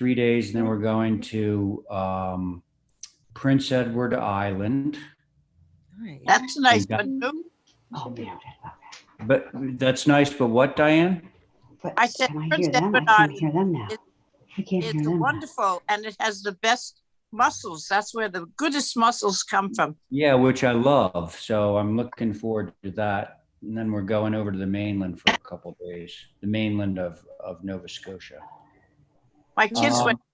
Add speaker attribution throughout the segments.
Speaker 1: 3 days, and then we're going to Prince Edward Island.
Speaker 2: Nice.
Speaker 3: That's a nice
Speaker 1: got-
Speaker 3: one too.
Speaker 4: Oh, muted.
Speaker 1: But that's nice, but what, Diane?
Speaker 4: But
Speaker 3: I said
Speaker 4: can I
Speaker 3: Prince
Speaker 4: hear them? I
Speaker 3: Edward
Speaker 4: can't
Speaker 3: Island.
Speaker 4: hear them now. I can't hear
Speaker 3: It's
Speaker 4: them now.
Speaker 3: wonderful, and it has the best mussels. That's where the goodest mussels come from.
Speaker 1: Yeah, which I love. So I'm looking forward to that. And then we're going over to the mainland for a couple of days, the mainland of Nova Scotia.
Speaker 3: My kids went to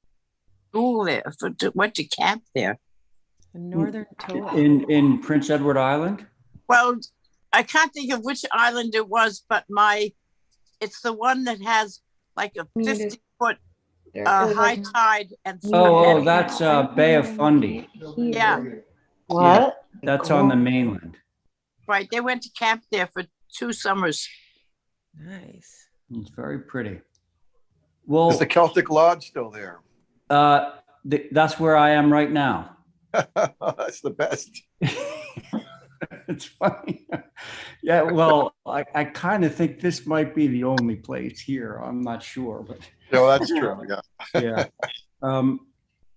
Speaker 3: school there, went to camp there.
Speaker 2: The northern tour.
Speaker 1: In Prince Edward Island?
Speaker 3: Well, I can't think of which island it was, but it's the one that has like a 50-foot high tide and
Speaker 1: Oh, that's Bay of Fundy.
Speaker 3: yeah,
Speaker 4: What?
Speaker 1: That's on the mainland.
Speaker 3: right. They went to camp there for 2 summers.
Speaker 2: Nice.
Speaker 1: It's very pretty. Well,
Speaker 5: Is the Celtic Lodge still there?
Speaker 1: that's where I am right now.
Speaker 5: That's the best.
Speaker 1: It's funny. Yeah, well, I kind of think this might be the only place here. I'm not sure, but
Speaker 5: No, that's true. Yeah.
Speaker 1: yeah.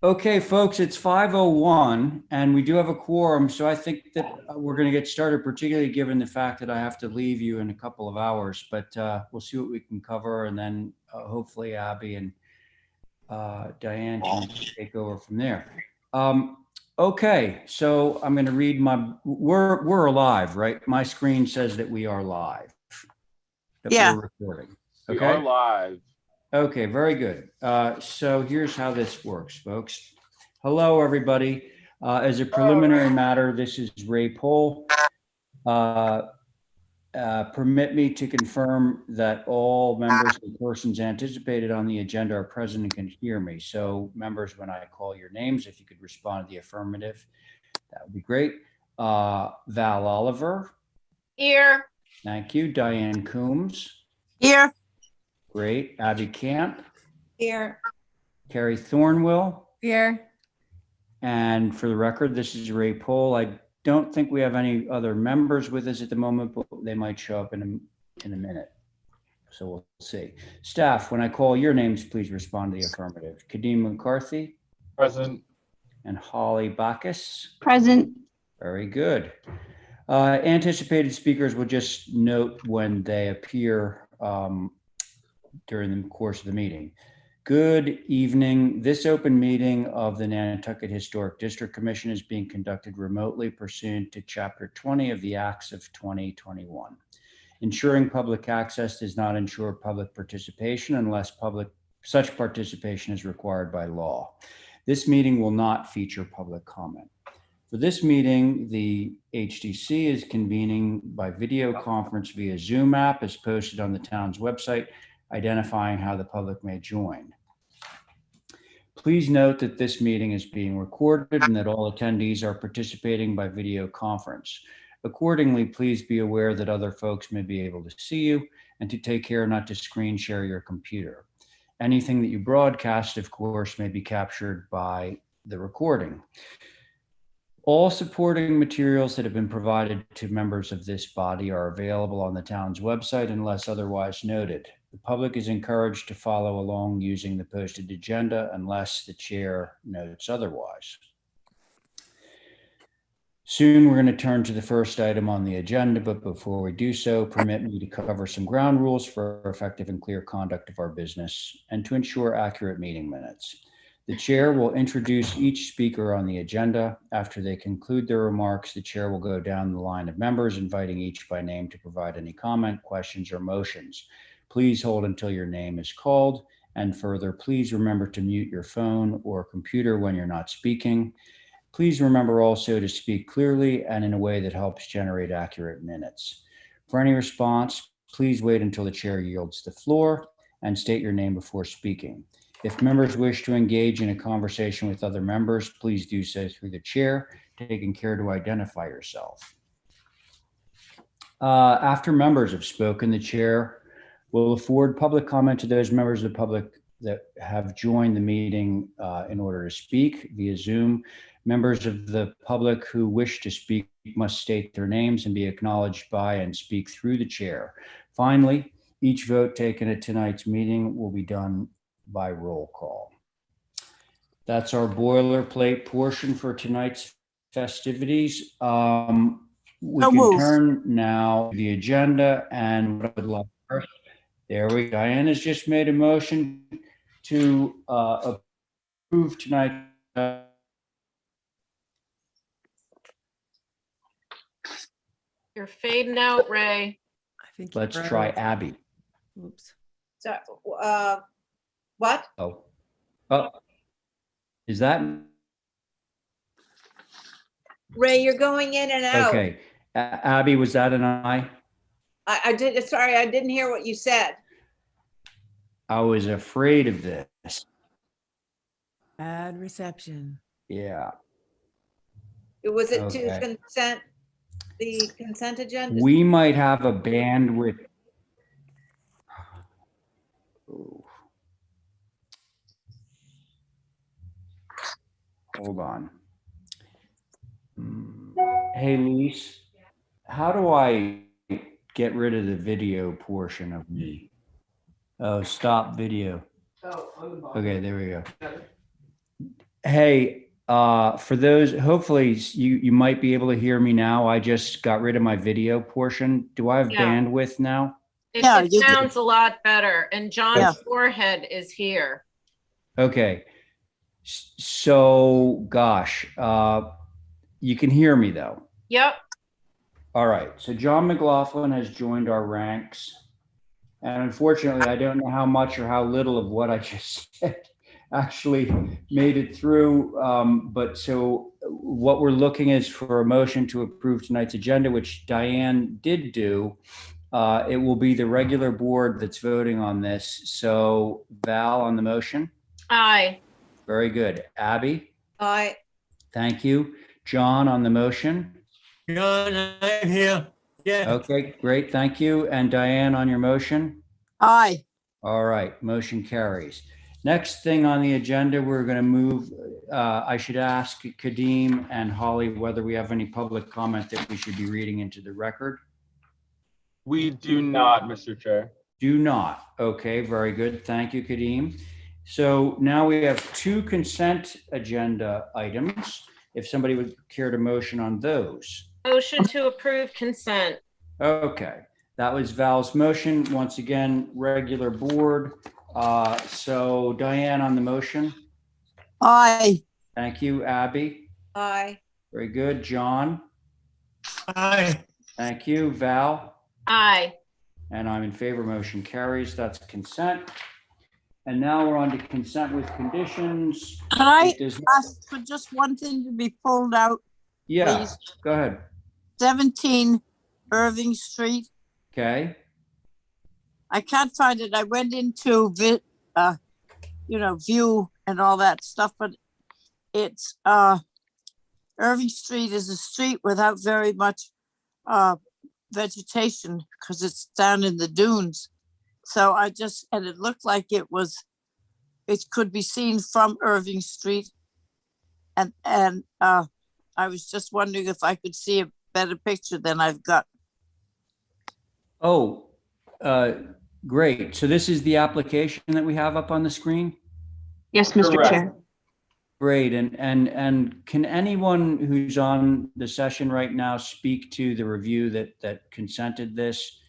Speaker 1: Okay, folks, it's 5:01 and we do have a quorum. So I think that we're going to get started, particularly given the fact that I have to leave you in a couple of hours, but we'll see what we can cover. And then hopefully Abby and Diane can take over from there. Okay, so I'm going to read we're alive, right? My screen says that we are live. That
Speaker 3: Yeah.
Speaker 1: We're recording.
Speaker 6: We
Speaker 1: Okay.
Speaker 6: are live.
Speaker 1: Okay, very good. So here's how this works, folks. Hello, everybody. As a preliminary matter, this is Ray Pohl. Permit me to confirm that all members and persons anticipated on the agenda are present and can hear me. So members, when I call your names, if you could respond to the affirmative, that would be great. Val Oliver.
Speaker 3: Here.
Speaker 1: Thank you. Diane Coombs.
Speaker 3: Here.
Speaker 1: Great. Abby Camp.
Speaker 2: Here.
Speaker 1: Carrie Thornwell.
Speaker 2: Here.
Speaker 1: And for the record, this is Ray Pohl. I don't think we have any other members with us at the moment, but they might show up in a minute. So we'll see. Staff, when I call your names, please respond to the affirmative. Kadeem McCarthy.
Speaker 6: Present.
Speaker 1: And Holly Bacchus.
Speaker 4: Present.
Speaker 1: Very good. Anticipated speakers will just note when they appear during the course of the meeting. Good evening. This open meeting of the Nantucket Historic District Commission is being conducted remotely pursuant to Chapter 20 of the Acts of 2021. Ensuring public access does not ensure public participation unless such participation is required by law. This meeting will not feature public comment. For this meeting, the HDC is convening by video conference via Zoom app as posted on the town's website, identifying how the public may join. Please note that this meeting is being recorded and that all attendees are participating by video conference. Accordingly, please be aware that other folks may be able to see you and to take care not to screen share your computer. Anything that you broadcast, of course, may be captured by the recording. All supporting materials that have been provided to members of this body are available on the town's website unless otherwise noted. The public is encouraged to follow along using the posted agenda unless the chair notes otherwise. Soon we're going to turn to the first item on the agenda, but before we do so, permit me to cover some ground rules for effective and clear conduct of our business and to ensure accurate meeting minutes. The chair will introduce each speaker on the agenda. After they conclude their remarks, the chair will go down the line of members, inviting each by name to provide any comment, questions, or motions. Please hold until your name is called. And further, please remember to mute your phone or computer when you're not speaking. Please remember also to speak clearly and in a way that helps generate accurate minutes. For any response, please wait until the chair yields the floor and state your name before speaking. If members wish to engage in a conversation with other members, please do so through the chair, taking care to identify yourself. After members have spoken, the chair will afford public comment to those members of the public that have joined the meeting in order to speak via Zoom. Members of the public who wish to speak must state their names and be acknowledged by and speak through the chair. Finally, each vote taken at tonight's meeting will be done by roll call. That's our boilerplate portion for tonight's festivities. We
Speaker 3: So
Speaker 1: can
Speaker 3: moved.
Speaker 1: turn now to the agenda, and what I would like first, Diana's just made a motion to approve tonight.
Speaker 6: You're fading out, Ray.
Speaker 2: I think you
Speaker 1: Let's
Speaker 2: froze.
Speaker 1: try Abby.
Speaker 2: Oops.
Speaker 7: So, what?
Speaker 1: Oh, is that
Speaker 7: Ray, you're going in and out.
Speaker 1: okay? Abby, was that an aye?
Speaker 7: I did, sorry, I didn't hear what you said.
Speaker 1: I was afraid of this.
Speaker 2: Bad reception.
Speaker 1: Yeah.
Speaker 7: Was it
Speaker 1: Okay.
Speaker 7: to consent, the consent agenda?
Speaker 1: We might have a bandwidth. Ooh. Hold on. Hey, Luis, how do I get rid of the video portion of me? Oh, stop video. Okay, there we go. Hey, for those, hopefully you might be able to hear me now. I just got rid of my video portion. Do I have
Speaker 6: Yeah.
Speaker 1: bandwidth now?
Speaker 6: It,
Speaker 3: Yeah,
Speaker 6: it
Speaker 3: you-
Speaker 6: sounds a lot better. And John's
Speaker 3: Yeah.
Speaker 6: forehead is here.
Speaker 1: Okay. So, gosh, you can hear me though.
Speaker 6: Yep.
Speaker 1: All right. So John McLaughlin has joined our ranks. And unfortunately, I don't know how much or how little of what I just said actually made it through. But so what we're looking is for a motion to approve tonight's agenda, which Diane did do. It will be the regular board that's voting on this. So Val on the motion.
Speaker 6: Aye.
Speaker 1: Very good. Abby,
Speaker 7: I,
Speaker 1: thank you. John on the motion.
Speaker 8: John, I'm here. Yeah.
Speaker 1: Okay, great. Thank you. And Diane on your motion.
Speaker 3: Aye.
Speaker 1: All right, motion carries. Next thing on the agenda, we're going to move, I should ask Kadeem and Holly whether we have any public comment that we should be reading into the record.
Speaker 9: We do not, Mr. Chair.
Speaker 1: Do not. Okay, very good. Thank you, Kadeem. So now we have two consent agenda items. If somebody would care to motion on those.
Speaker 6: Motion to approve consent.
Speaker 1: Okay, that was Val's motion. Once again, regular board. So Diane on the motion.
Speaker 3: Aye.
Speaker 1: Thank you, Abby.
Speaker 7: I,
Speaker 1: Very good. John.
Speaker 8: Aye.
Speaker 1: Thank you. Val.
Speaker 6: Aye.
Speaker 1: And I'm in favor. Motion carries. That's consent. And now we're on to consent with conditions.
Speaker 3: Can I
Speaker 1: It does-
Speaker 3: ask for just one thing to be pulled out?
Speaker 1: Yeah,
Speaker 3: please?
Speaker 1: go ahead.
Speaker 3: 17 Irving Street.
Speaker 1: Okay.
Speaker 3: I can't find it. I went into view and all that stuff, but it's Irving Street is a street without very much vegetation because it's down in the dunes. So and it looked like it could be seen from Irving Street. And I was just wondering if I could see a better picture than I've got.
Speaker 1: Oh, great. So this is the application that we have up on the screen?
Speaker 4: Yes, Mr.
Speaker 9: Correct.
Speaker 4: Chair.
Speaker 1: Great. And can anyone who's on the session right now speak to the review that consented this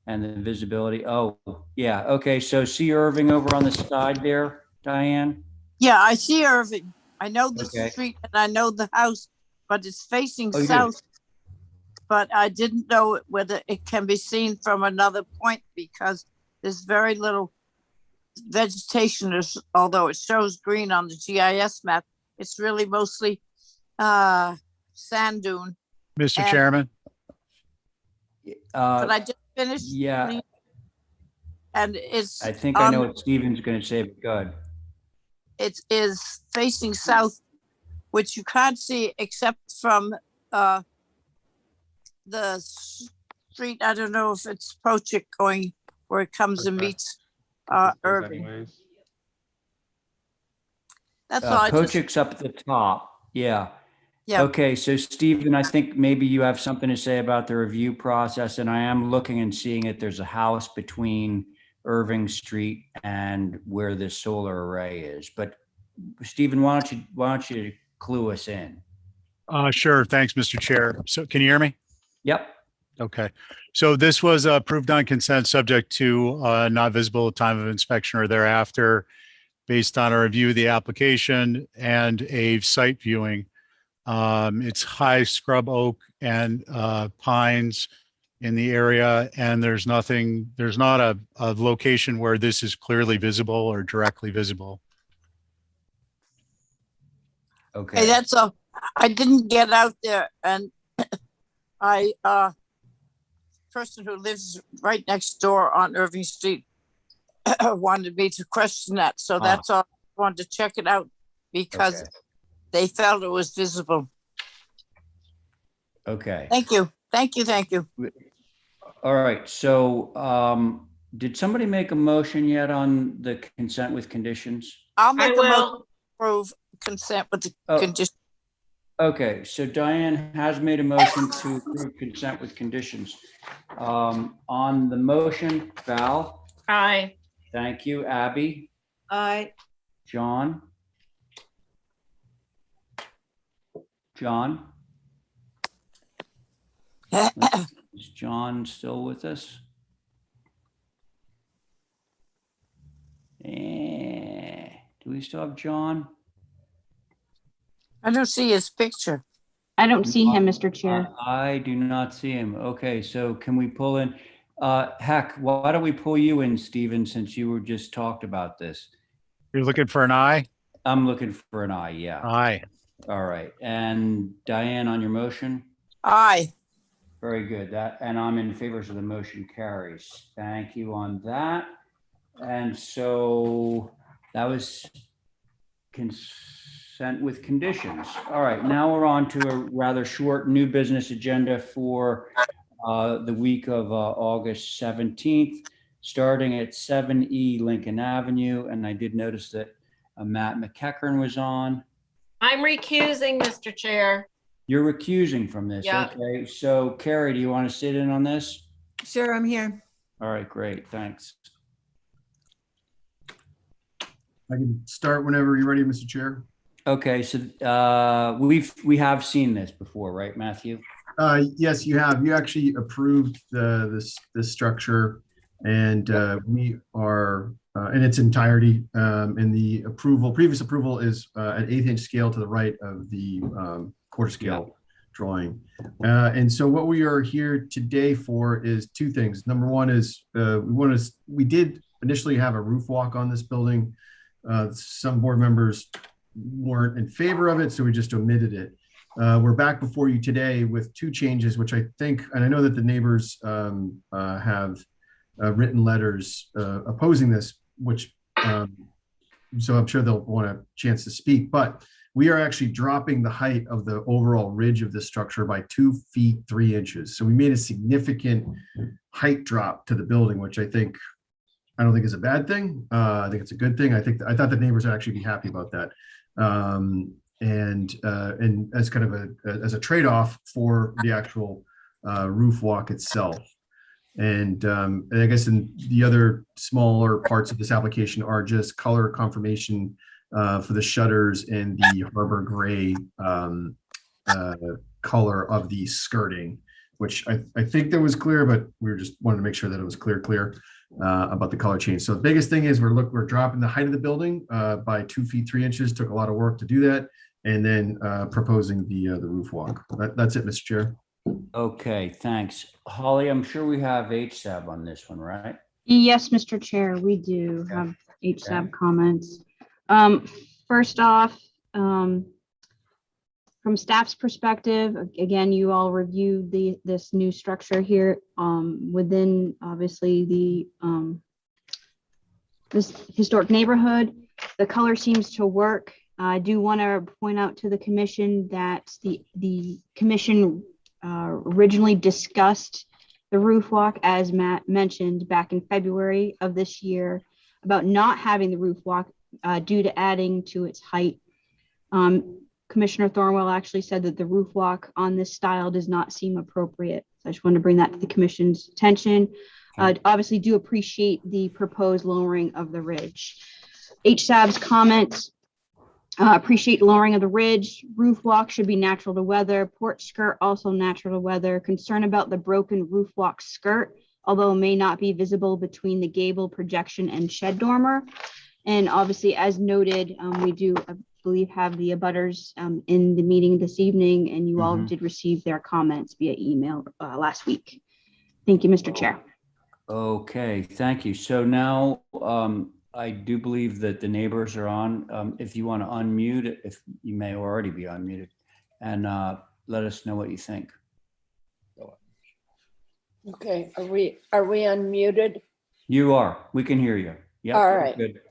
Speaker 1: and the visibility? Oh, yeah. Okay. So see Irving over on the side there, Diane?
Speaker 3: Yeah, I see Irving. I know the
Speaker 1: Okay.
Speaker 3: street and I know the house, but it's facing
Speaker 1: Oh, you do?
Speaker 3: south. But I didn't know whether it can be seen from another point because there's very little vegetation, although it shows green on the GIS map. It's really mostly sand dune.
Speaker 10: Mr.
Speaker 3: And-
Speaker 10: Chairman,
Speaker 3: But I just finished.
Speaker 1: Yeah,
Speaker 3: And it's
Speaker 1: I think I know what Steven's going to say, but go ahead.
Speaker 3: it is facing south, which you can't see except from the street. I don't know if it's Pochick going where it comes and
Speaker 9: Okay.
Speaker 3: meets
Speaker 9: This is
Speaker 3: Irving.
Speaker 9: anyways.
Speaker 3: That's all. I just,
Speaker 1: Pochick's up at the top. Yeah.
Speaker 3: Yeah.
Speaker 1: Okay, so Stephen, I think maybe you have something to say about the review process, and I am looking and seeing that there's a house between Irving Street and where the solar array is, but Stephen, why don't you clue us in?
Speaker 10: Sure. Thanks, Mr. Chair. So can you hear me?
Speaker 1: Yep.
Speaker 10: Okay. So this was approved on consent subject to not visible at time of inspection or thereafter, based on a review of the application and a site viewing. It's high scrub oak and pines in the area, and there's not a location where this is clearly visible or directly visible.
Speaker 1: Okay.
Speaker 3: Hey, that's a, I didn't get out there, and I, person who lives right next door on Irving Street wanted me to question that. So that's all. I wanted to check it out because they felt it was visible.
Speaker 1: Okay.
Speaker 3: Thank you. Thank you. Thank you.
Speaker 1: All right. So did somebody make a motion yet on the consent with conditions?
Speaker 3: I'll make
Speaker 6: I
Speaker 3: a motion to
Speaker 6: will.
Speaker 3: approve consent with the
Speaker 1: Oh.
Speaker 3: condition.
Speaker 1: Okay, so Diane has made a motion to approve consent with conditions. On the motion, Val,
Speaker 6: Aye.
Speaker 1: thank you. Abby,
Speaker 7: Aye.
Speaker 1: John? John? Is John still with us? Do we still have John?
Speaker 3: I don't see his picture.
Speaker 11: I don't see him, Mr. Chair.
Speaker 1: I do not see him. Okay, so can we pull in? Heck, why don't we pull you in, Stephen, since you were just talked about this?
Speaker 10: You're looking for an eye?
Speaker 1: I'm looking for an aye, yeah.
Speaker 10: Aye.
Speaker 1: All right. And Diane, on your motion?
Speaker 3: Aye.
Speaker 1: Very good. And I'm in favor, so the motion carries. Thank you on that. And so that was consent with conditions. All right, now we're on to a rather short new business agenda for the week of August 17th, starting at 7E Lincoln Avenue. And I did notice that Matt McEachern was on.
Speaker 6: I'm recusing, Mr. Chair.
Speaker 1: You're recusing from this.
Speaker 6: Yeah.
Speaker 1: Okay, so Carrie, do you want to sit in on this?
Speaker 2: Sure, I'm here.
Speaker 1: All right, great, thanks.
Speaker 12: I can start whenever you're ready, Mr. Chair.
Speaker 1: Okay, so we have seen this before, right, Matthew?
Speaker 12: Yes, you have. You actually approved this structure, and we are in its entirety. And the previous approval is an 1/8" scale to the right of the quarter scale drawing. And so what we are here today for is two things. Number one is we did initially have a roof walk on this building. Some board members weren't in favor of it, so we just omitted it. We're back before you today with two changes, which I think, and I know that the neighbors have written letters opposing this, which so I'm sure they'll want a chance to speak, but we are actually dropping the height of the overall ridge of this structure by 2 feet 3 inches. So we made a significant height drop to the building, which I don't think is a bad thing. I think it's a good thing. I thought the neighbors would actually be happy about that. And as kind of as a trade-off for the actual roof walk itself. And I guess in the other smaller parts of this application are just color confirmation for the shutters and the Harbor Gray color of the skirting, which I think that was clear, but we just wanted to make sure that it was clear about the color change. So the biggest thing is we're dropping the height of the building by 2 feet 3 inches. Took a lot of work to do that, and then proposing the roof walk. That's it, Mr. Chair.
Speaker 1: Okay, thanks. Holly, I'm sure we have HSAB on this one, right?
Speaker 11: Yes, Mr. Chair, we do have HSAB comments. First off, from staff's perspective, again, you all reviewed this new structure here within obviously the this historic neighborhood. The color seems to work. I do want to point out to the commission that the commission originally discussed the roof walk, as Matt mentioned, back in February of this year, about not having the roof walk due to adding to its height. Commissioner Thornwell actually said that the roof walk on this style does not seem appropriate. So I just wanted to bring that to the commission's attention. Obviously do appreciate the proposed lowering of the ridge. HSAB's comments Appreciate lowering of the ridge. Roof walk should be natural to weather. Porch skirt also natural to weather. Concern about the broken roof walk skirt, although may not be visible between the gable projection and shed dormer. And obviously, as noted, we do, I believe, have the abutters in the meeting this evening, and you all did receive their comments via email last week. Thank you, Mr. Chair.
Speaker 1: Okay, thank you. So now I do believe that the neighbors are on. If you want to unmute, if you may already be unmuted, and let us know what you think.
Speaker 13: Okay, are we unmuted?
Speaker 1: You are. We can hear you. Yep.
Speaker 13: All right.
Speaker 1: Good.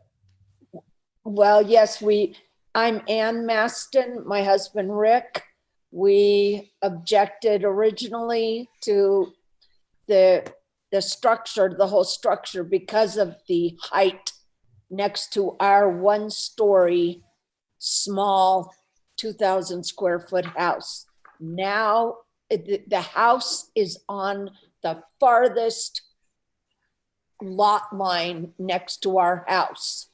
Speaker 13: Well, yes, I'm Ann Maston, my husband Rick. We objected originally to the structure, the whole structure, because of the height next to our one-story small 2,000 square foot house. Now the house is on the farthest lot line next to our house.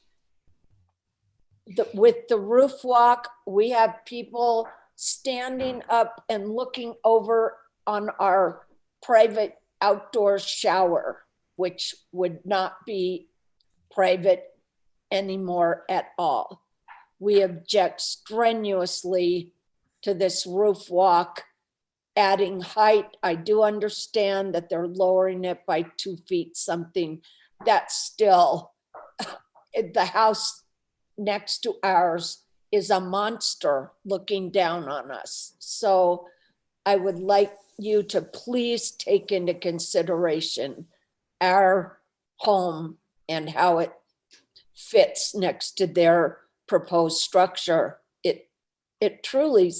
Speaker 13: With the roof walk, we have people standing up and looking over on our private outdoor shower, which would not be private anymore at all. We object strenuously to this roof walk adding height. I do understand that they're lowering it by 2 feet something. That's still, the house next to ours is a monster looking down on us. So I would like you to please take into consideration our home and how it fits next to their proposed structure. It truly,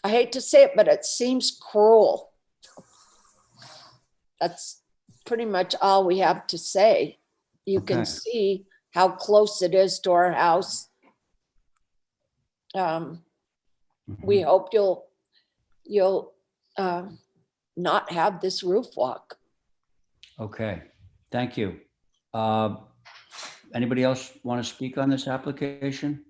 Speaker 13: I hate to say it, but it seems cruel. That's pretty much all we have to say. You can see how close it is to our house. We hope you'll not have this roof walk.
Speaker 1: Okay, thank you. Anybody else want to speak on this application?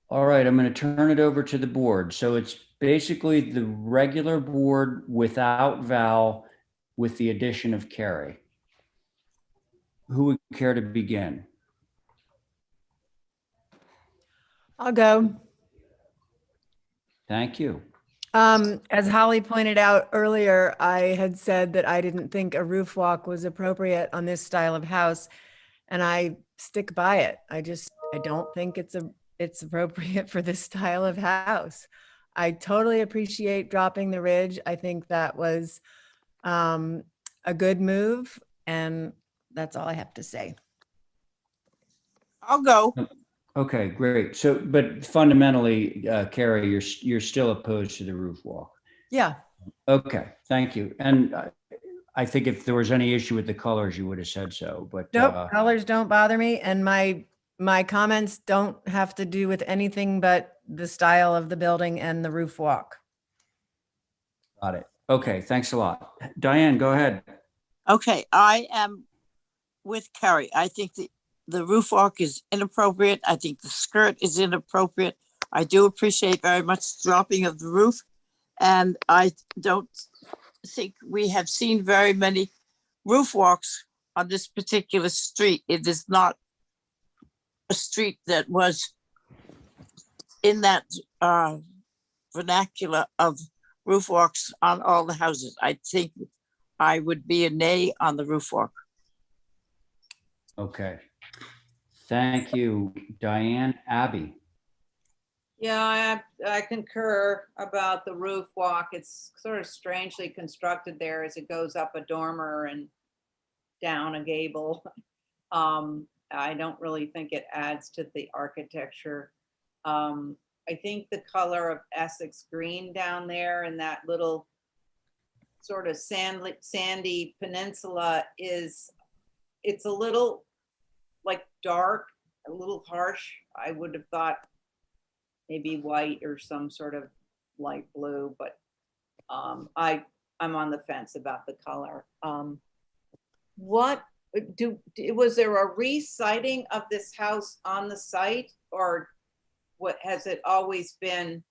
Speaker 1: All right, I'm going to turn it over to the board. So it's basically the regular board without Val with the addition of Carrie. Who would care to begin?
Speaker 2: I'll go.
Speaker 1: Thank you.
Speaker 2: As Holly pointed out earlier, I had said that I didn't think a roof walk was appropriate on this style of house, and I stick by it. I don't think it's appropriate for this style of house. I totally appreciate dropping the ridge. I think that was a good move, and that's all I have to say.
Speaker 3: I'll go.
Speaker 1: Okay, great. So, but fundamentally, Carrie, you're still opposed to the roof walk.
Speaker 2: Yeah.
Speaker 1: Okay, thank you. And I think if there was any issue with the colors, you would have said so, but.
Speaker 2: Nope, colors don't bother me. And my comments don't have to do with anything but the style of the building and the roof walk.
Speaker 1: Got it. Okay, thanks a lot. Diane, go ahead.
Speaker 3: Okay, I am with Carrie. I think the roof walk is inappropriate. I think the skirt is inappropriate. I do appreciate very much the dropping of the roof. And I don't think we have seen very many roof walks on this particular street. It is not a street that was in that vernacular of roof walks on all the houses. I think I would be a nay on the roof walk.
Speaker 1: Okay. Thank you, Diane. Abby.
Speaker 7: Yeah, I concur about the roof walk. It's sort of strangely constructed there as it goes up a dormer and down a gable. I don't really think it adds to the architecture. I think the color of Essex green down there and that little sort of sandy peninsula it's a little like dark, a little harsh. I would have thought maybe white or some sort of light blue, but I'm on the fence about the color. What was there a re-siting of this house on the site, or what, has it always been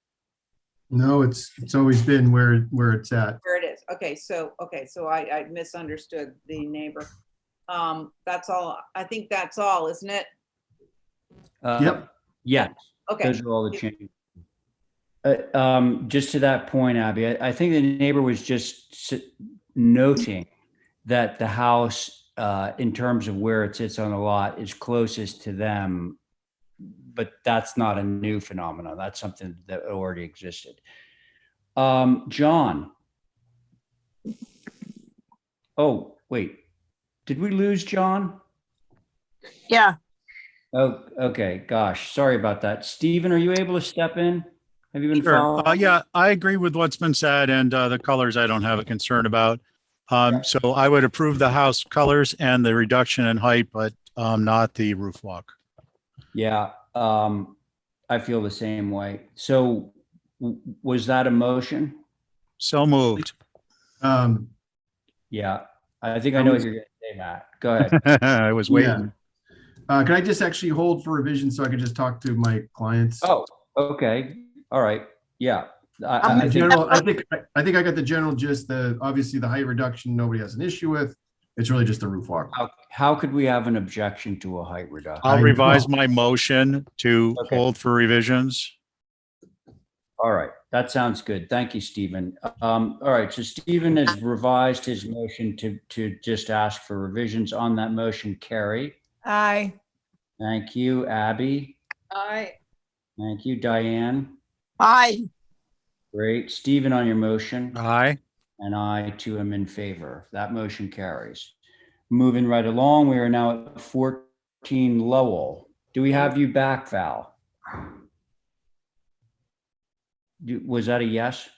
Speaker 12: No, it's always been where it's at.
Speaker 7: where it is? Okay, so I misunderstood the neighbor. That's all. I think that's all, isn't it?
Speaker 12: Yep.
Speaker 1: Yeah,
Speaker 7: Okay.
Speaker 1: those are all the changes. Just to that point, Abby, I think the neighbor was just noting that the house, in terms of where it sits on the lot, is closest to them, but that's not a new phenomenon. That's something that already existed. John. Oh, wait. Did we lose John?
Speaker 3: Yeah,
Speaker 1: Oh, okay. Gosh, sorry about that. Stephen, are you able to step in? Have you been
Speaker 10: Sure.
Speaker 1: following?
Speaker 10: Yeah, I agree with what's been said, and the colors I don't have a concern about. So I would approve the house colors and the reduction in height, but not the roof walk.
Speaker 1: Yeah, I feel the same way. So was that a motion?
Speaker 10: So moved.
Speaker 1: Yeah, I think I know what you're going to say, Matt. Go ahead.
Speaker 10: I was
Speaker 12: Yeah.
Speaker 10: waiting.
Speaker 12: Can I just actually hold for revision so I can just talk to my clients?
Speaker 1: Oh, okay. All right. Yeah.
Speaker 12: I think I got the general gist. Obviously the height reduction, nobody has an issue with. It's really just the roof walk.
Speaker 1: How could we have an objection to a height reduction?
Speaker 10: I'll revise my motion to
Speaker 1: Okay.
Speaker 10: hold for revisions.
Speaker 1: All right, that sounds good. Thank you, Stephen. All right, so Stephen has revised his motion to just ask for revisions on that motion. Carrie?
Speaker 2: Aye.
Speaker 1: Thank you. Abby?
Speaker 7: Aye.
Speaker 1: Thank you. Diane?
Speaker 3: aye.
Speaker 1: Great. Stephen on your motion?
Speaker 10: Aye.
Speaker 1: And I too am in favor. That motion carries. Moving right along, we are now at 14 Lowell. Do we have you back, Val? Was that a yes?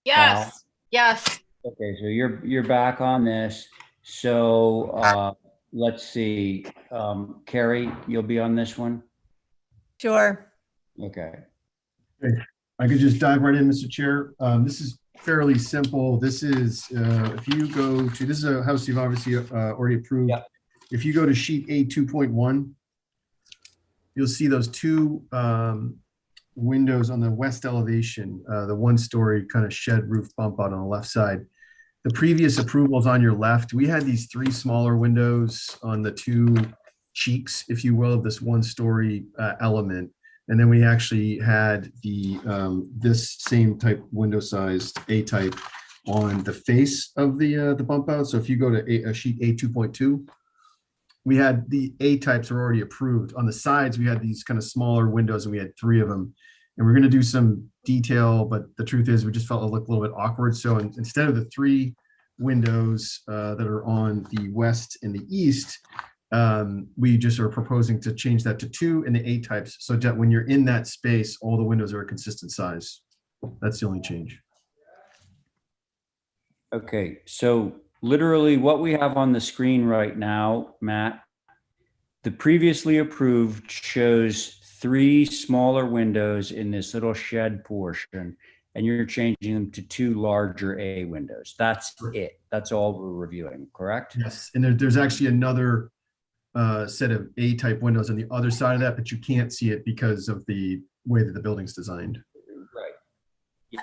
Speaker 6: Yes, yes.
Speaker 1: Okay, so you're back on this. So let's see. Carrie, you'll be on this one?
Speaker 2: Sure.
Speaker 1: Okay.
Speaker 12: I could just dive right in, Mr. Chair. This is fairly simple. This is, if you go to, this is a house you've obviously already approved.
Speaker 1: Yep.
Speaker 12: If you go to sheet A 2.1, you'll see those two windows on the west elevation, the one-story kind of shed roof bump out on the left side. The previous approvals on your left, we had these three smaller windows on the two cheeks, if you will, of this one-story element. And then we actually had the this same type window sized A type on the face of the bump out. So if you go to sheet A 2.2, we had the A types are already approved. On the sides, we had these kind of smaller windows, and we had three of them. And we're going to do some detail, but the truth is we just felt it looked a little bit awkward. So instead of the three windows that are on the west and the east, we just are proposing to change that to two and the A types, so that when you're in that space, all the windows are a consistent size. That's the only change.
Speaker 1: Okay, so literally what we have on the screen right now, Matt, the previously approved shows three smaller windows in this little shed portion, and you're changing them to two larger A windows. That's it. That's all we're reviewing, correct?
Speaker 12: Yes, and there's actually another set of A type windows on the other side of that, but you can't see it because of the way that the building's designed.
Speaker 1: Right. Yeah.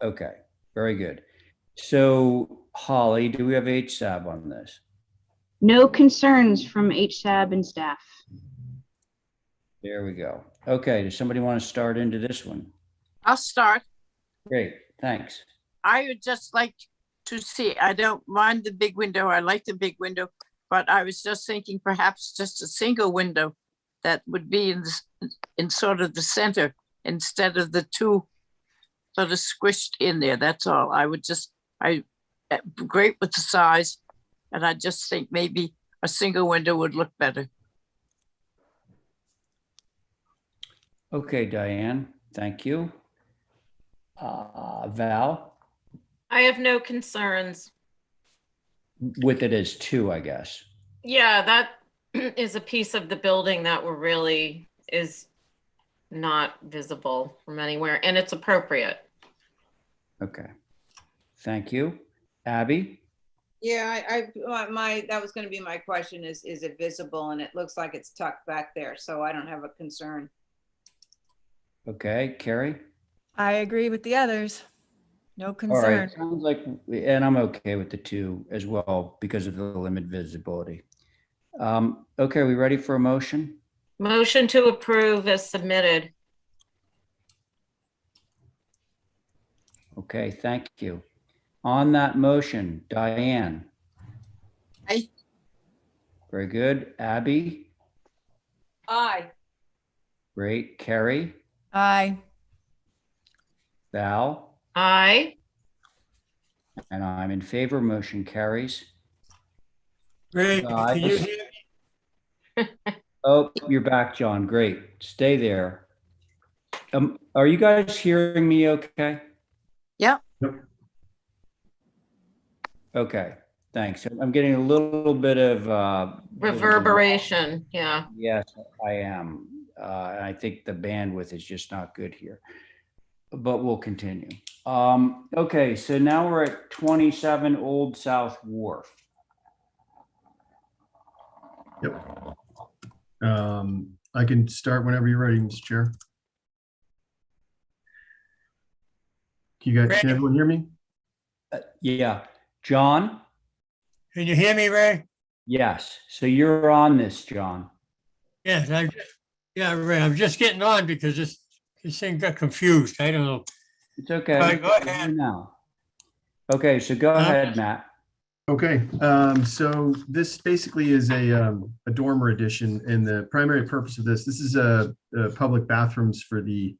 Speaker 1: Okay, very good. So Holly, do we have HSAB on this?
Speaker 11: No concerns from HSAB and staff.
Speaker 1: There we go. Okay, does somebody want to start into this one?
Speaker 3: I'll start.
Speaker 1: Great, thanks.
Speaker 3: I would just like to see, I don't mind the big window. I like the big window, but I was just thinking perhaps just a single window that would be in sort of the center instead of the two sort of squished in there. That's all. I'm great with the size, and I just think maybe a single window would look better.
Speaker 1: Okay, Diane, thank you. Val?
Speaker 6: I have no concerns.
Speaker 1: With it as two, I guess.
Speaker 6: Yeah, that is a piece of the building that really is not visible from anywhere, and it's appropriate.
Speaker 1: Okay, thank you. Abby?
Speaker 7: Yeah, that was going to be my question is it visible? And it looks like it's tucked back there. So I don't have a concern.
Speaker 1: Okay, Carrie?
Speaker 2: I agree with the others. No
Speaker 1: All
Speaker 2: concern.
Speaker 1: right, sounds like, and I'm okay with the two as well because of the limited visibility. Okay, are we ready for a motion?
Speaker 6: Motion to approve as submitted.
Speaker 1: Okay, thank you. On that motion, Diane?
Speaker 3: Aye.
Speaker 1: Very good. Abby?
Speaker 7: Aye.
Speaker 1: Great. Carrie?
Speaker 2: Aye.
Speaker 1: Val?
Speaker 6: Aye.
Speaker 1: And I'm in favor. Motion carries.
Speaker 8: Great. Can you
Speaker 1: Guys?
Speaker 8: hear me?
Speaker 1: Oh, you're back, John. Great. Stay there. Are you guys hearing me okay?
Speaker 3: Yep.
Speaker 1: Okay, thanks. I'm getting a little bit of
Speaker 6: Reverberation. Yeah.
Speaker 1: Yes, I am. And I think the bandwidth is just not good here, but we'll continue. Okay, so now we're at 27 Old South Wharf.
Speaker 12: Yep. I can start whenever you're ready, Mr. Chair. Can everyone hear me?
Speaker 1: Yeah. John?
Speaker 8: Can you hear me, Ray?
Speaker 1: Yes. So you're on this, John.
Speaker 8: Yes, yeah, Ray, I'm just getting on because this thing got confused. I don't know.
Speaker 1: It's okay.
Speaker 8: All right, go
Speaker 1: We're here
Speaker 8: ahead.
Speaker 1: now. Okay, so go ahead, Matt.
Speaker 12: Okay, so this basically is a dormer addition, and the primary purpose of this is public bathrooms for the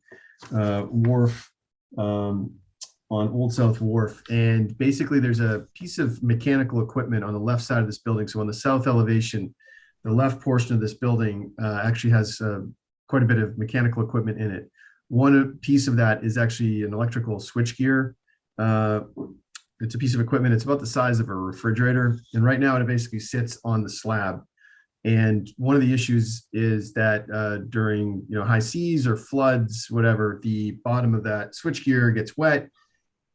Speaker 12: wharf on Old South Wharf. And basically there's a piece of mechanical equipment on the left side of this building. So on the south elevation, the left portion of this building actually has quite a bit of mechanical equipment in it. One piece of that is actually an electrical switchgear. It's a piece of equipment. It's about the size of a refrigerator. And right now it basically sits on the slab. And one of the issues is that during high seas or floods, whatever, the bottom of that switchgear gets wet,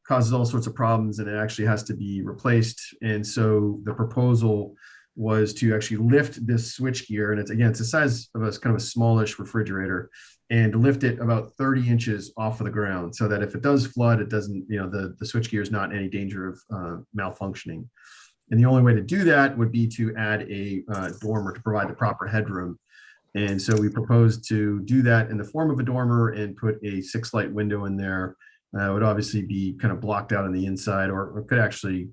Speaker 12: causes all sorts of problems, and it actually has to be replaced. And so the proposal was to actually lift this switchgear, and it's the size of a kind of a smallish refrigerator, and lift it about 30 inches off of the ground so that if it does flood, it doesn't, the switchgear is not in any danger of malfunctioning. And the only way to do that would be to add a dormer to provide the proper headroom. And so we proposed to do that in the form of a dormer and put a 6-light window in there. It would obviously be kind of blocked out on the inside, or could actually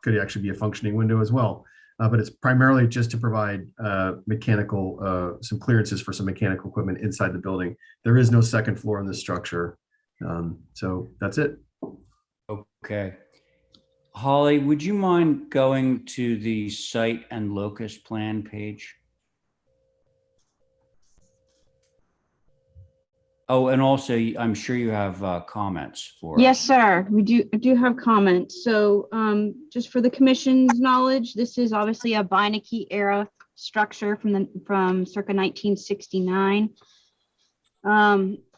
Speaker 12: be a functioning window as well. But it's primarily just to provide some clearances for some mechanical equipment inside the building. There is no second floor in this structure. So that's it.
Speaker 1: Okay. Holly, would you mind going to the site and locus plan page? Oh, and also, I'm sure you have comments for.
Speaker 11: Yes, sir. I do have comments. So just for the commission's knowledge, this is obviously a Beinecke era structure from circa 1969.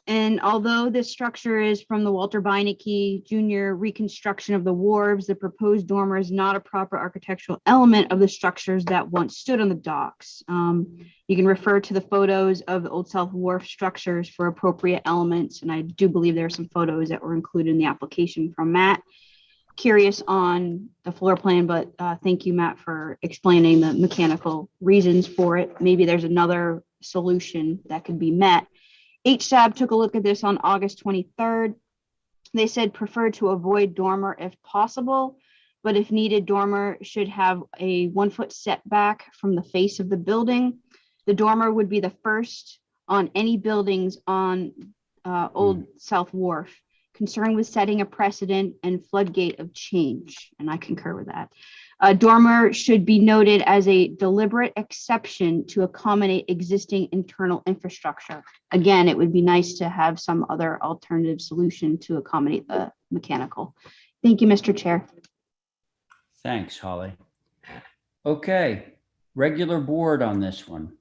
Speaker 11: And although this structure is from the Walter Beinecke Jr. reconstruction of the wharves, the proposed dormer is not a proper architectural element of the structures that once stood on the docks. You can refer to the photos of the Old South Wharf structures for appropriate elements. And I do believe there are some photos that were included in the application from Matt. Curious on the floor plan, but thank you, Matt, for explaining the mechanical reasons for it. Maybe there's another solution that could be met. HSAB took a look at this on August 23rd. They said prefer to avoid dormer if possible, but if needed, dormer should have a 1-foot setback from the face of the building. The dormer would be the first on any buildings on Old South Wharf, concerned with setting a precedent and floodgate of change. And I concur with that. Dormer should be noted as a deliberate exception to accommodate existing internal infrastructure. Again, it would be nice to have some other alternative solution to accommodate the mechanical. Thank you, Mr. Chair.
Speaker 1: Thanks, Holly. Okay, regular board on this one.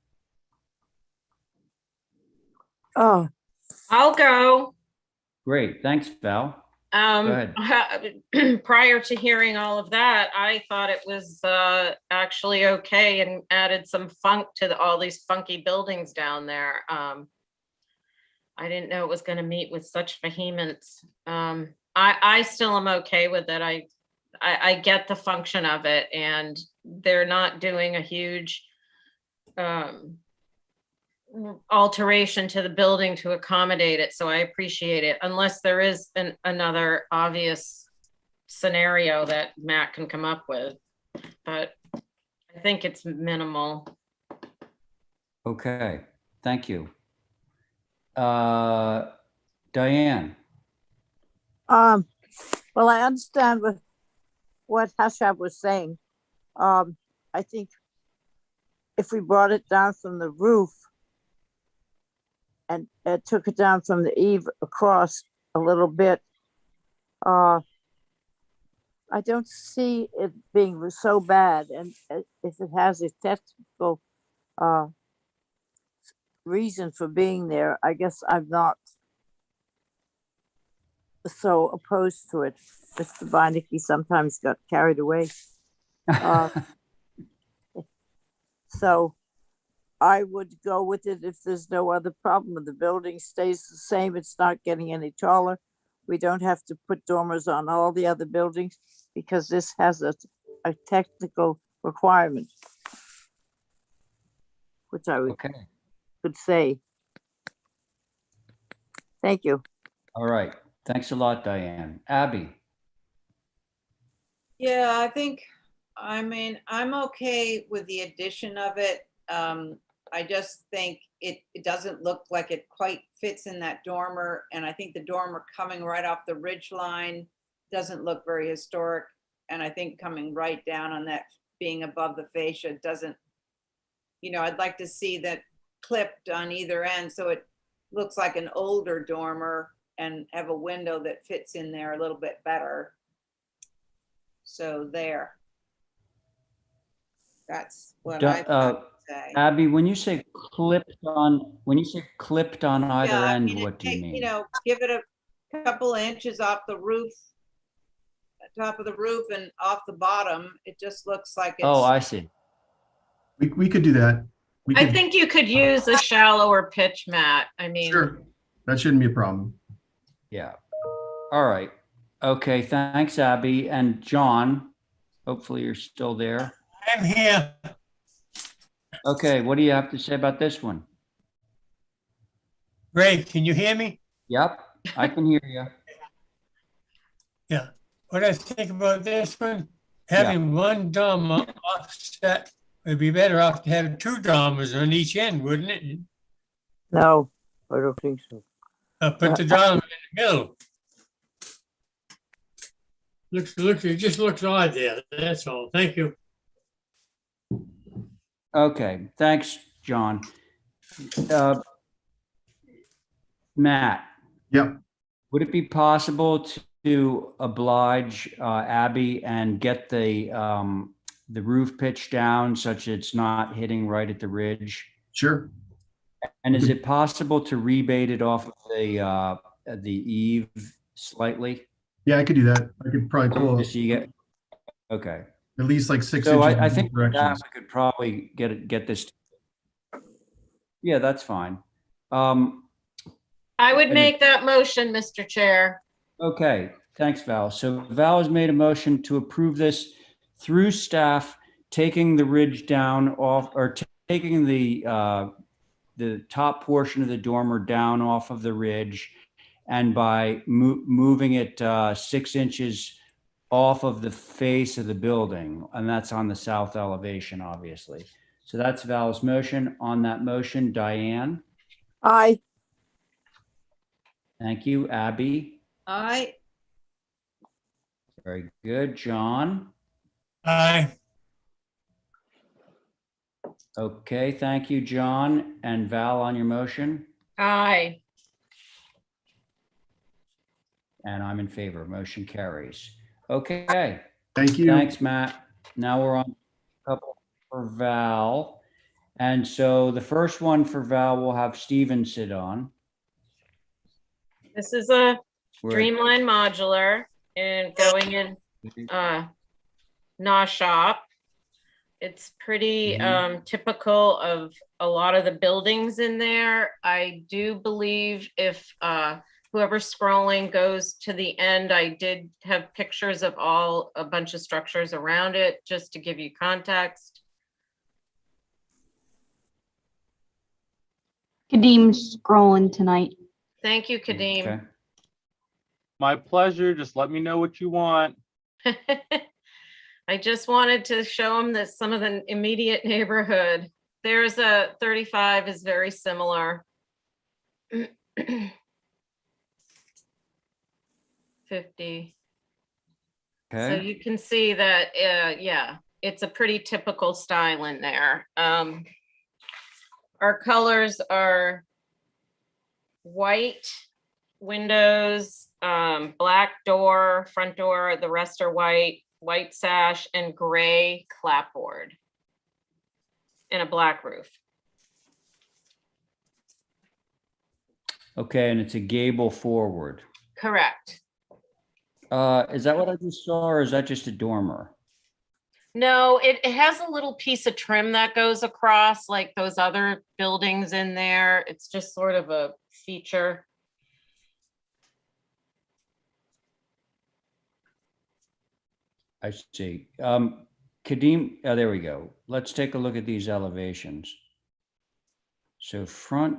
Speaker 3: Oh,
Speaker 6: I'll go.
Speaker 1: Great, thanks, Val.
Speaker 6: Prior to hearing all of that, I thought it was actually okay and added some funk to all these funky buildings down there. I didn't know it was going to meet with such vehemence. I still am okay with it. I get the function of it, and they're not doing a huge alteration to the building to accommodate it. So I appreciate it, unless there is another obvious scenario that Matt can come up with. But I think it's minimal.
Speaker 1: Okay, thank you. Diane.
Speaker 3: Well, I understand what Hashab was saying. I think if we brought it down from the roof and took it down from the eave across a little bit, I don't see it being so bad. And if it has a technical reason for being there, I guess I'm not so opposed to it. Mr. Beinecke sometimes got carried away. So I would go with it if there's no other problem. The building stays the same. It's not getting any taller. We don't have to put dormers on all the other buildings because this has a technical requirement, which I could say. Thank you.
Speaker 1: All right. Thanks a lot, Diane. Abby.
Speaker 7: Yeah, I'm okay with the addition of it. I just think it doesn't look like it quite fits in that dormer. And I think the dormer coming right off the ridge line doesn't look very historic. And I think coming right down on that, being above the fascia doesn't, I'd like to see that clipped on either end so it looks like an older dormer and have a window that fits in there a little bit better. So there. That's what I say.
Speaker 1: Abby, when you say clipped on either end, what do you mean?
Speaker 7: Give it a couple inches off the roof, top of the roof and off the bottom. It just looks like it's.
Speaker 1: Oh, I see.
Speaker 12: We could do that.
Speaker 6: I think you could use a shallower pitch, Matt. I mean,
Speaker 12: sure, that shouldn't be a problem.
Speaker 1: Yeah. All right. Okay. Thanks, Abby. And John, hopefully you're still there.
Speaker 8: I'm here.
Speaker 1: Okay. What do you have to say about this one?
Speaker 8: Ray, can you hear me?
Speaker 1: Yep, I can hear you.
Speaker 8: Yeah. What I think about this one, having one dormer offset would be better off to have two dormers on each end, wouldn't it?
Speaker 3: No, I don't think so.
Speaker 8: Put the dormer in the middle. It just looks odd there. That's all. Thank you.
Speaker 1: Okay. Thanks, John. Matt.
Speaker 12: Yep.
Speaker 1: Would it be possible to oblige Abby and get the roof pitch down such it's not hitting right at the ridge?
Speaker 12: Sure.
Speaker 1: And is it possible to rebate it off of the eave slightly?
Speaker 12: Yeah, I could do that. I could probably pull
Speaker 1: Just so you get, okay.
Speaker 12: at least like 6
Speaker 1: So
Speaker 12: inches.
Speaker 1: I think
Speaker 12: in both directions.
Speaker 1: we could probably get this. Yeah, that's fine.
Speaker 6: I would make that motion, Mr. Chair.
Speaker 1: Okay, thanks, Val. So Val has made a motion to approve this through staff, taking the ridge down off, or taking the top portion of the dormer down off of the ridge, and by moving it 6 inches off of the face of the building, and that's on the south elevation, obviously. So that's Val's motion. On that motion, Diane.
Speaker 3: Aye.
Speaker 1: Thank you, Abby.
Speaker 7: Aye.
Speaker 1: Very good, John.
Speaker 8: Aye.
Speaker 1: Okay, thank you, John. And Val on your motion?
Speaker 6: Aye.
Speaker 1: And I'm in favor. Motion carries. Okay.
Speaker 12: Thank you.
Speaker 1: Thanks, Matt. Now we're on a couple for Val. And so the first one for Val, we'll have Steven sit on.
Speaker 6: This is a Streamline Modular and going in Nah Shop. It's pretty typical of a lot of the buildings in there. I do believe if whoever's scrolling goes to the end, I did have pictures of a bunch of structures around it, just to give you context.
Speaker 11: Kadim's scrolling tonight.
Speaker 6: Thank you, Kadim.
Speaker 1: Okay.
Speaker 9: My pleasure. Just let me know what you want.
Speaker 6: I just wanted to show them that some of the immediate neighborhood. There's a 35 is very similar. 50. So
Speaker 1: Okay.
Speaker 6: you can see that, yeah, it's a pretty typical style in there. Our colors are white windows, black door, front door, the rest are white, white sash, and gray clapboard, and a black roof.
Speaker 1: Okay, and it's a gable forward.
Speaker 6: Correct.
Speaker 1: Is that what I just saw, or is that just a dormer?
Speaker 6: No, it has a little piece of trim that goes across like those other buildings in there. It's just sort of a feature.
Speaker 1: I see. Kadim, there we go. Let's take a look at these elevations. So front.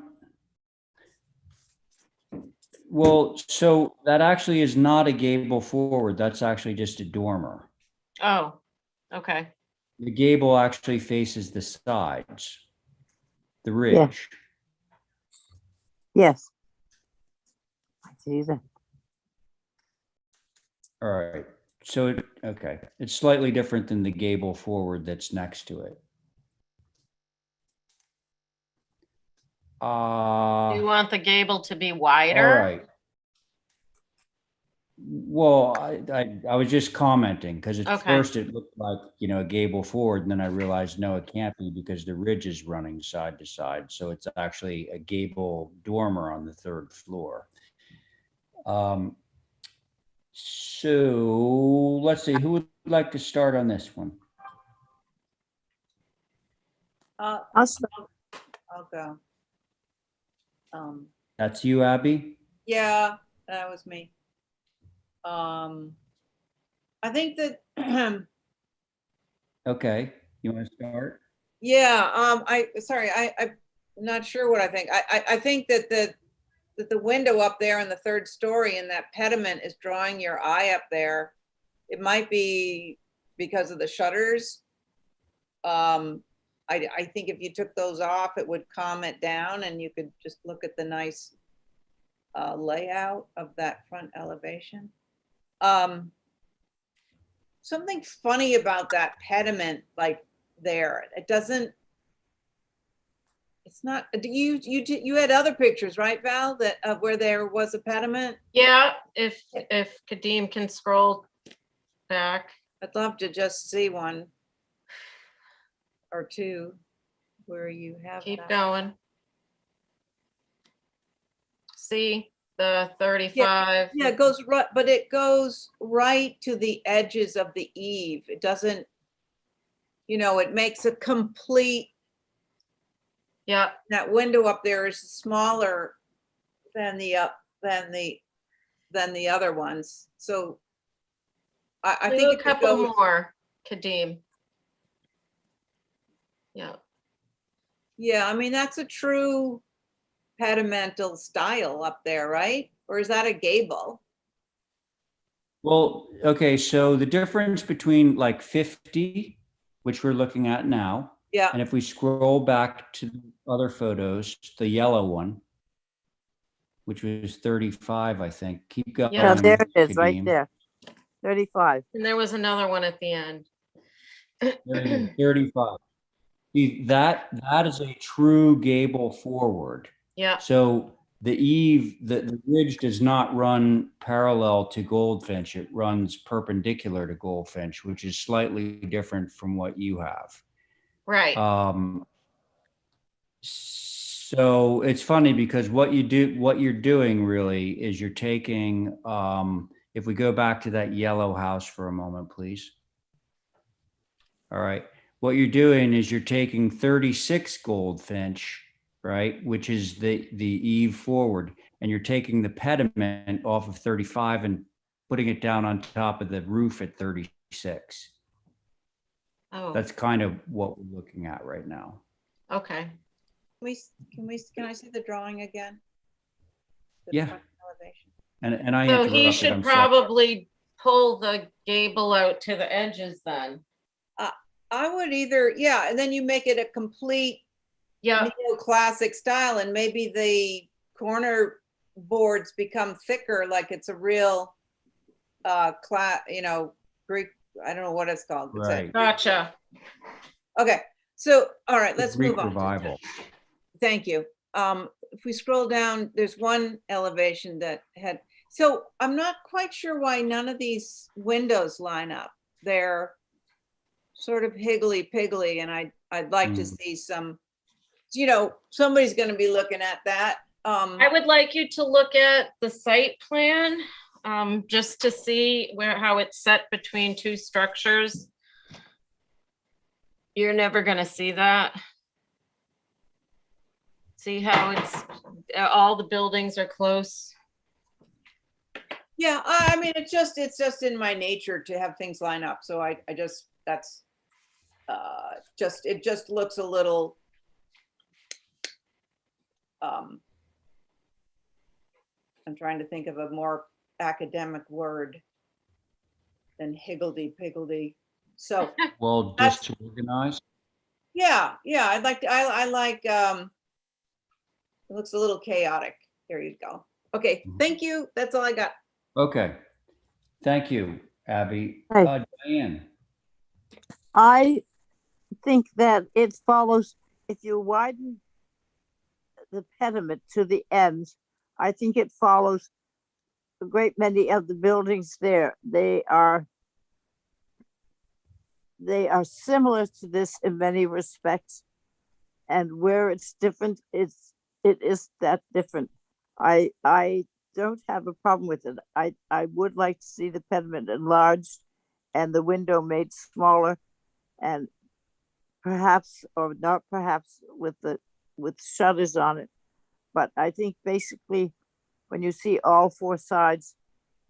Speaker 1: Well, so that actually is not a gable forward. That's actually just a dormer.
Speaker 6: Oh, okay.
Speaker 1: The gable actually faces the sides, the ridge.
Speaker 3: Yeah. Yes. I see that.
Speaker 1: All right. So, okay. It's slightly different than the gable forward that's next to it.
Speaker 6: Do you want the gable to be
Speaker 1: All
Speaker 6: wider?
Speaker 1: right. Well, I was just commenting because at
Speaker 6: Okay.
Speaker 1: first it looked like, you know, a gable forward, and then I realized, no, it can't be because the ridge is running side to side. So it's actually a gable dormer on the third floor. So let's see, who would like to start on this one?
Speaker 7: I'll go.
Speaker 1: That's you, Abby?
Speaker 7: Yeah, that was me. I think that,
Speaker 1: Okay, you want to start?
Speaker 7: yeah, I'm not sure what I think. I think that the window up there in the third story and that pediment is drawing your eye up there. It might be because of the shutters. I think if you took those off, it would calm it down and you could just look at the nice layout of that front elevation. Something funny about that pediment, like there, it doesn't, it's not, you had other pictures, right, Val, that where there was a pediment?
Speaker 6: Yeah, if Kadim can scroll back.
Speaker 7: I'd love to just see one or two where you have
Speaker 6: Keep
Speaker 7: that.
Speaker 6: going. See the 35.
Speaker 7: Yeah, it goes right, but it goes right to the edges of the eave. It doesn't, you know, it makes a complete.
Speaker 6: Yeah.
Speaker 7: That window up there is smaller than the other ones. So I
Speaker 6: Do
Speaker 7: think
Speaker 6: a couple more, Kadim. Yeah.
Speaker 7: Yeah, I mean, that's a true pedimental style up there, right? Or is that a gable?
Speaker 1: Well, okay, so the difference between like 50, which we're looking at now,
Speaker 7: Yeah.
Speaker 1: and if we scroll back to the other photos, the yellow one, which was 35, I think. Keep going.
Speaker 3: Yeah, there it is, right
Speaker 1: Kadim.
Speaker 3: there. 35.
Speaker 6: And there was another one at the end.
Speaker 1: There it is, 35. See, that is a true gable forward.
Speaker 6: Yeah.
Speaker 1: So the eave, the ridge does not run parallel to Goldfinch. It runs perpendicular to Goldfinch, which is slightly different from what you have.
Speaker 6: Right.
Speaker 1: So it's funny because what you're doing really is you're taking, if we go back to that yellow house for a moment, please. All right. What you're doing is you're taking 36 Goldfinch, right, which is the eave forward, and you're taking the pediment off of 35 and putting it down on top of the roof at 36.
Speaker 6: Oh,
Speaker 1: That's kind of what we're looking at right now.
Speaker 6: okay.
Speaker 7: Can I see the drawing again? The
Speaker 1: Yeah.
Speaker 7: front elevation.
Speaker 1: And I
Speaker 6: So
Speaker 1: interrupted.
Speaker 6: he
Speaker 1: I'm
Speaker 6: should
Speaker 1: sorry.
Speaker 6: probably pull the gable out to the edges then.
Speaker 7: I would either, yeah, and then you make it a complete
Speaker 6: Yeah,
Speaker 7: neoclassic style, and maybe the corner boards become thicker, like it's a real Greek, I don't know what it's called. It's
Speaker 1: Right.
Speaker 6: gotcha.
Speaker 7: okay, so all right, let's
Speaker 1: Greek
Speaker 7: move on.
Speaker 1: revival.
Speaker 7: Thank you. If we scroll down, there's one elevation that had, so I'm not quite sure why none of these windows line up. They're sort of higgledy-piggledy, and I'd like to see some, somebody's gonna be looking at that.
Speaker 6: I would like you to look at the site plan, just to see how it's set between two structures. You're never gonna see that. See how it's, all the buildings are close.
Speaker 7: Yeah, I mean, it's just in my nature to have things line up. So I just, that's it just looks a little, I'm trying to think of a more academic word than higgledy-piggledy. So
Speaker 1: Well, disorganized.
Speaker 7: yeah, I like, it looks a little chaotic. There you go. Okay, thank you. That's all I got.
Speaker 1: Okay. Thank you, Abby.
Speaker 3: Hey.
Speaker 1: Diane.
Speaker 3: I think that it follows, if you widen the pediment to the ends, I think it follows a great many of the buildings there. They are similar to this in many respects, and where it's different, it is that different. I don't have a problem with it. I would like to see the pediment enlarged and the window made smaller, and perhaps, or not perhaps, with shutters on it. But I think basically when you see all four sides,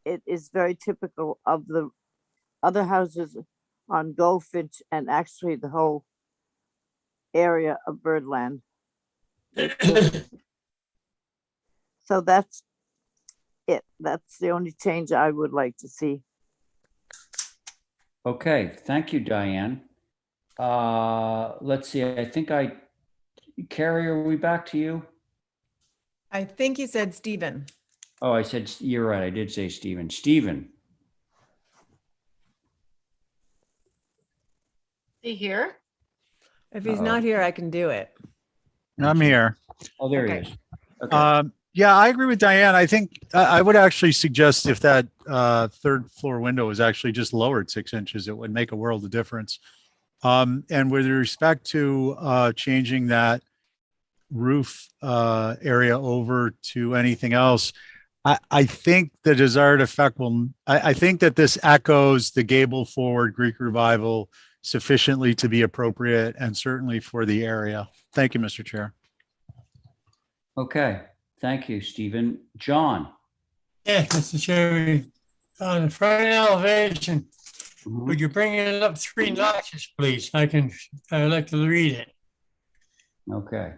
Speaker 3: it is very typical of the other houses on Goldfinch and actually the whole area of Birdland. So that's it. That's the only change I would like to see.
Speaker 1: Okay, thank you, Diane. Let's see, Carrie, are we back to you?
Speaker 2: I think you said Stephen.
Speaker 1: Oh, I said, you're right, I did say Stephen. Stephen,
Speaker 6: See here?
Speaker 2: If he's not here, I can do it.
Speaker 10: I'm here.
Speaker 1: oh, there he
Speaker 2: Okay.
Speaker 1: is. Okay.
Speaker 10: Yeah, I agree with Diane. I think I would actually suggest if that third floor window was actually just lowered 6 inches, it would make a world of difference. And with respect to changing that roof area over to anything else, I think the desired effect I think that this echoes the gable forward Greek revival sufficiently to be appropriate and certainly for the area. Thank you, Mr. Chair.
Speaker 1: Okay, thank you, Stephen. John.
Speaker 8: Yes, Mr. Chairman, on the front elevation, would you bring it up 3 notches, please? I'd like to read it.
Speaker 1: Okay.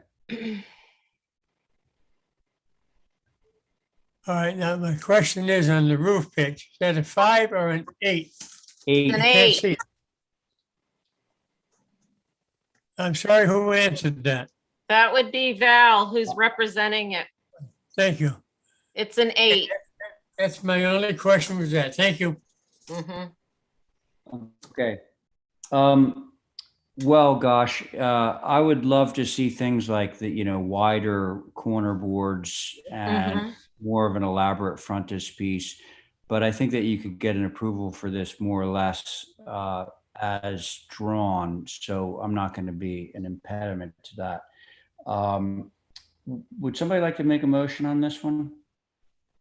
Speaker 8: All right, now my question is on the roof pitch, is that a 5 or an 8?
Speaker 1: 8.
Speaker 6: An
Speaker 8: I can't
Speaker 6: 8.
Speaker 8: see it. I'm sorry, who answered that?
Speaker 6: That would be Val, who's representing it.
Speaker 8: Thank you.
Speaker 6: It's an 8.
Speaker 8: That's my only question was that. Thank you.
Speaker 6: Mhm.
Speaker 1: Okay. Well, gosh, I would love to see things like wider corner boards and more of an elaborate frontispiece. But I think that you could get an approval for this more or less as drawn. So I'm not going to be an impediment to that. would somebody like to make a motion on this one?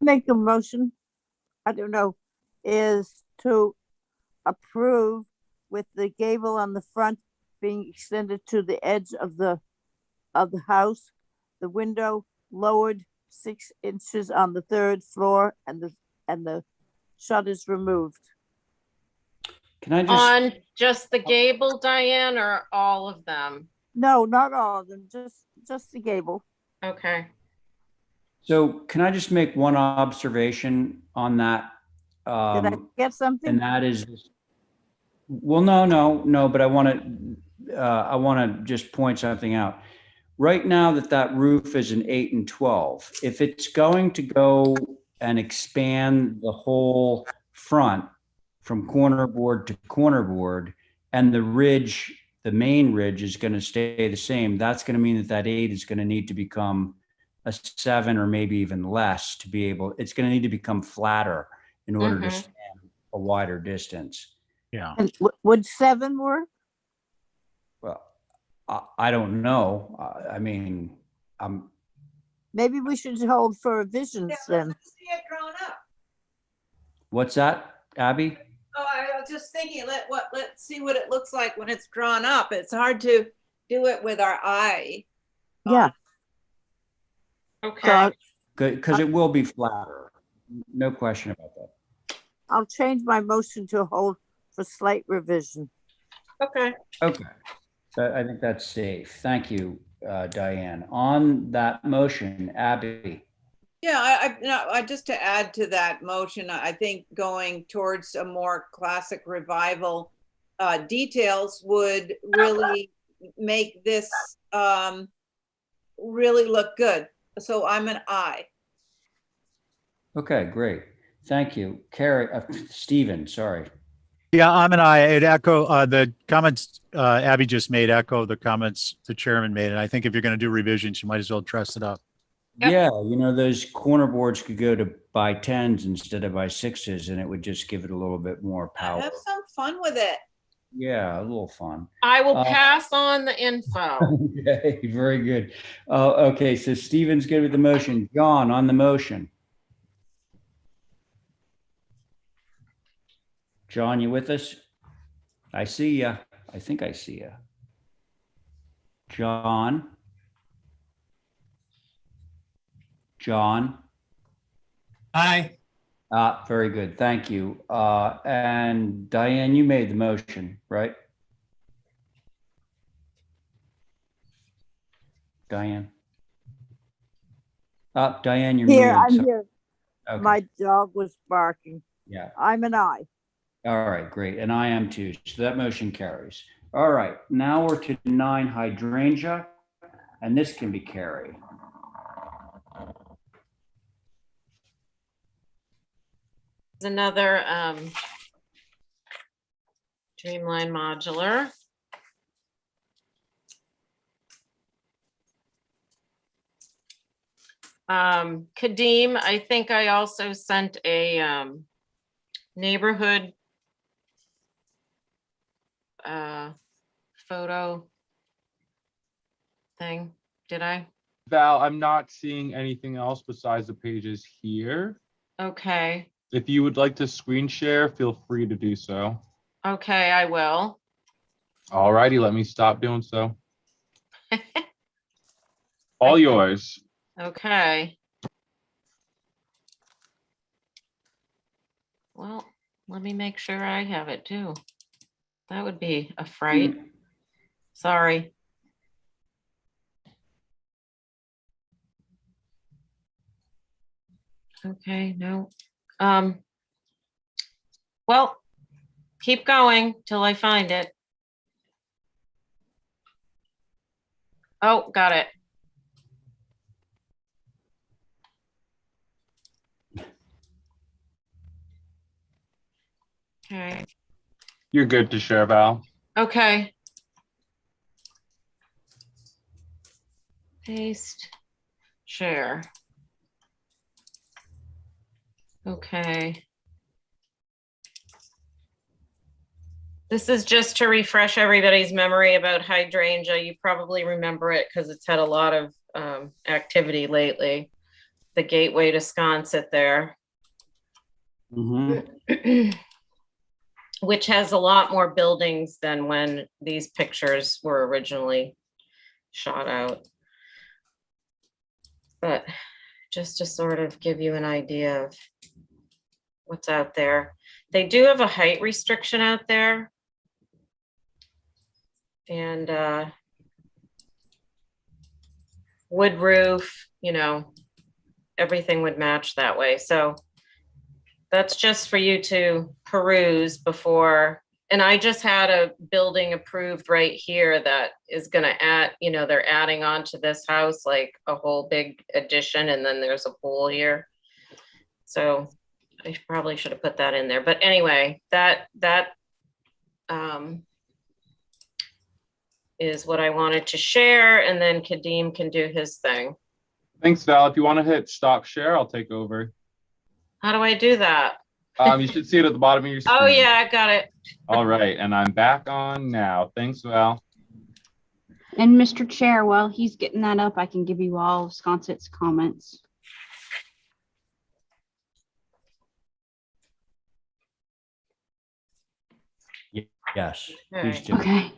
Speaker 3: Make a motion, I don't know, is to approve with the gable on the front being extended to the edge of the house, the window lowered 6 inches on the 3rd floor, and the shutters removed.
Speaker 1: Can I just,
Speaker 6: On just the gable, Diane, or all of them?
Speaker 3: No, not all of them, just the gable.
Speaker 6: Okay.
Speaker 1: so can I just make one observation on that?
Speaker 3: Did I get something?
Speaker 1: And that is, well, no, but I want to just point something out. Right now that roof is an 8 and 12. If it's going to go and expand the whole front from corner board to corner board, and the ridge, the main ridge is going to stay the same, that's going to mean that 8 is going to need to become a 7 or maybe even less to be able, it's going to need to become flatter in order to stand a wider distance.
Speaker 10: Yeah.
Speaker 3: And would 7 work?
Speaker 1: Well, I don't know. I mean,
Speaker 3: Maybe we should hold for revisions then.
Speaker 7: Let's see it drawn up.
Speaker 1: what's that, Abby?
Speaker 7: Oh, I was just thinking, let's see what it looks like when it's drawn up. It's hard to do it with our eye.
Speaker 3: Yeah.
Speaker 6: Okay.
Speaker 1: Because it will be flatter. No question about that.
Speaker 3: I'll change my motion to hold for slight revision.
Speaker 6: Okay.
Speaker 1: Okay. I think that's safe. Thank you, Diane. On that motion, Abby.
Speaker 7: Yeah, I just to add to that motion, I think going towards a more classic revival details would really make this really look good. So I'm an aye.
Speaker 1: Okay, great. Thank you. Carrie, Stephen, sorry.
Speaker 10: Yeah, I'm an aye. It echo the comments Abby just made, echo the comments the chairman made. And I think if you're going to do revisions, you might as well dress it up.
Speaker 6: Yep.
Speaker 1: Yeah, those corner boards could go to by 10s instead of by 6s, and it would just give it a little bit more power.
Speaker 7: Have some fun with it.
Speaker 1: Yeah, a little fun.
Speaker 6: I will pass on the info.
Speaker 1: Okay, very good. Okay, so Stephen's good with the motion. John, on the motion. John, you with us? I see ya. I think I see ya. John? John?
Speaker 8: Aye.
Speaker 1: Very good. Thank you. And Diane, you made the motion, right? Diane? Diane, you're
Speaker 3: Here,
Speaker 1: muted.
Speaker 3: I'm here.
Speaker 1: Okay.
Speaker 3: My dog was barking.
Speaker 1: Yeah.
Speaker 3: I'm an aye.
Speaker 1: All right, great. And I am too. So that motion carries. All right, now we're to 9 hydrangea, and this can be carried.
Speaker 6: Another Dreamline modular. Kadeem, I think I also sent a neighborhood photo thing. Did I?
Speaker 9: Val, I'm not seeing anything else besides the pages here.
Speaker 6: Okay.
Speaker 9: If you would like to screen share, feel free to do so.
Speaker 6: Okay, I will.
Speaker 9: All righty, let me stop doing so. All yours.
Speaker 6: Okay. Well, let me make sure I have it too. That would be a fright. Sorry. Okay, no. Well, keep going till I find it. Oh, got it. Okay.
Speaker 9: You're good to share, Val.
Speaker 6: Okay. Paste, share. Okay. This is just to refresh everybody's memory about hydrangea. You probably remember it because it's had a lot of activity lately. The gateway to Sconset there. Which has a lot more buildings than when these pictures were originally shot out. But just to sort of give you an idea of what's out there. They do have a height restriction out there. And wood roof, you know, everything would match that way. So that's just for you to peruse before. And I just had a building approved right here that is going to add, you know, they're adding on to this house like a whole big addition, and then there's a pool here. So I probably should have put that in there. But anyway, that is what I wanted to share, and then Kadeem can do his thing.
Speaker 9: Thanks, Val. If you want to hit stop share, I'll take over.
Speaker 6: How do I do that?
Speaker 9: You should see it at the bottom of your screen.
Speaker 6: Oh yeah, I got it.
Speaker 9: All right, and I'm back on now. Thanks, Val.
Speaker 11: And Mr. Chair, while he's getting that up, I can give you all of Sconset's comments.
Speaker 1: Yes, please do.
Speaker 11: Okay.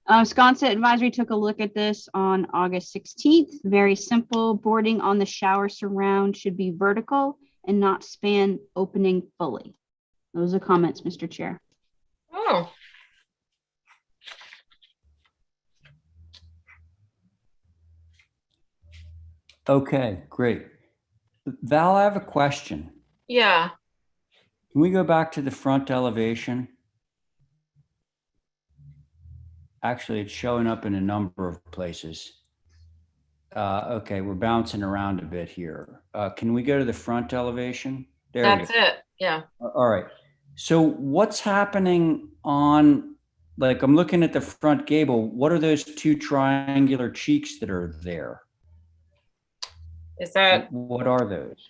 Speaker 11: Sconset Advisory took a look at this on August 16th. Very simple. Boarding on the shower surround should be vertical and not span opening fully. Those are comments, Mr. Chair.
Speaker 6: Oh.
Speaker 1: Okay, great. Val, I have a question.
Speaker 6: Yeah.
Speaker 1: Can we go back to the front elevation? Actually, it's showing up in a number of places. Okay, we're bouncing around a bit here. Can we go to the front elevation? There we go.
Speaker 6: That's it. Yeah.
Speaker 1: All right. So what's happening on, like, I'm looking at the front gable. What are those two triangular cheeks that are there?
Speaker 6: Is that?
Speaker 1: What are those?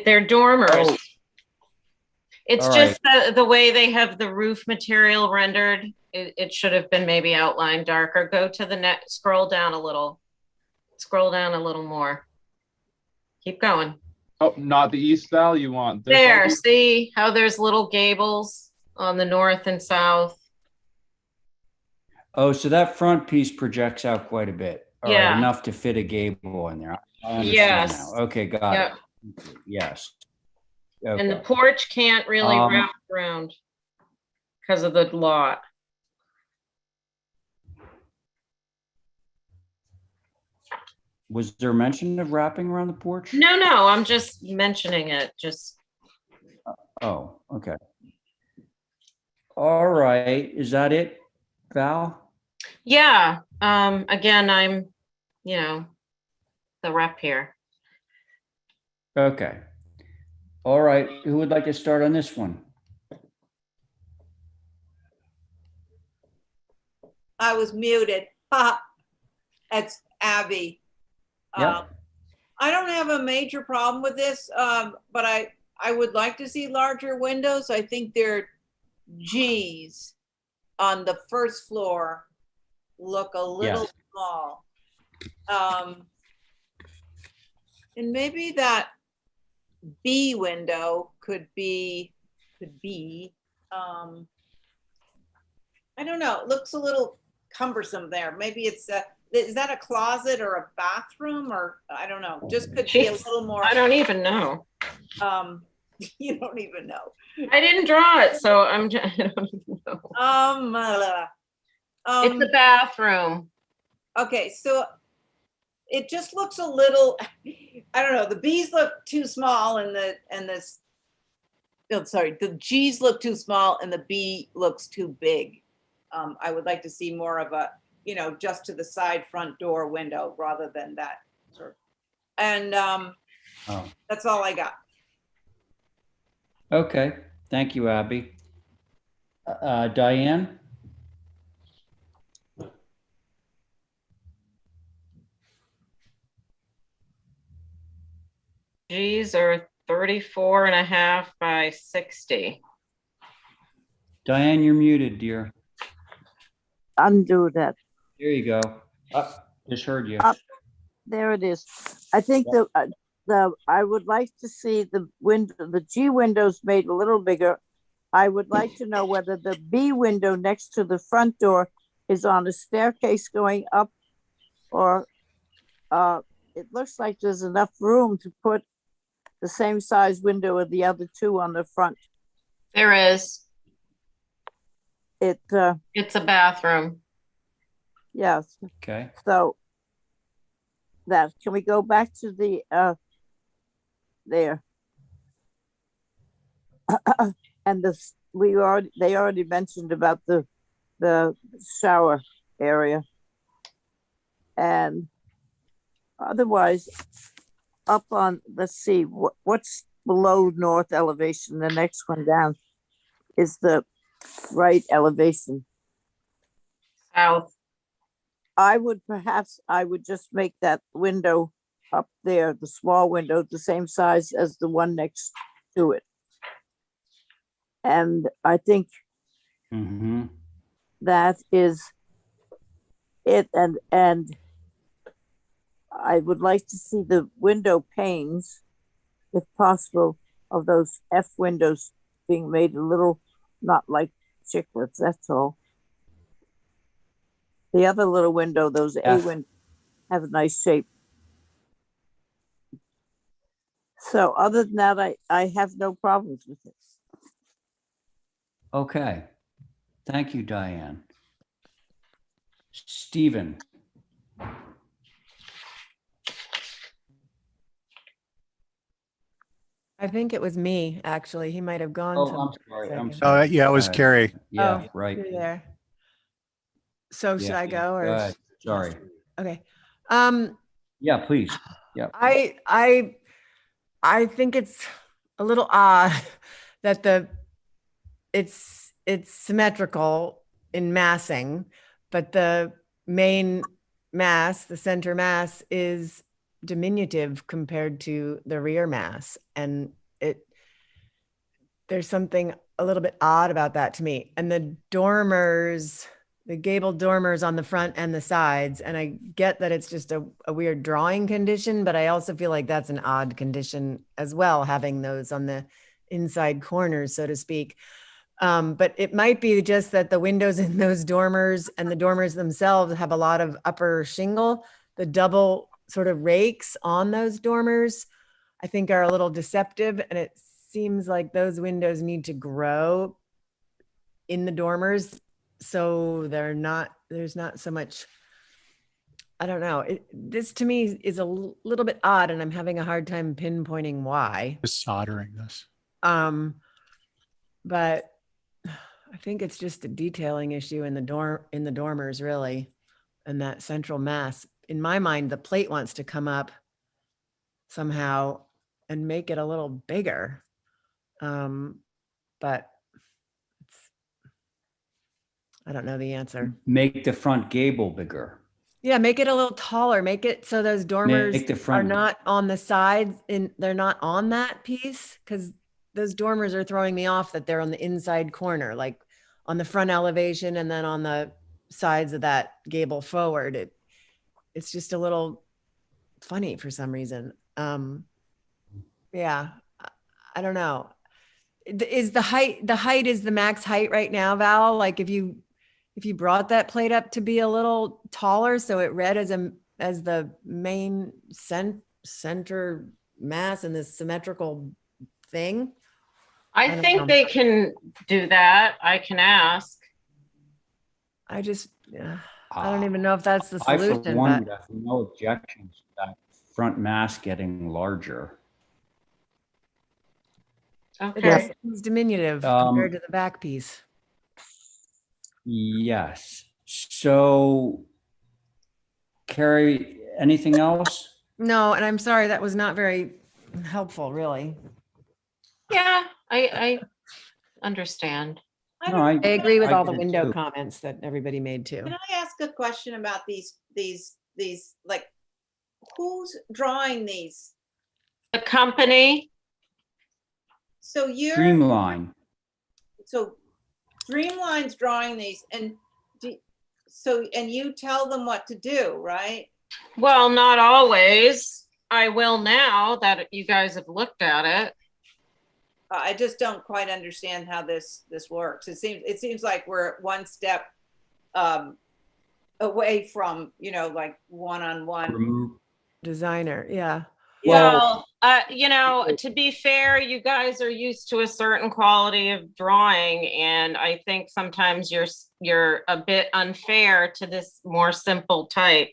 Speaker 6: They're dormers.
Speaker 1: Oh.
Speaker 6: It's
Speaker 1: All
Speaker 6: just the way they have the roof material rendered. It should have been maybe outlined darker. Go to the net, scroll down a little. Scroll down a little more. Keep going.
Speaker 9: Oh, not the east, Val. You want this
Speaker 6: There,
Speaker 9: one?
Speaker 6: see how there's little gables on the north and south.
Speaker 1: Oh, so that front piece projects out quite a bit. All right,
Speaker 6: Yeah.
Speaker 1: enough to fit a gable in there. I understand
Speaker 6: Yes.
Speaker 1: now. Okay, got
Speaker 6: Yep.
Speaker 1: it. Yes.
Speaker 6: And the
Speaker 1: Okay.
Speaker 6: porch can't really wrap around because of the lot.
Speaker 1: Was there mention of wrapping around the porch?
Speaker 6: No, I'm just mentioning it. Just
Speaker 1: Oh, okay. All right. Is that it, Val?
Speaker 6: yeah. Again, I'm, you know, the rep here.
Speaker 1: Okay. All right. Who would like to start on this one?
Speaker 7: I was muted. Ha. That's Abby.
Speaker 1: Yeah.
Speaker 7: I don't have a major problem with this, but I would like to see larger windows. I think their G's on the first floor look a little
Speaker 1: Yes.
Speaker 7: small. And maybe that B window could be, I don't know, it looks a little cumbersome there. Maybe it's is that a closet or a bathroom, or I don't know, just could be a
Speaker 6: Jeez,
Speaker 7: little more.
Speaker 6: I don't even know.
Speaker 7: You don't even know.
Speaker 6: I didn't draw it, so I don't even know. It's a bathroom.
Speaker 7: Okay, so it just looks a little, I don't know, the B's look too small and the G's look too small and the B looks too big. I would like to see more of a, you know, just to the side front door window rather than that sort of. And that's all I got.
Speaker 1: Okay. Thank you, Abby. Diane?
Speaker 6: G's are 34.5 by 60.
Speaker 1: Diane, you're muted, dear.
Speaker 3: Undo that.
Speaker 1: There you go. Just heard you.
Speaker 3: There it is. I think I would like to see the G windows made a little bigger. I would like to know whether the B window next to the front door is on a staircase going up, or it looks like there's enough room to put the same size window of the other two on the front.
Speaker 6: There is.
Speaker 3: It's
Speaker 6: a bathroom.
Speaker 3: Yes.
Speaker 1: Okay.
Speaker 3: So can we go back to the there? And they already mentioned about the shower area. And otherwise, up on, let's see, what's below north elevation? The next one down is the right elevation.
Speaker 6: South.
Speaker 3: I would just make that window up there, the small window, the same size as the one next to it. And I think that is it. And I would like to see the window panes, if possible, of those F windows being made a little, not like chiclets, that's all. The other little window, those A windows, have a nice shape. So other than that, I have no problems with it.
Speaker 1: Okay. Thank you, Diane. Stephen.
Speaker 2: I think it was me, actually. He might have gone.
Speaker 1: Oh, I'm sorry. I'm
Speaker 2: second.
Speaker 1: sorry.
Speaker 10: Yeah, it was Carrie.
Speaker 1: Yeah,
Speaker 2: Oh,
Speaker 1: right.
Speaker 2: You're there. So should
Speaker 1: Yeah,
Speaker 2: I go or?
Speaker 1: go ahead. Sorry.
Speaker 2: Okay.
Speaker 1: Yeah, please. Yeah.
Speaker 2: I think it's a little odd that it's symmetrical in massing, but the main mass, the center mass, is diminutive compared to the rear mass, and there's something a little bit odd about that to me. And the dormers, the gabled dormers on the front and the sides, and I get that it's just a weird drawing condition, but I also feel like that's an odd condition as well, having those on the inside corners, so to speak. But it might be just that the windows in those dormers and the dormers themselves have a lot of upper shingle. The double sort of rakes on those dormers, I think, are a little deceptive, and it seems like those windows need to grow in the dormers, so there's not so much, I don't know. This to me is a little bit odd, and I'm having a hard time pinpointing why.
Speaker 10: Just soldering this.
Speaker 2: But I think it's just a detailing issue in the dormers, really, and that central mass. In my mind, the plate wants to come up somehow and make it a little bigger. But I don't know the answer.
Speaker 1: Make the front gable bigger.
Speaker 2: Yeah, make it a little taller. Make it so those dormers
Speaker 1: Make the front
Speaker 2: are not on the sides, they're not on that piece, because those dormers are throwing me off that they're on the inside corner, like on the front elevation and then on the sides of that gable forward. It's just a little funny for some reason. Yeah, I don't know. Is the height is the max height right now, Val? Like if you brought that plate up to be a little taller, so it read as the main center mass in this symmetrical thing.
Speaker 6: I think they can do that. I can ask.
Speaker 2: I just, I don't even know if that's the
Speaker 1: I, for
Speaker 2: solution.
Speaker 1: one,
Speaker 2: But
Speaker 1: would have no objections to that front mass getting larger.
Speaker 6: Okay.
Speaker 2: it's diminutive compared to the back piece.
Speaker 1: Yes. So, Carrie, anything else?
Speaker 2: No, and I'm sorry, that was not very helpful, really.
Speaker 6: Yeah, I understand.
Speaker 1: No,
Speaker 2: I agree with
Speaker 1: I
Speaker 2: all the
Speaker 1: get it
Speaker 2: window
Speaker 1: too.
Speaker 2: comments that everybody made too.
Speaker 7: Can I ask a question about these, like, who's drawing these?
Speaker 6: The company,
Speaker 7: So you're,
Speaker 1: Streamline.
Speaker 7: so Streamline's drawing these, and and you tell them what to do, right?
Speaker 6: Well, not always. I will now that you guys have looked at it.
Speaker 7: I just don't quite understand how this works. It seems like we're one step away from, like one-on-one.
Speaker 1: Remove.
Speaker 2: Designer, yeah.
Speaker 6: Well, to be fair, you guys are used to a certain quality of drawing, and I think sometimes you're a bit unfair to this more simple type.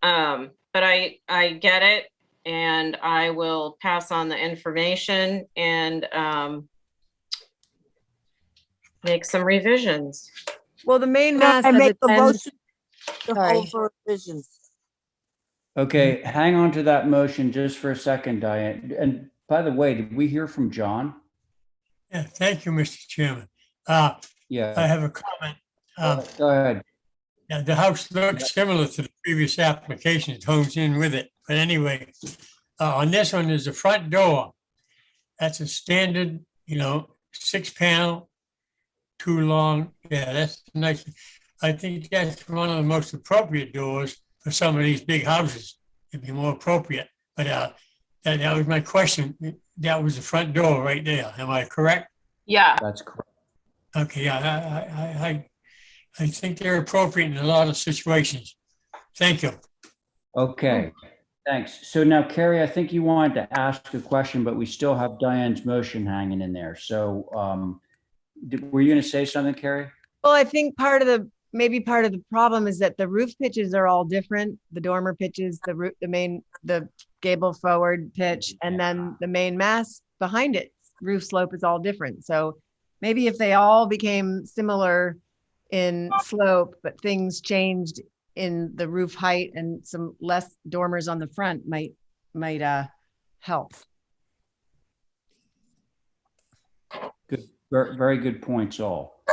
Speaker 6: But I get it, and I will pass on the information and make some revisions.
Speaker 2: Well, the main
Speaker 3: Can
Speaker 2: mass
Speaker 3: I
Speaker 2: has
Speaker 3: make
Speaker 2: a
Speaker 3: a
Speaker 2: 10
Speaker 3: motion to
Speaker 2: Sorry.
Speaker 3: hold for revisions?
Speaker 1: Okay, hang on to that motion just for a second, Diane. And by the way, did we hear from John?
Speaker 8: Yeah, thank you, Mr. Chairman. I
Speaker 1: Yeah,
Speaker 8: have a comment.
Speaker 1: go ahead.
Speaker 8: Yeah, the house looks similar to the previous application. It homes in with it. But anyway, on this one, there's a front door. That's a standard, 6-panel, 2 long. Yeah, that's nice. I think that's one of the most appropriate doors for some of these big houses. It'd be more appropriate. But that was my question. That was the front door right there. Am I correct?
Speaker 6: Yeah.
Speaker 1: That's correct.
Speaker 8: Okay, yeah, I think they're appropriate in a lot of situations. Thank you.
Speaker 1: Okay, thanks. So now, Carrie, I think you wanted to ask a question, but we still have Diane's motion hanging in there. So were you going to say something, Carrie?
Speaker 2: Well, I think maybe part of the problem is that the roof pitches are all different. The dormer pitches, the gable forward pitch, and then the main mass behind it, roof slope is all different. So maybe if they all became similar in slope, but things changed in the roof height and some less dormers on the front might help.
Speaker 1: Good, very good points all.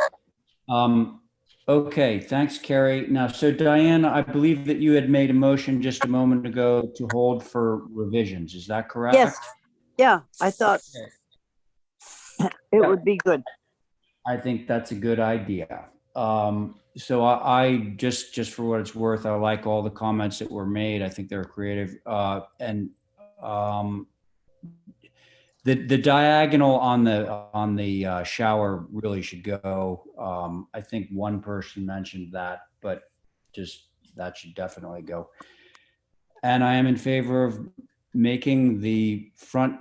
Speaker 1: Okay, thanks, Carrie. Now, so Diane, I believe that you had made a motion just a moment ago to hold for revisions. Is that correct?
Speaker 3: Yes. Yeah, I thought it would be good.
Speaker 1: I think that's a good idea. So I just for what it's worth, I like all the comments that were made. I think they're creative. And the diagonal on the shower really should go. I think one person mentioned that, but that should definitely go. And I am in favor of making the front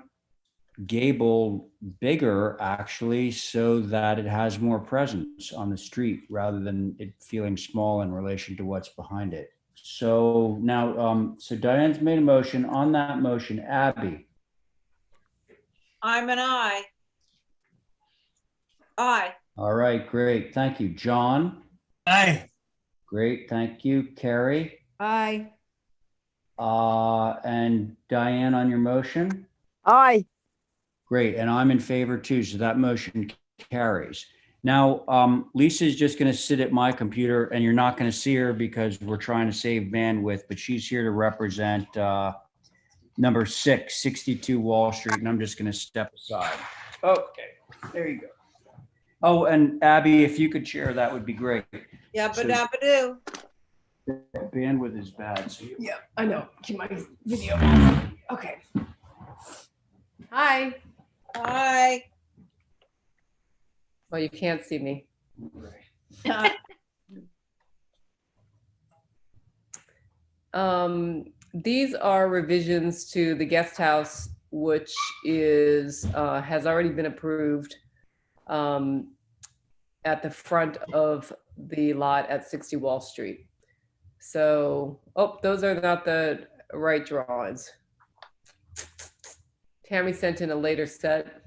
Speaker 1: gable bigger, actually, so that it has more presence on the street rather than it feeling small in relation to what's behind it. So now, so Diane's made a motion. On that motion, Abby.
Speaker 7: I'm an aye. Aye.
Speaker 1: All right, great. Thank you. John?
Speaker 8: Aye.
Speaker 1: Great, thank you. Carrie?
Speaker 2: Aye.
Speaker 1: And Diane on your motion?
Speaker 3: Aye.
Speaker 1: Great, and I'm in favor too, so that motion carries. Now, Lisa's just going to sit at my computer, and you're not going to see her because we're trying to save bandwidth, but she's here to represent number 6, 62 Wall Street, and I'm just going to step aside. Okay, there you go. Oh, and Abby, if you could share, that would be great.
Speaker 7: Yeah,
Speaker 1: So-
Speaker 7: ba-da-ba-doo.
Speaker 1: Bandwidth is bad, so you.
Speaker 2: Yeah, I know. Keep my video off. Okay. Hi.
Speaker 7: Aye.
Speaker 14: Well, you can't see me. These are revisions to the guest house, which has already been approved at the front of the lot at 60 Wall Street. So, those are not the right drawings. Tammy sent in a later set.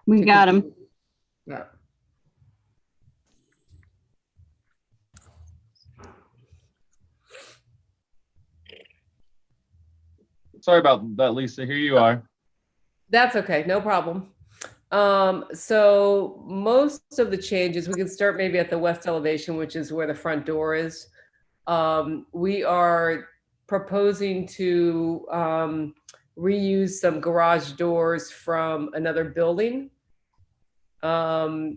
Speaker 11: We got them.
Speaker 14: Yeah.
Speaker 9: Sorry about that, Lisa. Here you are.
Speaker 14: That's okay, no problem. So most of the changes, we can start maybe at the west elevation, which is where the front door is. We are proposing to reuse some garage doors from another building,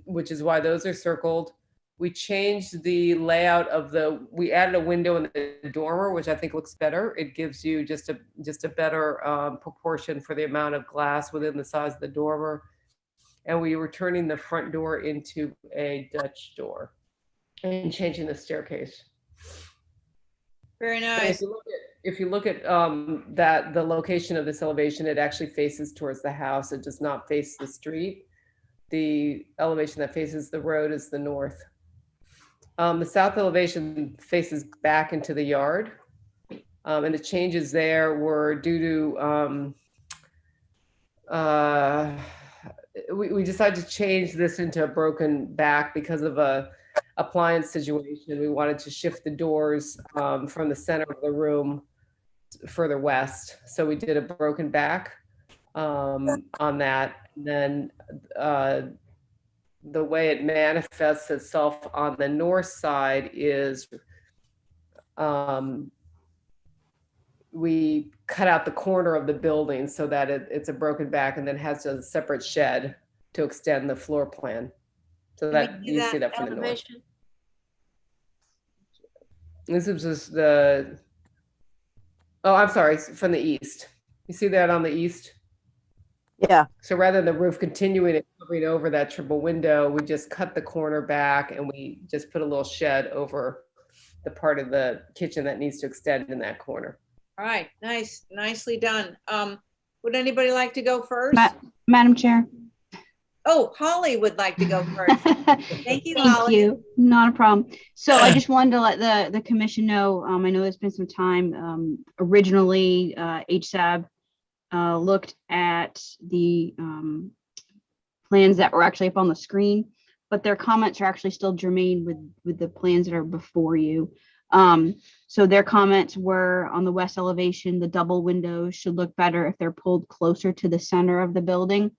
Speaker 14: which is why those are circled. We changed the layout of we added a window in the dormer, which I think looks better. It gives you just a better proportion for the amount of glass within the size of the dormer. And we were turning the front door into a Dutch door and changing the staircase.
Speaker 7: Very
Speaker 14: And
Speaker 7: nice.
Speaker 14: if you look at the location of this elevation, it actually faces towards the house. It does not face the street. The elevation that faces the road is the north. The south elevation faces back into the yard. And the changes there were due to, we decided to change this into a broken back because of a appliance situation. We wanted to shift the doors from the center of the room further west. So we did a broken back on that. And then the way it manifests itself on the north side is we cut out the corner of the building so that it's a broken back and then has a separate shed to extend the floor plan. So that you see that from the north. This is just oh, I'm sorry, from the east. You see that on the east?
Speaker 3: Yeah.
Speaker 14: So rather than the roof continuing and covering over that triple window, we just cut the corner back and we just put a little shed over the part of the kitchen that needs to extend in that corner.
Speaker 7: All right, nice, nicely done. Would anybody like to go first?
Speaker 11: Madam Chair.
Speaker 7: Oh, Holly would like to go first. Thank you,
Speaker 11: Thank
Speaker 7: Holly.
Speaker 11: you. Not a problem. So I just wanted to let the commission know, I know there's been some time. Originally, HSAB looked at the plans that were actually up on the screen, but their comments are actually still germane with the plans that are before you. So their comments were on the west elevation, the double windows should look better if they're pulled closer to the center of the building,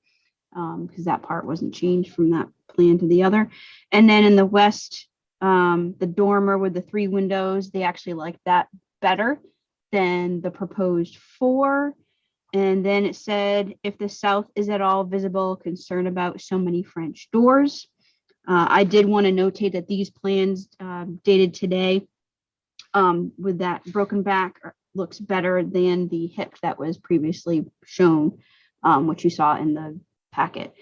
Speaker 11: because that part wasn't changed from that plan to the other. And then in the west, the dormer with the 3 windows, they actually like that better than the proposed 4. And then it said, if the south is at all visible, concern about so many French doors. I did want to notate that these plans dated today with that broken back looks better than the hip that was previously shown, which you saw in the packet.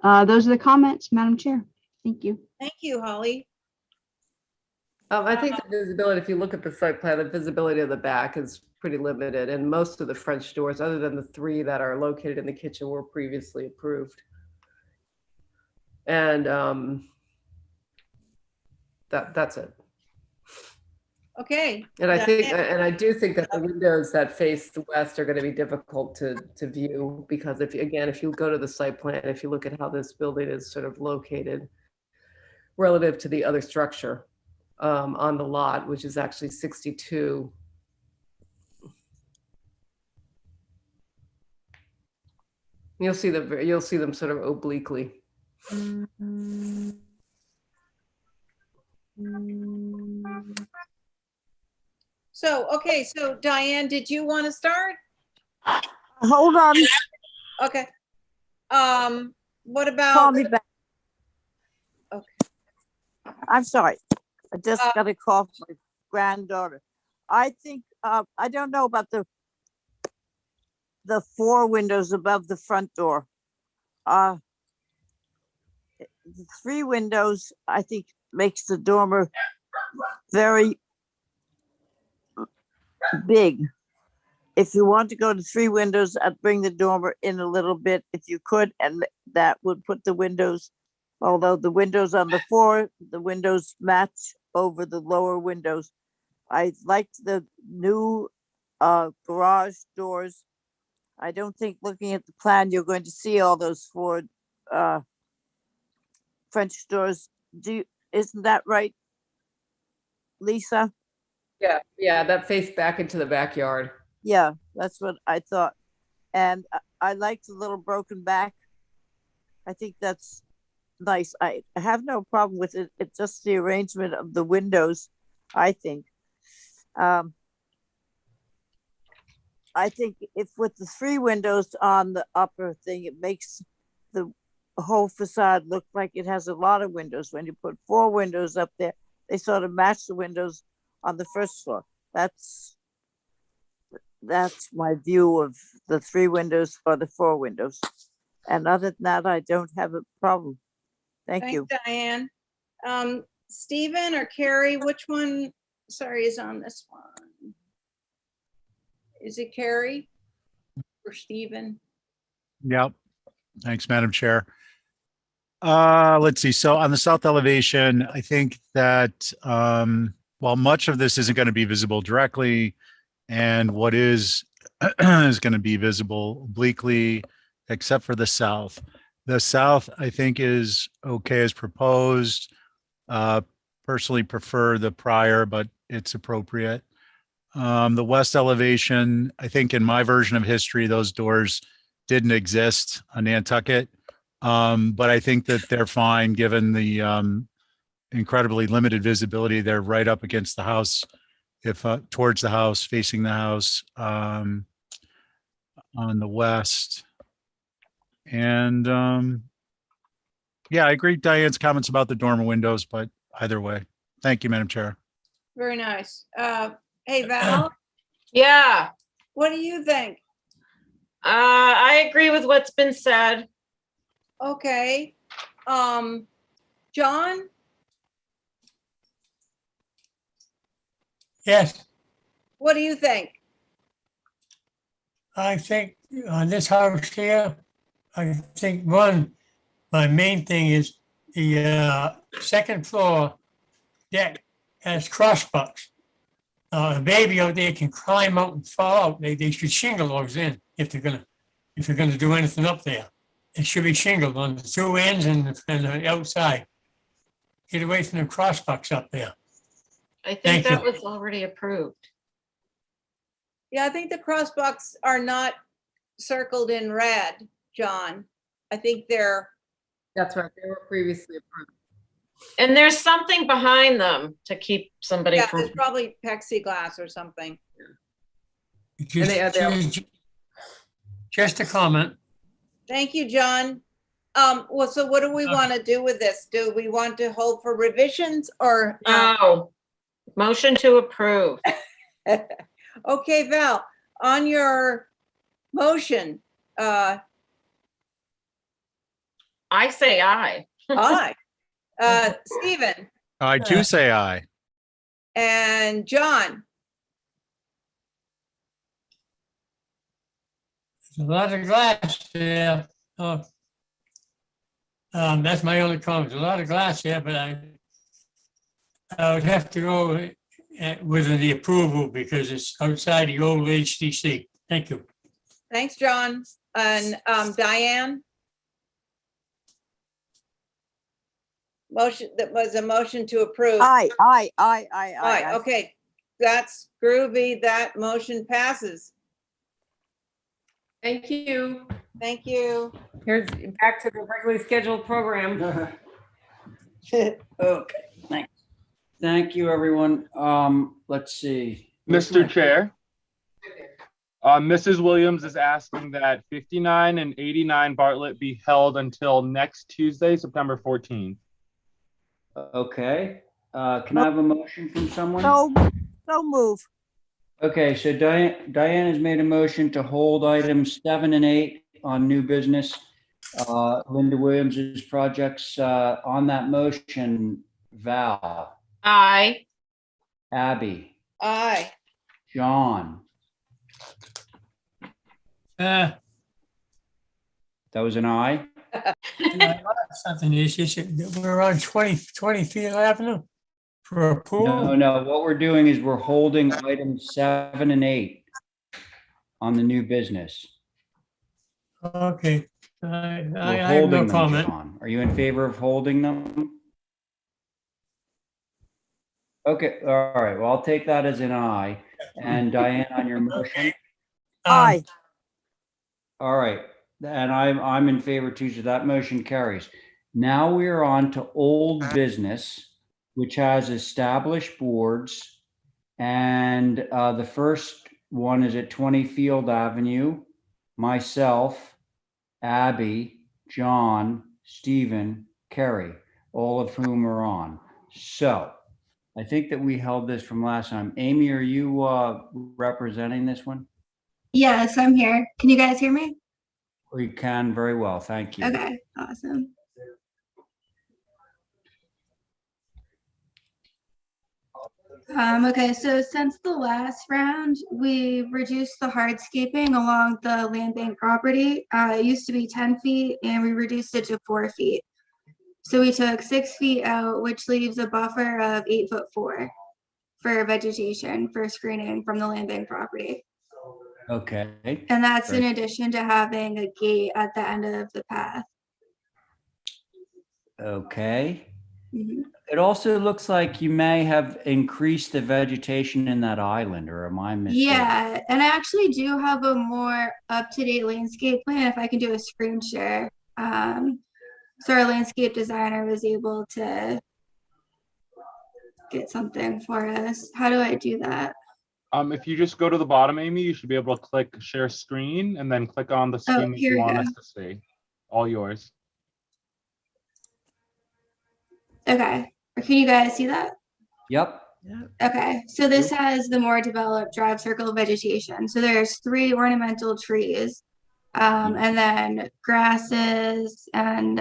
Speaker 11: Those are the comments, Madam Chair. Thank you.
Speaker 7: Thank you, Holly.
Speaker 14: I think the visibility, if you look at the site plan, the visibility of the back is pretty limited, and most of the French doors, other than the 3 that are located in the kitchen, were previously approved. And that's it.
Speaker 7: Okay.
Speaker 14: And I do think that the windows that face the west are going to be difficult to view, because if you go to the site plan, if you look at how this building is sort of located relative to the other structure on the lot, which is actually 62. You'll see them sort of obliquely.
Speaker 7: So, okay, so Diane, did you want to start?
Speaker 3: Hold on.
Speaker 7: Okay. What about?
Speaker 3: Call me back. Okay. I'm sorry. I just got a call from my granddaughter. I think, I don't know about the 4 windows above the front door. The 3 windows, I think, makes the dormer very big. If you want to go to 3 windows, I'd bring the dormer in a little bit if you could, and that would put the windows, although the windows on the 4, the windows match over the lower windows. I liked the new garage doors. I don't think, looking at the plan, you're going to see all those 4 French doors. Isn't that right, Lisa?
Speaker 14: Yeah, that face back into the backyard.
Speaker 3: Yeah, that's what I thought. And I like the little broken back. I think that's nice. I have no problem with it. It's just the arrangement of the windows, I think. I think if with the 3 windows on the upper thing, it makes whole facade look like it has a lot of windows. When you put 4 windows up there, they sort of match the windows on the first floor. That's my view of the 3 windows or the 4 windows. And other than that, I don't have a problem. Thank you.
Speaker 7: Thanks, Diane. Stephen or Carrie, which one, sorry, is on this one? Is it Carrie or Stephen?
Speaker 10: Yep. Thanks, Madam Chair. Let's see. So on the south elevation, I think that while much of this isn't going to be visible directly, and what is is going to be visible obliquely, except for the south. The south, I think, is okay as proposed. Personally prefer the prior, but it's appropriate. The west elevation, I think in my version of history, those doors didn't exist on Nantucket. But I think that they're fine given the incredibly limited visibility. They're right up against the house, if towards the house, facing the house on the west. And yeah, I agree with Diane's comments about the dormer windows, but either way. Thank you, Madam Chair.
Speaker 7: Very nice. Hey, Val,
Speaker 6: Yeah,
Speaker 7: what do you think?
Speaker 6: I agree with what's been said.
Speaker 7: Okay. John?
Speaker 8: Yes,
Speaker 7: What do you think?
Speaker 8: I think on this house here, I think my main thing is the second floor deck has crossbucks. A baby out there can climb out and fall out. They should shingle those in if they're gonna do anything up there. It should be shingled on the 2 ends and the outside. Get away from the crossbucks up there.
Speaker 6: I think
Speaker 8: Thank
Speaker 6: that
Speaker 8: you.
Speaker 6: was already approved.
Speaker 7: Yeah, I think the crossbucks are not circled in red, John. I think they're,
Speaker 14: That's right. They were previously approved.
Speaker 6: And there's something behind them to keep somebody
Speaker 7: yeah,
Speaker 6: from,
Speaker 7: there's probably plexiglass or something.
Speaker 8: Just a comment.
Speaker 7: Thank you, John. Well, so what do we want to do with this? Do we want to hold for revisions or?
Speaker 6: no, motion to approve.
Speaker 7: Okay, Val, on your motion,
Speaker 6: I say aye.
Speaker 7: aye. Stephen
Speaker 10: I too say aye.
Speaker 7: and John,
Speaker 8: There's a lot of glass there. Oh. That's my only comment. There's a lot of glass there, but I would have to go with the approval because it's outside the old HTC. Thank you.
Speaker 7: thanks, John. And Diane? Motion, that was a motion to approve.
Speaker 3: Aye.
Speaker 7: Aye, okay, that's groovy. That motion passes.
Speaker 14: Thank you.
Speaker 7: Thank you.
Speaker 14: Here's back to the regularly scheduled program.
Speaker 1: Okay, thanks. Thank you, everyone. Let's see.
Speaker 9: Mr. Chair, Mrs. Williams is asking that 59 and 89 Bartlett be held until next Tuesday, September 14th.
Speaker 1: Okay, can I have a motion from someone?
Speaker 3: So move.
Speaker 1: Okay, so Diane has made a motion to hold items 7 and 8 on new business. Linda Williams's projects, on that motion, Val,
Speaker 6: Aye.
Speaker 1: Abby,
Speaker 7: Aye.
Speaker 1: John,
Speaker 8: Uh,
Speaker 1: that was an aye?
Speaker 8: Something is just we're on 20 Field Avenue for a pool.
Speaker 1: No, what we're doing is we're holding items 7 and 8 on the new business.
Speaker 8: Okay.
Speaker 1: We're
Speaker 8: I have
Speaker 1: holding
Speaker 8: no
Speaker 1: them,
Speaker 8: comment.
Speaker 1: John. Are you in favor of holding them? Okay, all right, well, I'll take that as an aye. And Diane, on your motion?
Speaker 3: Aye.
Speaker 1: All right, and I'm in favor too, so that motion carries. Now we are on to old business, which has established boards. And the first one is at 20 Field Avenue. Myself, Abby, John, Stephen, Kerry, all of whom are on. So I think that we held this from last time. Amy, are you representing this one?
Speaker 15: Yes, I'm here. Can you guys hear me?
Speaker 1: We can very well. Thank you.
Speaker 15: Okay, awesome. Okay, so since the last round, we reduced the hardscaping along the land bank property. It used to be 10 feet and we reduced it to 4 feet. So we took 6 feet out, which leaves a buffer of 8'4" for vegetation for screening from the land bank property.
Speaker 1: Okay.
Speaker 15: And that's in
Speaker 1: Great.
Speaker 15: addition to having a gate at the end of the path.
Speaker 1: Okay.
Speaker 15: Mhm.
Speaker 1: It also looks like you may have increased the vegetation in that island, or am I mistaken?
Speaker 15: Yeah, and I actually do have a more up-to-date landscape plan if I can do a screen share. So our landscape designer was able to get something for us. How do I do that?
Speaker 9: If you just go to the bottom, Amy, you should be able to click share screen and then click on the screen that
Speaker 15: here
Speaker 9: you
Speaker 15: we
Speaker 9: want
Speaker 15: go.
Speaker 9: us to see. All yours.
Speaker 15: Okay, can you guys see that?
Speaker 1: Yep.
Speaker 15: Okay, so this has the more developed drive circle vegetation. So there's 3 ornamental trees, and then grasses and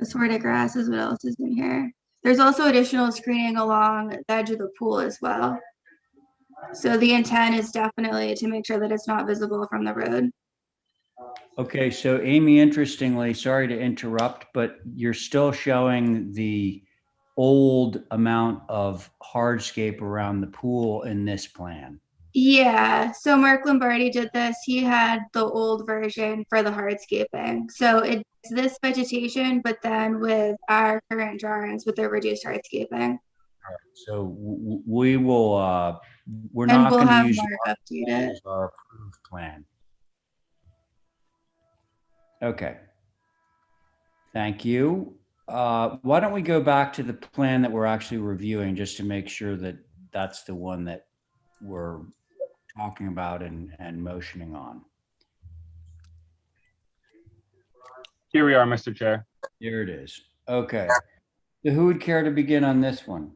Speaker 15: assorted grasses. What else is in here? There's also additional screening along the edge of the pool as well. So the intent is definitely to make sure that it's not visible from the road.
Speaker 1: Okay, so Amy, interestingly, sorry to interrupt, but you're still showing the old amount of hardscape around the pool in this plan.
Speaker 15: Yeah, so Mark Lombardi did this. He had the old version for the hardscaping. So it's this vegetation, but then with our current drawings with the reduced hardscaping.
Speaker 1: So we will, we're
Speaker 15: And
Speaker 1: not
Speaker 15: we'll
Speaker 1: going to
Speaker 15: have
Speaker 1: use
Speaker 15: Mark update it.
Speaker 1: as our approved plan. Okay. Thank you. Why don't we go back to the plan that we're actually reviewing just to make sure that that's the one that we're talking about and motioning on.
Speaker 9: Here we are, Mr. Chair.
Speaker 1: Here it is. Okay. So who would care to begin on this one?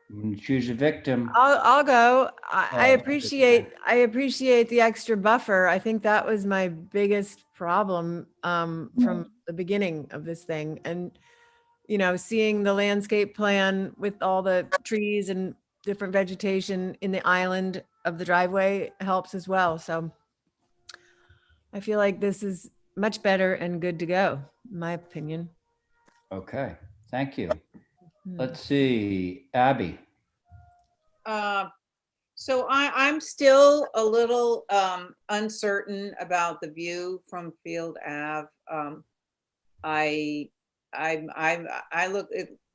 Speaker 1: I'm going to choose a victim.
Speaker 2: I'll go. I
Speaker 1: Oh,
Speaker 2: appreciate the extra buffer. I think that was my biggest problem from the beginning of this thing. And, you know, seeing the landscape plan with all the trees and different vegetation in the island of the driveway helps as well. So I feel like this is much better and good to go, in my opinion.
Speaker 1: Okay. Thank you. Let's see. Abby.
Speaker 7: So I'm still a little uncertain about the view from Field Ave. I look,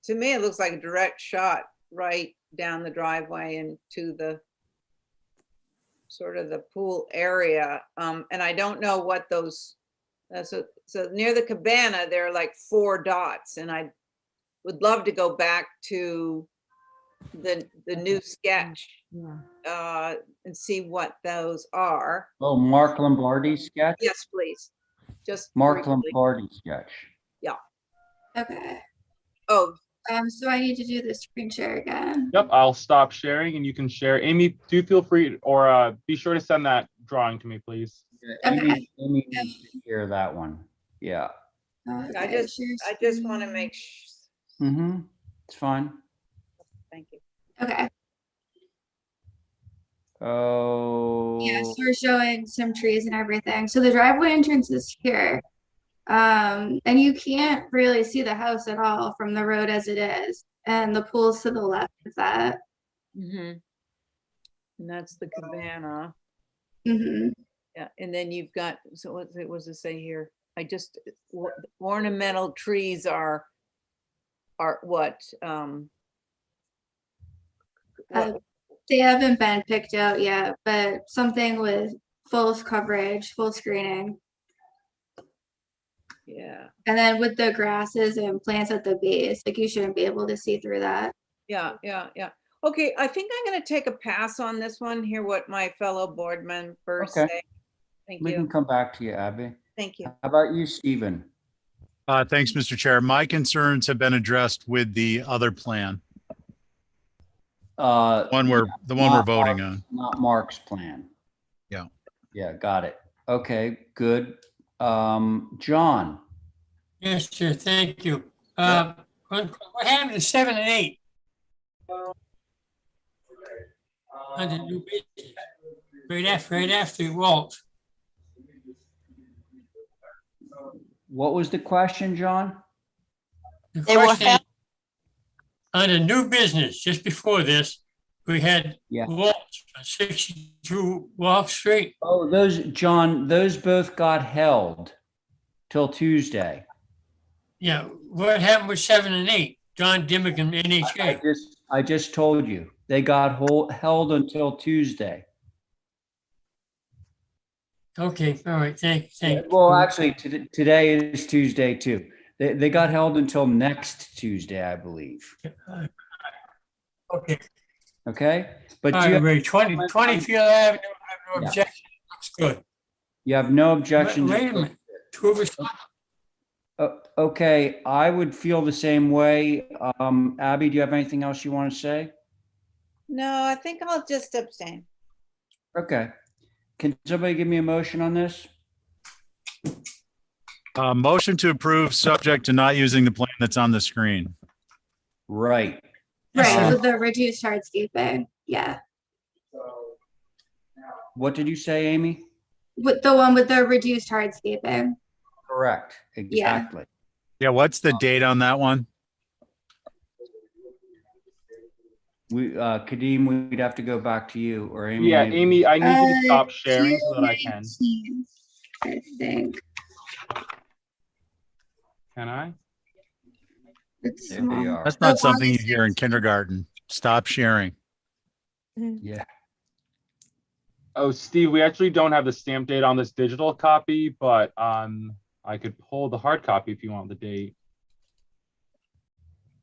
Speaker 7: to me, it looks like a direct shot right down the driveway into the sort of the pool area. And I don't know what those, so near the cabana, there are like 4 dots, and I would love to go back to the new sketch and see what those are.
Speaker 1: Oh, Mark Lombardi sketch?
Speaker 7: Yes, please. Just
Speaker 1: Mark
Speaker 7: briefly.
Speaker 1: Lombardi sketch.
Speaker 7: Yeah.
Speaker 15: Okay.
Speaker 7: Oh,
Speaker 15: so I need to do the screen share again.
Speaker 9: Yep, I'll stop sharing and you can share. Amy, do feel free, or be sure to send that drawing to me, please.
Speaker 1: Amy needs to hear that one. Yeah.
Speaker 15: Okay,
Speaker 7: I just want to make
Speaker 1: Mm-hmm. It's fine.
Speaker 7: Thank you.
Speaker 15: Okay.
Speaker 1: Oh.
Speaker 15: Yes, we're showing some trees and everything. So the driveway entrance is here. And you can't really see the house at all from the road as it is. And the pool's to the left of that.
Speaker 7: And that's the cabana.
Speaker 15: Mm-hmm.
Speaker 7: Yeah, and then you've got, so what does it say here? Ornamental trees are what?
Speaker 15: They haven't been picked out yet, but something with full coverage, full screening.
Speaker 7: Yeah.
Speaker 15: And then with the grasses and plants at the base, like you shouldn't be able to see through that.
Speaker 7: Yeah. Okay, I think I'm gonna take a pass on this one, hear what my fellow board members
Speaker 1: Okay.
Speaker 7: say. Thank
Speaker 1: We can
Speaker 7: you.
Speaker 1: come back to you, Abby.
Speaker 7: Thank you.
Speaker 1: How about you, Stephen?
Speaker 10: Thanks, Mr. Chair. My concerns have been addressed with the other plan, the one we're
Speaker 1: Not
Speaker 10: voting
Speaker 1: Mark's-
Speaker 10: on.
Speaker 1: Not Mark's plan.
Speaker 10: Yeah.
Speaker 1: Yeah, got it. Okay, good. John,
Speaker 8: Yes, sir, thank you.
Speaker 1: Yeah.
Speaker 8: What happened to 7 and 8? Under new business, right after Walt.
Speaker 1: what was the question, John?
Speaker 8: The
Speaker 3: They were
Speaker 8: question
Speaker 3: held-
Speaker 8: is, under new business, just before this, we had
Speaker 1: Yeah.
Speaker 8: Walt, 62 Walt Street.
Speaker 1: Oh, John, those both got held till Tuesday.
Speaker 8: Yeah, what happened with 7 and 8? John Dimmick and
Speaker 1: I
Speaker 8: NHA.
Speaker 1: just told you, they got held until Tuesday.
Speaker 8: Okay, all right, thank you.
Speaker 1: Well, actually, today is Tuesday too. They got held until next Tuesday, I believe.
Speaker 8: Okay,
Speaker 1: Okay? But
Speaker 8: all
Speaker 1: you
Speaker 8: right, Ray, 20 Field Avenue, I have no
Speaker 1: Yeah.
Speaker 8: objection, looks good.
Speaker 1: you have no objection.
Speaker 8: Wait a minute, 2 of us,
Speaker 1: Okay, I would feel the same way. Abby, do you have anything else you want to say?
Speaker 7: No, I think I'll just abstain.
Speaker 1: Okay. Can somebody give me a motion on this?
Speaker 10: Motion to approve, subject to not using the plan that's on the screen.
Speaker 1: Right.
Speaker 15: Right, with the reduced hardscaping. Yeah.
Speaker 1: What did you say, Amy?
Speaker 15: With the one with the reduced hardscaping.
Speaker 1: Correct. Exactly.
Speaker 10: Yeah, what's the date on that one?
Speaker 1: Kadeem, we'd have to go back to you or Amy.
Speaker 9: Yeah,
Speaker 1: maybe.
Speaker 9: Amy, I need you to stop sharing so that I can.
Speaker 15: 19, I think.
Speaker 9: Can I?
Speaker 15: It's
Speaker 1: There we
Speaker 15: small.
Speaker 1: are.
Speaker 10: That's not
Speaker 15: Oh,
Speaker 10: something you
Speaker 15: August
Speaker 10: hear in kindergarten. Stop sharing.
Speaker 1: Yeah.
Speaker 9: Oh, Steve, we actually don't have the stamp date on this digital copy, but I could pull the hard copy if you want the date.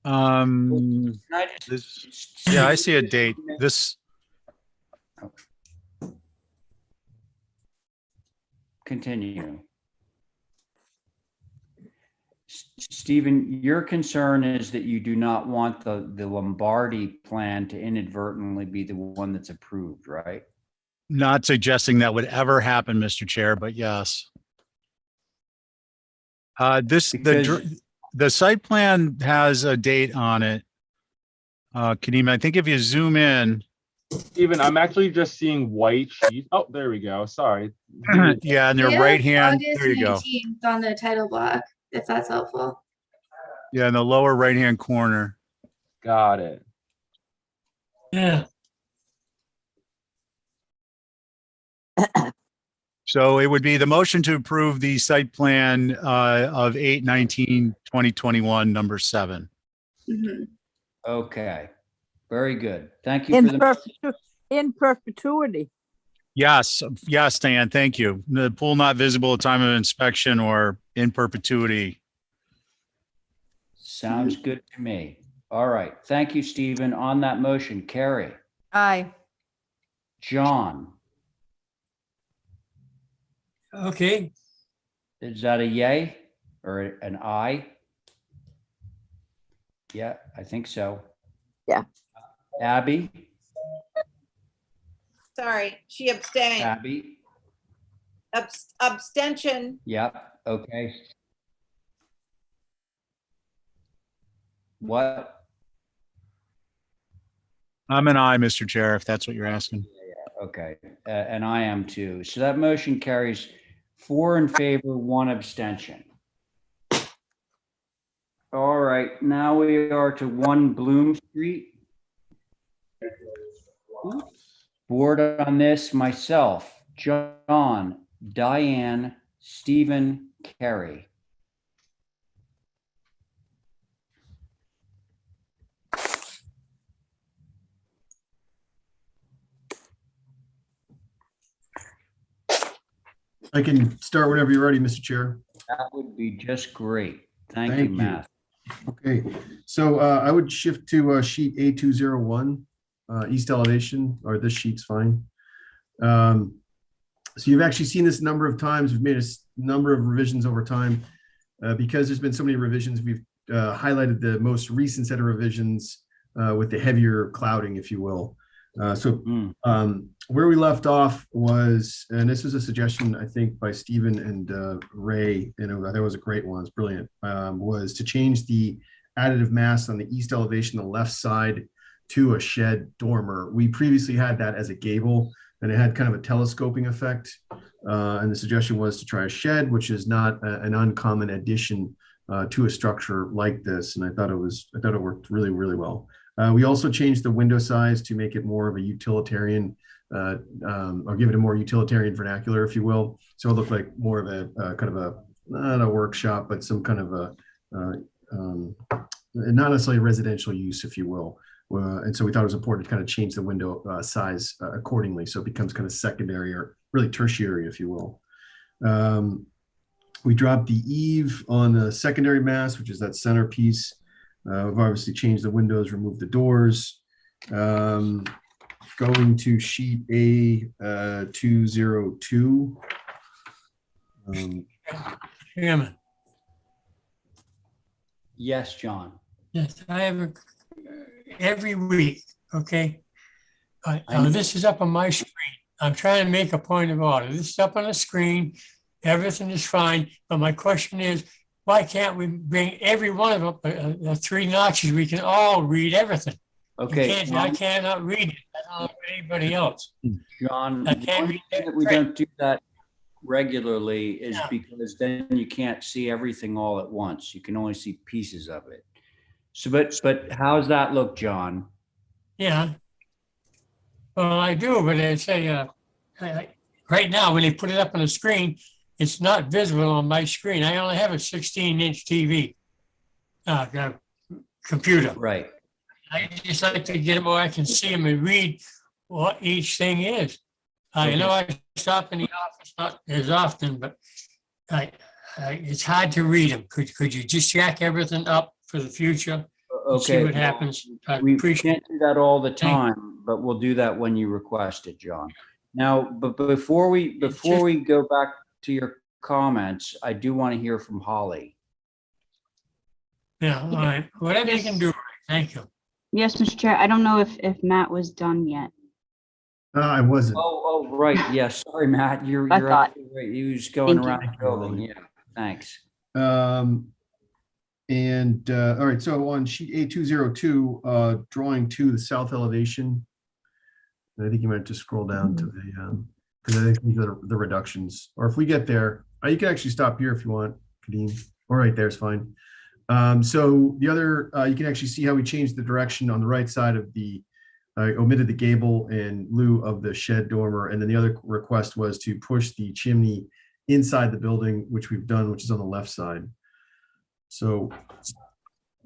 Speaker 1: Can I just-
Speaker 10: Yeah, I see a date. This,
Speaker 1: Continue. Stephen, your concern is that you do not want the Lombardi plan to inadvertently be the one that's approved, right?
Speaker 10: not suggesting that would ever happen, Mr. Chair, but yes. The site plan has a date on it. Kadeem, I think if you zoom in.
Speaker 9: Steven, I'm actually just seeing white sheet. Oh, there we go. Sorry.
Speaker 10: Yeah, and your
Speaker 15: Yeah,
Speaker 10: right hand,
Speaker 15: August
Speaker 10: there you go.
Speaker 15: 19th on the title block, if that's helpful.
Speaker 10: Yeah, in the lower right-hand corner.
Speaker 9: Got it.
Speaker 8: Yeah.
Speaker 10: So it would be the motion to approve the site plan of 8/19/2021, number 7.
Speaker 15: Mhm.
Speaker 1: Okay, very good. Thank you for the.
Speaker 16: In perpetuity.
Speaker 10: Yes, yes, Dan, thank you. The pool not visible at time of inspection or in perpetuity.
Speaker 1: Sounds good to me. All right, thank you, Stephen. On that motion, Carrie,
Speaker 2: Aye.
Speaker 1: John,
Speaker 8: Okay,
Speaker 1: is that a yay or an aye? Yeah, I think so.
Speaker 16: Yeah.
Speaker 1: Abby,
Speaker 7: Sorry, she abstained.
Speaker 1: Abby,
Speaker 7: Abstention.
Speaker 1: yep, okay. What?
Speaker 10: I'm an aye, Mr. Chair, if that's what you're asking.
Speaker 1: Okay, and I am too. So that motion carries 4 in favor, 1 abstention. All right, now we are to 1 Bloom Street. Board on this, myself, John, Diane, Stephen, Carrie.
Speaker 12: I can start whenever you're ready, Mr. Chair.
Speaker 1: That would be just great. Thank you,
Speaker 12: Thank you.
Speaker 1: Matt.
Speaker 12: Okay, so I would shift to sheet A201. east elevation, or this sheet's fine. So you've actually seen this a number of times. We've made a number of revisions over time. Because there's been so many revisions, we've highlighted the most recent set of revisions with the heavier clouding, if you will. Where we left off was, and this was a suggestion, I think, by Stephen and Ray, and that was a great one, it's brilliant, was to change the additive mass on the east elevation, the left side, to a shed dormer. We previously had that as a gable, and it had kind of a telescoping effect. And the suggestion was to try a shed, which is not an uncommon addition to a structure like this. And I thought it worked really, really well. We also changed the window size to make it more of a utilitarian, or give it a more utilitarian vernacular, if you will. So it looked like more of a kind of a, not a workshop, but some kind of a, not necessarily residential use, if you will. And so we thought it was important to kind of change the window size accordingly. So it becomes kind of secondary, or really tertiary, if you will. We dropped the eave on the secondary mass, which is that centerpiece. We've obviously changed the windows, removed the doors. Going to sheet A202.
Speaker 8: Chairman.
Speaker 1: Yes, John.
Speaker 8: Yes, I have every week, okay?
Speaker 1: know.
Speaker 8: This is up on my screen. I'm trying to make a point of order. This is up on the screen. Everything is fine. But my question is, why can't we bring every one of them, the 3 notches? We can all read everything.
Speaker 1: Okay.
Speaker 8: I cannot read it. I don't know about anybody else.
Speaker 1: John,
Speaker 8: I can't read
Speaker 1: that we don't do that regularly is because then you can't see everything all at once. You can only see pieces of it. So, but how's that look, John?
Speaker 8: Yeah. Well, I do, but I say, right now, when they put it up on the screen, it's not visible on my screen. I only have a 16-inch TV computer.
Speaker 1: Right.
Speaker 8: I just like to get them where I can see them and read what each thing is.
Speaker 1: Okay.
Speaker 8: I know I stop in the office not as often, but it's hard to read them. Could you just jack everything up for the future? And see
Speaker 1: Okay.
Speaker 8: what happens.
Speaker 1: We can't do that all the time, but we'll do that when you request it, John. Now, but before we go back to your comments, I do want to hear from Holly.
Speaker 8: Yeah, all right. Whatever you can do. Thank you.
Speaker 11: Yes, Mr. Chair. I don't know if Matt was done yet.
Speaker 12: I wasn't.
Speaker 1: Oh, right. Yeah. Sorry, Matt. You're absolutely right. He was going
Speaker 11: Thank you.
Speaker 1: around the building. Yeah. Thanks.
Speaker 12: All right, so on sheet A202, drawing 2, the south elevation. I think you might just scroll down to the, because I think these are the reductions. Or if we get there, you can actually stop here if you want, Kadeem. Or right there is fine. So the other, you can actually see how we changed the direction on the right side of the, omitted the gable in lieu of the shed dormer. And then the other request was to push the chimney inside the building, which we've done, which is on the left side. So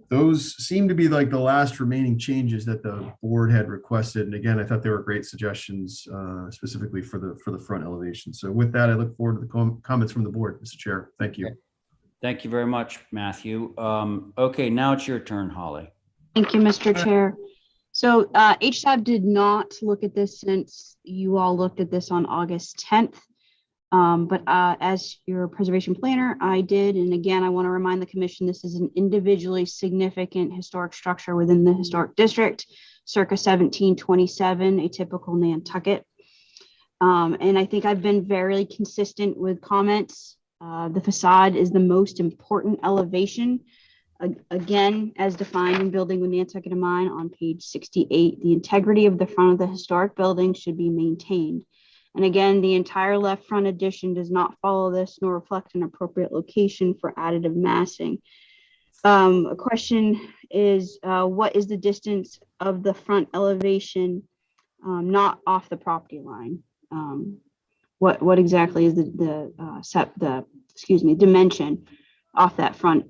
Speaker 12: those seem to be like the last remaining changes that the board had requested. And again, I thought they were great suggestions, specifically for the front elevation. So with that, I look forward to the comments from the board, Mr. Chair. Thank you.
Speaker 1: Thank you very much, Matthew. Okay, now it's your turn, Holly.
Speaker 11: Thank you, Mr. Chair. So HSAB did not look at this since you all looked at this on August 10th. But as your preservation planner, I did. And again, I want to remind the commission, this is an individually significant historic structure within the historic district, circa 1727, a typical Nantucket. And I think I've been very consistent with comments. The facade is the most important elevation. Again, as defined in Building with Nantucket in Mind on page 68, the integrity of the front of the historic building should be maintained. And again, the entire left front addition does not follow this nor reflect an appropriate location for additive massing. A question is, what is the distance of the front elevation not off the property line? What exactly is the dimension off that front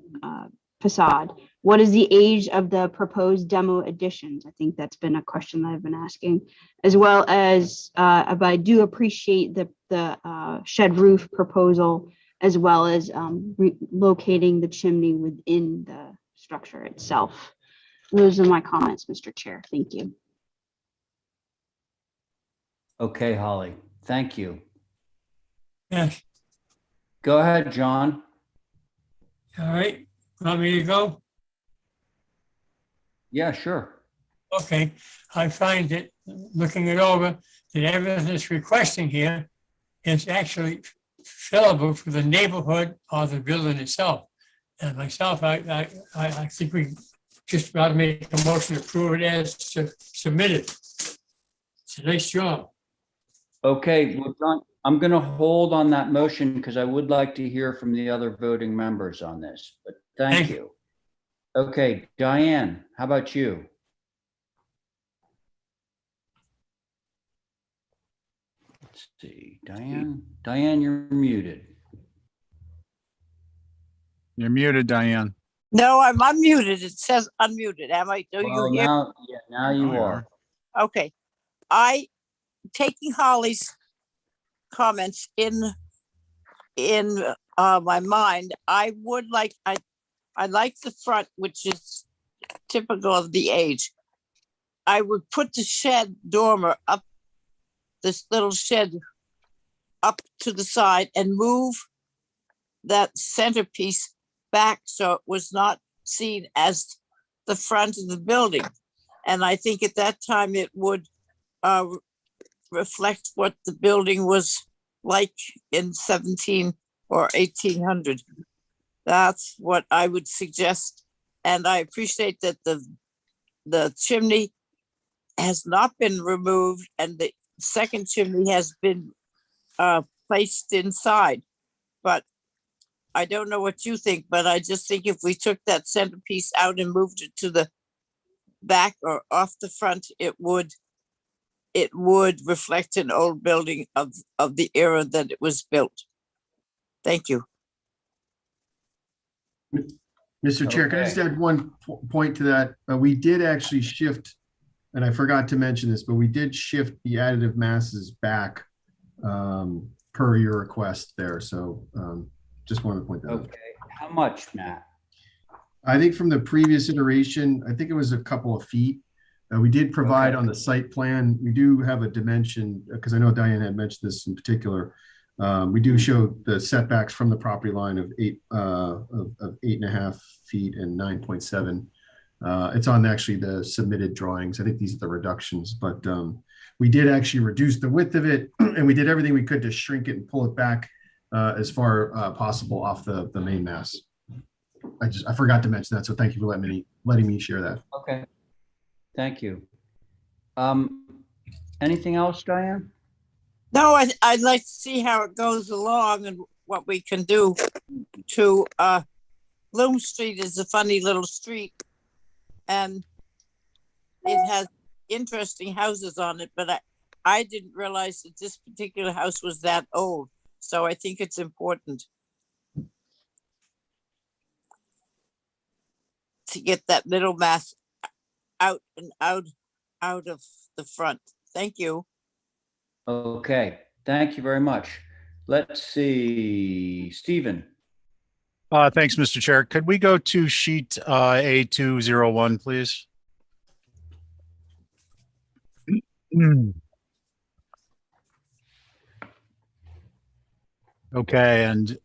Speaker 11: facade? What is the age of the proposed demo additions? I think that's been a question that I've been asking, as well as, but I do appreciate the shed roof proposal, as well as locating the chimney within the structure itself. Those are my comments, Mr. Chair. Thank you.
Speaker 1: Okay, Holly, thank you.
Speaker 8: Yes,
Speaker 1: Go ahead, John.
Speaker 8: all right. Want me to go?
Speaker 1: Yeah, sure.
Speaker 8: Okay, I find that looking it over, that everything that's requesting here is actually fillable for the neighborhood or the building itself. And myself, I think we just about to make a motion to approve it as submitted. It's a nice job.
Speaker 1: Okay, well, John, I'm going to hold on that motion because I would like to hear from the other voting members on this, but thank
Speaker 8: Thank
Speaker 1: you. Okay, Diane, how about you? Let's see, Diane, you're muted.
Speaker 10: You're muted, Diane.
Speaker 3: No, I'm unmuted. It says unmuted. Am I? Do
Speaker 1: Well,
Speaker 3: you hear?
Speaker 1: now, yeah, now you
Speaker 10: you
Speaker 1: are.
Speaker 3: Okay. Taking Holly's comments in my mind, I like the front, which is typical of the age. I would put the shed dormer up, this little shed up to the side, and move that centerpiece back so it was not seen as the front of the building. And I think at that time it would reflect what the building was like in 17 or 1800. That's what I would suggest. And I appreciate that the chimney has not been removed and the second chimney has been placed inside. But I don't know what you think, but I just think if we took that centerpiece out and moved it to the back or off the front, it would reflect an old building of the era that it was built. Thank you.
Speaker 12: Mr. Chair, can I just
Speaker 1: Okay.
Speaker 12: add one point to that? We did actually shift, and I forgot to mention this, but we did shift the additive masses back per your request there. So just wanted to point that out.
Speaker 1: Okay, how much, Matt?
Speaker 12: I think from the previous iteration, I think it was a couple of feet. We did provide
Speaker 1: Okay.
Speaker 12: on the site plan, we do have a dimension, because I know Diane had mentioned this in particular. We do show the setbacks from the property line of 8.5 feet and 9.7. It's on actually the submitted drawings. I think these are the reductions, but we did actually reduce the width of it, and we did everything we could to shrink it and pull it back as far possible off the main mass. I forgot to mention that, so thank you for letting me share that.
Speaker 1: Okay, thank you. Anything else, Diane?
Speaker 3: No, I'd like to see how it goes along and what we can do to Bloom Street is a funny little street and it has interesting houses on it, but I didn't realize that this particular house was that old. So I think it's important to get that middle mass out and out of the front. Thank you.
Speaker 1: Okay, thank you very much. Let's see, Stephen.
Speaker 10: Thanks, Mr. Chair. Could we go to sheet A201, please? Okay, and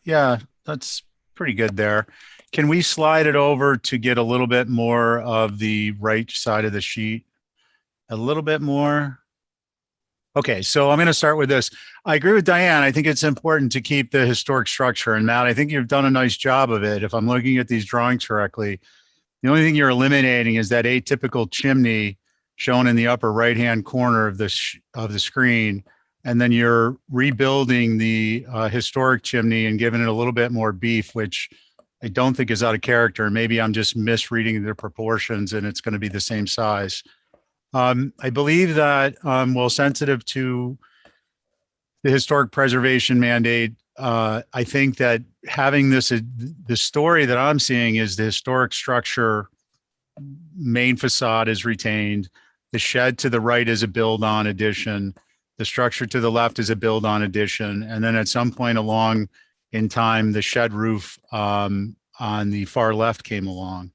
Speaker 10: yeah, that's pretty good there. Can we slide it over to get a little bit more of the right side of the sheet? A little bit more? Okay, so I'm going to start with this. I agree with Diane. I think it's important to keep the historic structure. And Matt, I think you've done a nice job of it. If I'm looking at these drawings correctly, the only thing you're eliminating is that atypical chimney shown in the upper right-hand corner of the screen. And then you're rebuilding the historic chimney and giving it a little bit more beef, which I don't think is out of character. Maybe I'm just misreading the proportions and it's going to be the same size. I believe that, well, sensitive to the historic preservation mandate, I think that having this, the story that I'm seeing is the historic structure main facade is retained. The shed to the right is a build-on addition. The structure to the left is a build-on addition. And then at some point along in time, the shed roof on the far left came along.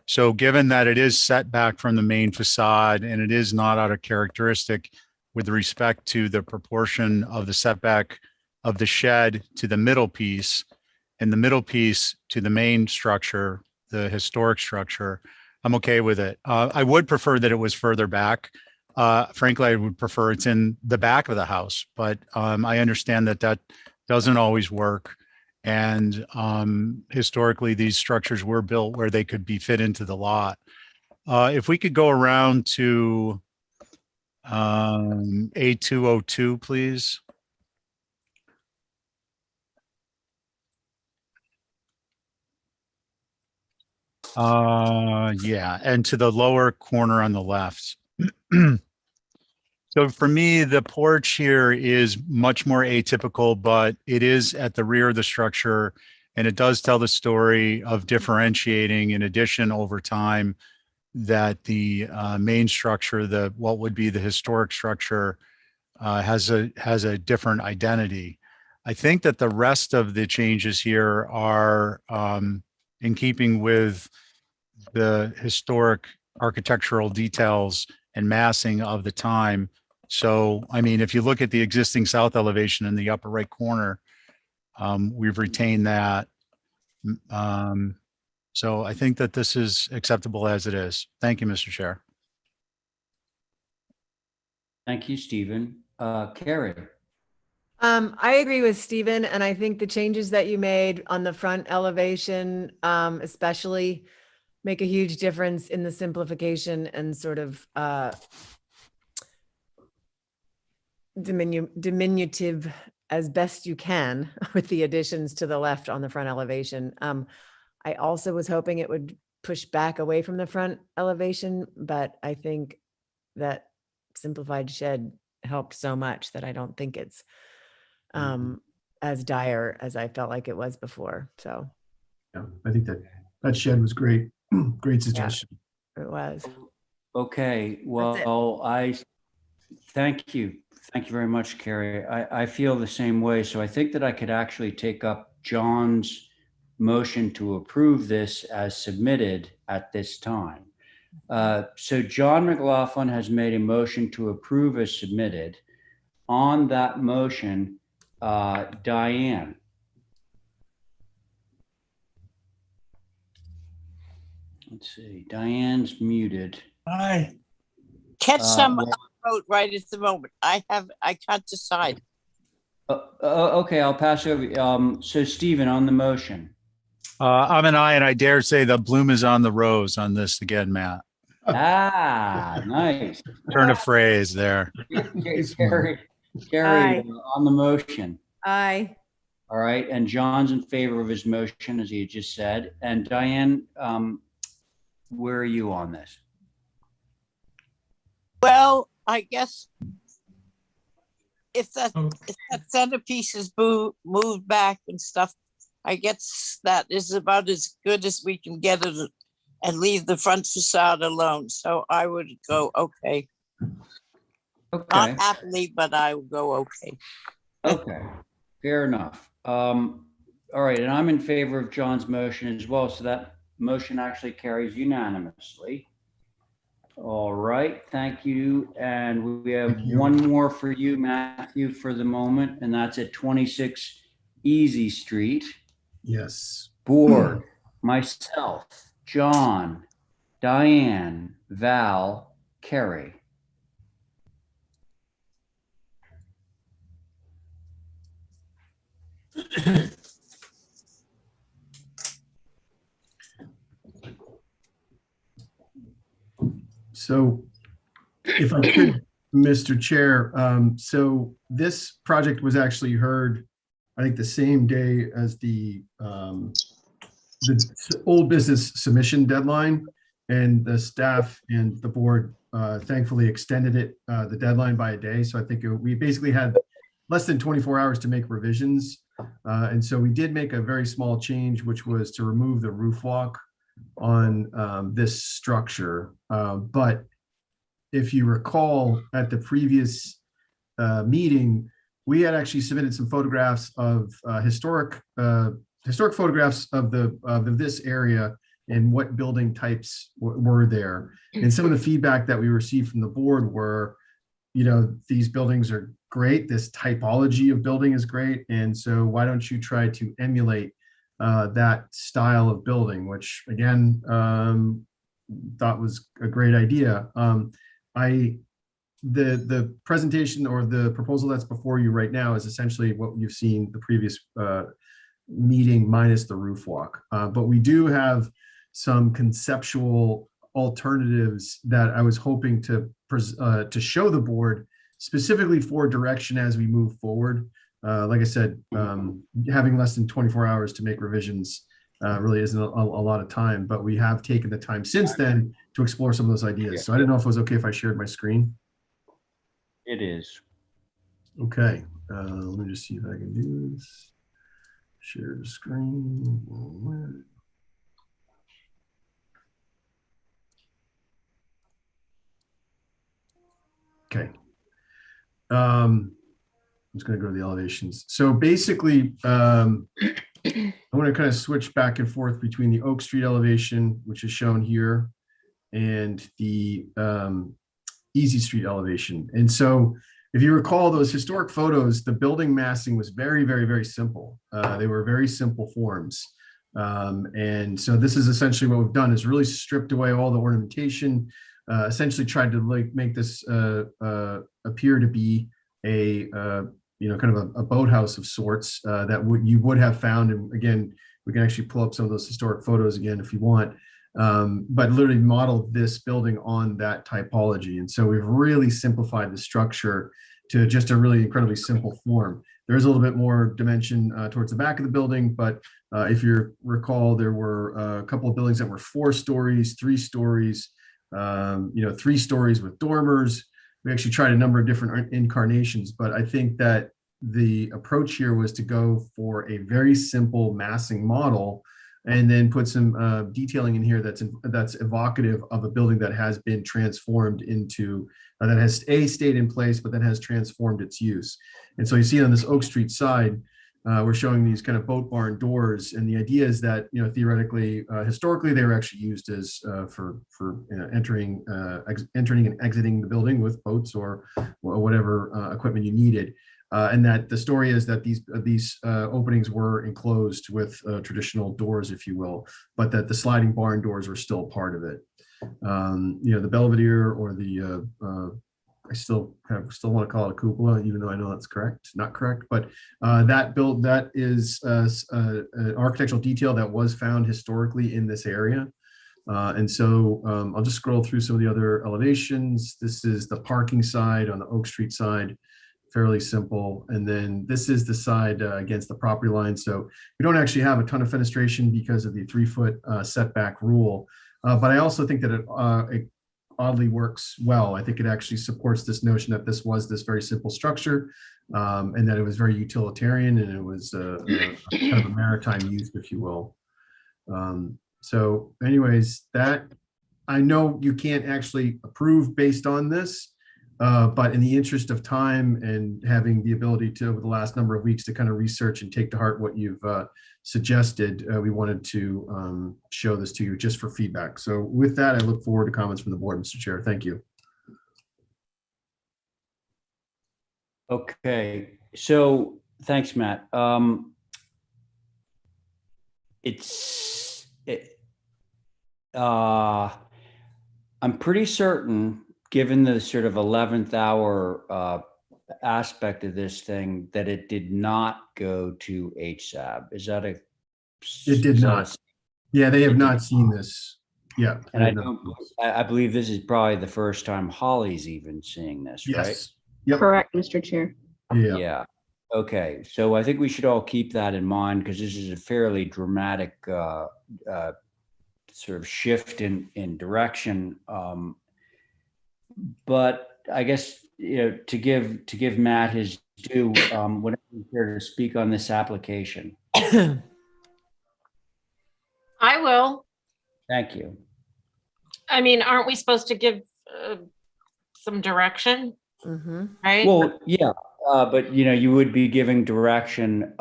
Speaker 10: So given that it is set back from the main facade and it is not out of characteristic, with respect to the proportion of the setback of the shed to the middle piece and the middle piece to the main structure, the historic structure, I'm okay with it. I would prefer that it was further back. Frankly, I would prefer it's in the back of the house, but I understand that that doesn't always work. And historically, these structures were built where they could be fit into the lot. If we could go around to A202, please. Yeah, and to the lower corner on the left. So for me, the porch here is much more atypical, but it is at the rear of the structure, and it does tell the story of differentiating. In addition, over time, that the main structure, the what would be the historic structure, has a different identity. I think that the rest of the changes here are in keeping with the historic architectural details and massing of the time. So, I mean, if you look at the existing south elevation in the upper right corner, we've retained that. So I think that this is acceptable as it is. Thank you, Mr. Chair.
Speaker 1: Thank you, Stephen. Carrie.
Speaker 2: I agree with Stephen, and I think the changes that you made on the front elevation, especially, make a huge difference in the simplification and sort of diminutive as best you can with the additions to the left on the front elevation. I also was hoping it would push back away from the front elevation, but I think that simplified shed helped so much that I don't think it's as dire as I felt like it was before. So
Speaker 12: Yeah, I think that shed was great. Great suggestion.
Speaker 2: Yeah, it was.
Speaker 1: Okay, well, thank you. Thank you very much, Carrie. I feel the same way. So I think that I could actually take up John's motion to approve this as submitted at this time. So John McLaughlin has made a motion to approve as submitted. On that motion, Diane. Let's see, Diane's muted.
Speaker 8: Aye.
Speaker 3: Catch some
Speaker 1: well-
Speaker 3: vote right at the moment. I can't decide.
Speaker 1: Okay, I'll pass over. So Stephen, on the motion.
Speaker 10: I'm an aye, and I dare say the bloom is on the rose on this again, Matt.
Speaker 1: Nice.
Speaker 10: Turn of phrase there.
Speaker 1: Carrie,
Speaker 2: Aye.
Speaker 1: on the motion.
Speaker 2: Aye.
Speaker 1: All right, and John's in favor of his motion, as he just said. And Diane, where are you on this?
Speaker 3: Well, I guess if that centerpiece is moved back and stuff, I guess that is about as good as we can get it and leave the front facade alone. So I would go okay.
Speaker 1: Okay.
Speaker 3: Not happily, but I will go okay.
Speaker 1: Okay, fair enough. All right, and I'm in favor of John's motion as well. So that motion actually carries unanimously. All right, thank you. And we have one more for you, Matthew, for the moment, and that's at 26 Easy Street.
Speaker 12: Yes.
Speaker 1: Board, myself, John, Diane, Val, Kerry.
Speaker 12: So if I could, Mr. Chair, so this project was actually heard, I think, the same day as the old business submission deadline, and the staff and the board thankfully extended it, the deadline, by a day. So I think we basically had less than 24 hours to make revisions. And so we did make a very small change, which was to remove the roof walk on this structure. But if you recall, at the previous meeting, we had actually submitted some photographs of historic photographs of this area and what building types were there. And some of the feedback that we received from the board were these buildings are great. This typology of building is great. And so why don't you try to emulate that style of building, which again, thought was a great idea. The presentation or the proposal that's before you right now is essentially what you've seen the previous meeting minus the roof walk. But we do have some conceptual alternatives that I was hoping to show the board specifically for direction as we move forward. Like I said, having less than 24 hours to make revisions really isn't a lot of time, but we have taken the time since then to explore some of those ideas. So I didn't know if it was okay if I shared my screen.
Speaker 1: It is.
Speaker 12: Okay, let me just see if I can do this. Share the screen. Okay. I'm just going to go to the elevations. So basically, I'm going to kind of switch back and forth between the Oak Street elevation, which is shown here, and the Easy Street elevation. And so if you recall those historic photos, the building massing was very, very, very simple. They were very simple forms. And so this is essentially what we've done is really stripped away all the ornamentation, essentially tried to make this appear to be a kind of a boathouse of sorts that you would have found. And again, we can actually pull up some of those historic photos again if you want. But literally modeled this building on that typology. And so we've really simplified the structure to just a really incredibly simple form. There's a little bit more dimension towards the back of the building, but if you recall, there were a couple of buildings that were 4 stories, 3 stories, 3 stories with dormers. We actually tried a number of different incarnations, but I think that the approach here was to go for a very simple massing model and then put some detailing in here that's evocative of a building that has been transformed into, that has stayed in place, but then has transformed its use. And so you see on this Oak Street side, we're showing these kind of boat barn doors. And the idea is that, theoretically, historically, they were actually used as for entering and exiting the building with boats or whatever equipment you needed. And that the story is that these openings were enclosed with traditional doors, if you will, but that the sliding barn doors were still part of it. The Belvedere or the I still want to call it a cupola, even though I know that's not correct. But that is an architectural detail that was found historically in this area. And so I'll just scroll through some of the other elevations. This is the parking side on the Oak Street side. Fairly simple. And then this is the side against the property line. So we don't actually have a ton of fenestration because of the 3-foot setback rule. But I also think that it oddly works well. I think it actually supports this notion that this was this very simple structure and that it was very utilitarian and it was kind of a maritime use, if you will. So anyways, that I know you can't actually approve based on this. But in the interest of time and having the ability to, over the last number of weeks, to kind of research and take to heart what you've suggested, we wanted to show this to you just for feedback. So with that, I look forward to comments from the board, Mr. Chair. Thank you.
Speaker 1: Okay, so thanks, Matt. I'm pretty certain, given the sort of 11th hour aspect of this thing, that it did not go to HSAB. Is that a?
Speaker 12: It did not. Yeah, they have not seen this. Yeah.
Speaker 1: And I believe this is probably the first time Holly's even seeing this, right?
Speaker 12: Yes. Yep.
Speaker 11: Correct, Mr. Chair.
Speaker 1: Yeah. Okay. So I think we should all keep that in mind because this is a fairly dramatic sort of shift in direction. But I guess, to give Matt his due, whenever he's here to speak on this application.
Speaker 6: I will.
Speaker 1: Thank you.
Speaker 6: I mean, aren't we supposed to give some direction? Right?
Speaker 1: Well, yeah, but you would be giving direction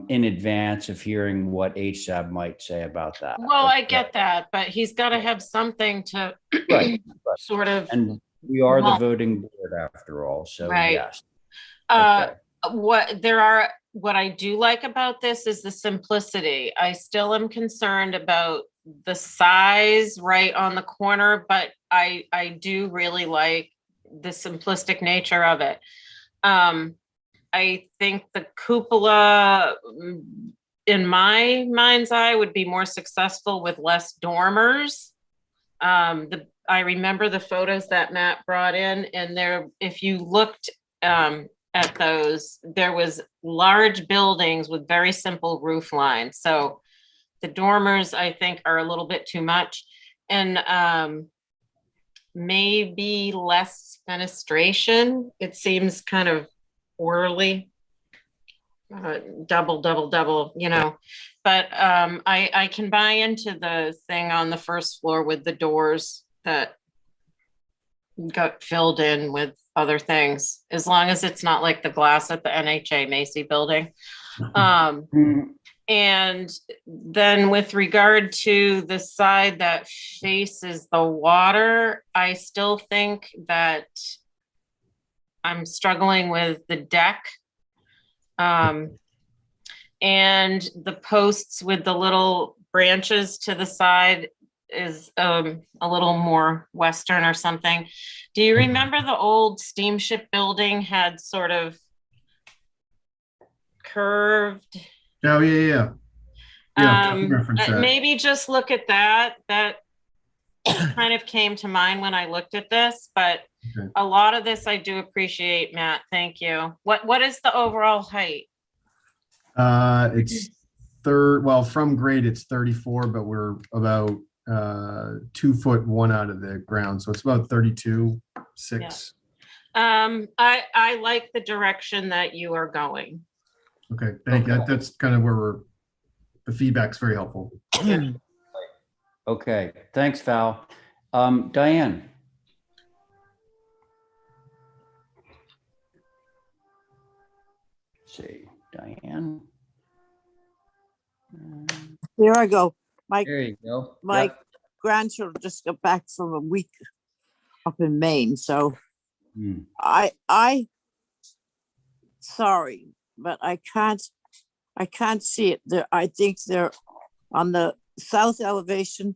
Speaker 1: in advance of hearing what HSAB might say about that.
Speaker 6: Well, I get that, but he's got to have something to
Speaker 1: right.
Speaker 6: sort of.
Speaker 1: We are the
Speaker 6: Well-
Speaker 1: voting board after all, so
Speaker 6: Right.
Speaker 1: yes.
Speaker 6: Uh,
Speaker 1: Okay.
Speaker 6: what I do like about this is the simplicity. I still am concerned about the size right on the corner, but I do really like the simplistic nature of it. I think the cupola, in my mind's eye, would be more successful with less dormers. I remember the photos that Matt brought in, and there, if you looked at those, there was large buildings with very simple roof lines. So the dormers, I think, are a little bit too much, and maybe less fenestration. It seems kind of orderly, double, you know. But I can buy into the thing on the first floor with the doors that got filled in with other things, as long as it's not like the glass at the NHA Macy building. And then with regard to the side that faces the water, I still think that I'm struggling with the deck. And the posts with the little branches to the side is a little more Western or something. Do you remember the old steamship building had sort of curved?
Speaker 12: Oh, yeah. Yeah, I can reference that.
Speaker 6: Maybe just look at that. That kind of came to mind when I looked at this, but
Speaker 12: Okay.
Speaker 6: a lot of this I do appreciate, Matt. Thank you. What is the overall height?
Speaker 12: It's from grade, it's 34, but we're about 2 foot 1 out of the ground. So it's about 32.6.
Speaker 6: I like the direction that you are going.
Speaker 12: Okay, thank you. That's kind of where the feedback's very helpful.
Speaker 1: Okay, thanks, Val. Diane? Let's see, Diane?
Speaker 3: Here I go.
Speaker 1: There you go.
Speaker 3: My
Speaker 1: Yep.
Speaker 3: grandchildren just got back from a week up in Maine, so
Speaker 1: Hmm.
Speaker 3: sorry, but I can't see it. I think they're on the south elevation,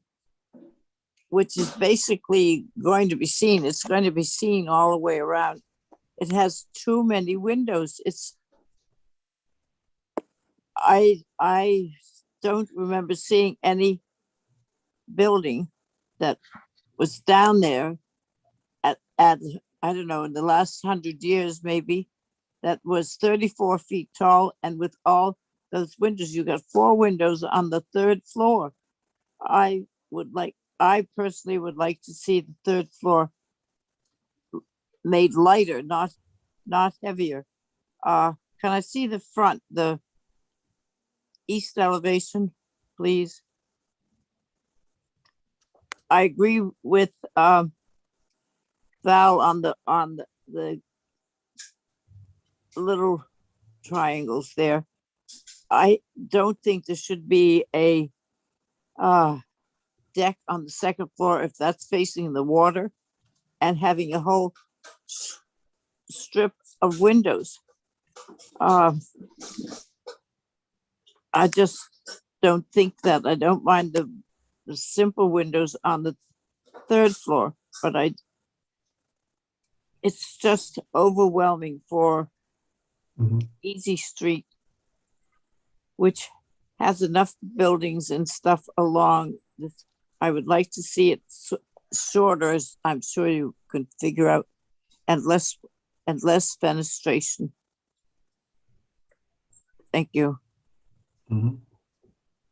Speaker 3: which is basically going to be seen. It's going to be seen all the way around. It has too many windows. I don't remember seeing any building that was down there at I don't know, in the last 100 years maybe, that was 34 feet tall, and with all those windows, you got 4 windows on the 3rd floor. I personally would like to see the 3rd floor made lighter, not heavier. Can I see the front, the east elevation, please? I agree with Val on the little triangles there. I don't think there should be a deck on the 2nd floor if that's facing the water and having a whole strip of windows. I just don't think that. I don't mind the simple windows on the 3rd floor, but it's just overwhelming for Easy Street, which has enough buildings and stuff along this. I would like to see it shorter, as I'm sure you can figure out, and less fenestration. Thank you.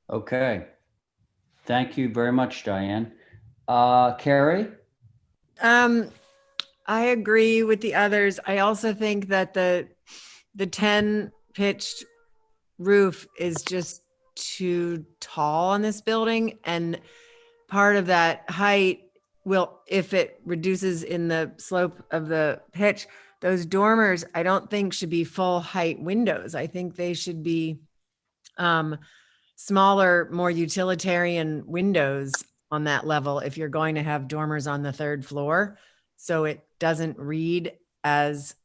Speaker 1: Okay. Thank you very much, Diane. Carrie?
Speaker 2: I agree with the others. I also think that the 10 pitched roof is just too tall on this building, and part of that height will, if it reduces in the slope of the pitch, those dormers I don't think should be full height windows. I think they should be smaller, more utilitarian windows on that level if you're going to have dormers on the 3rd floor. so it doesn't read as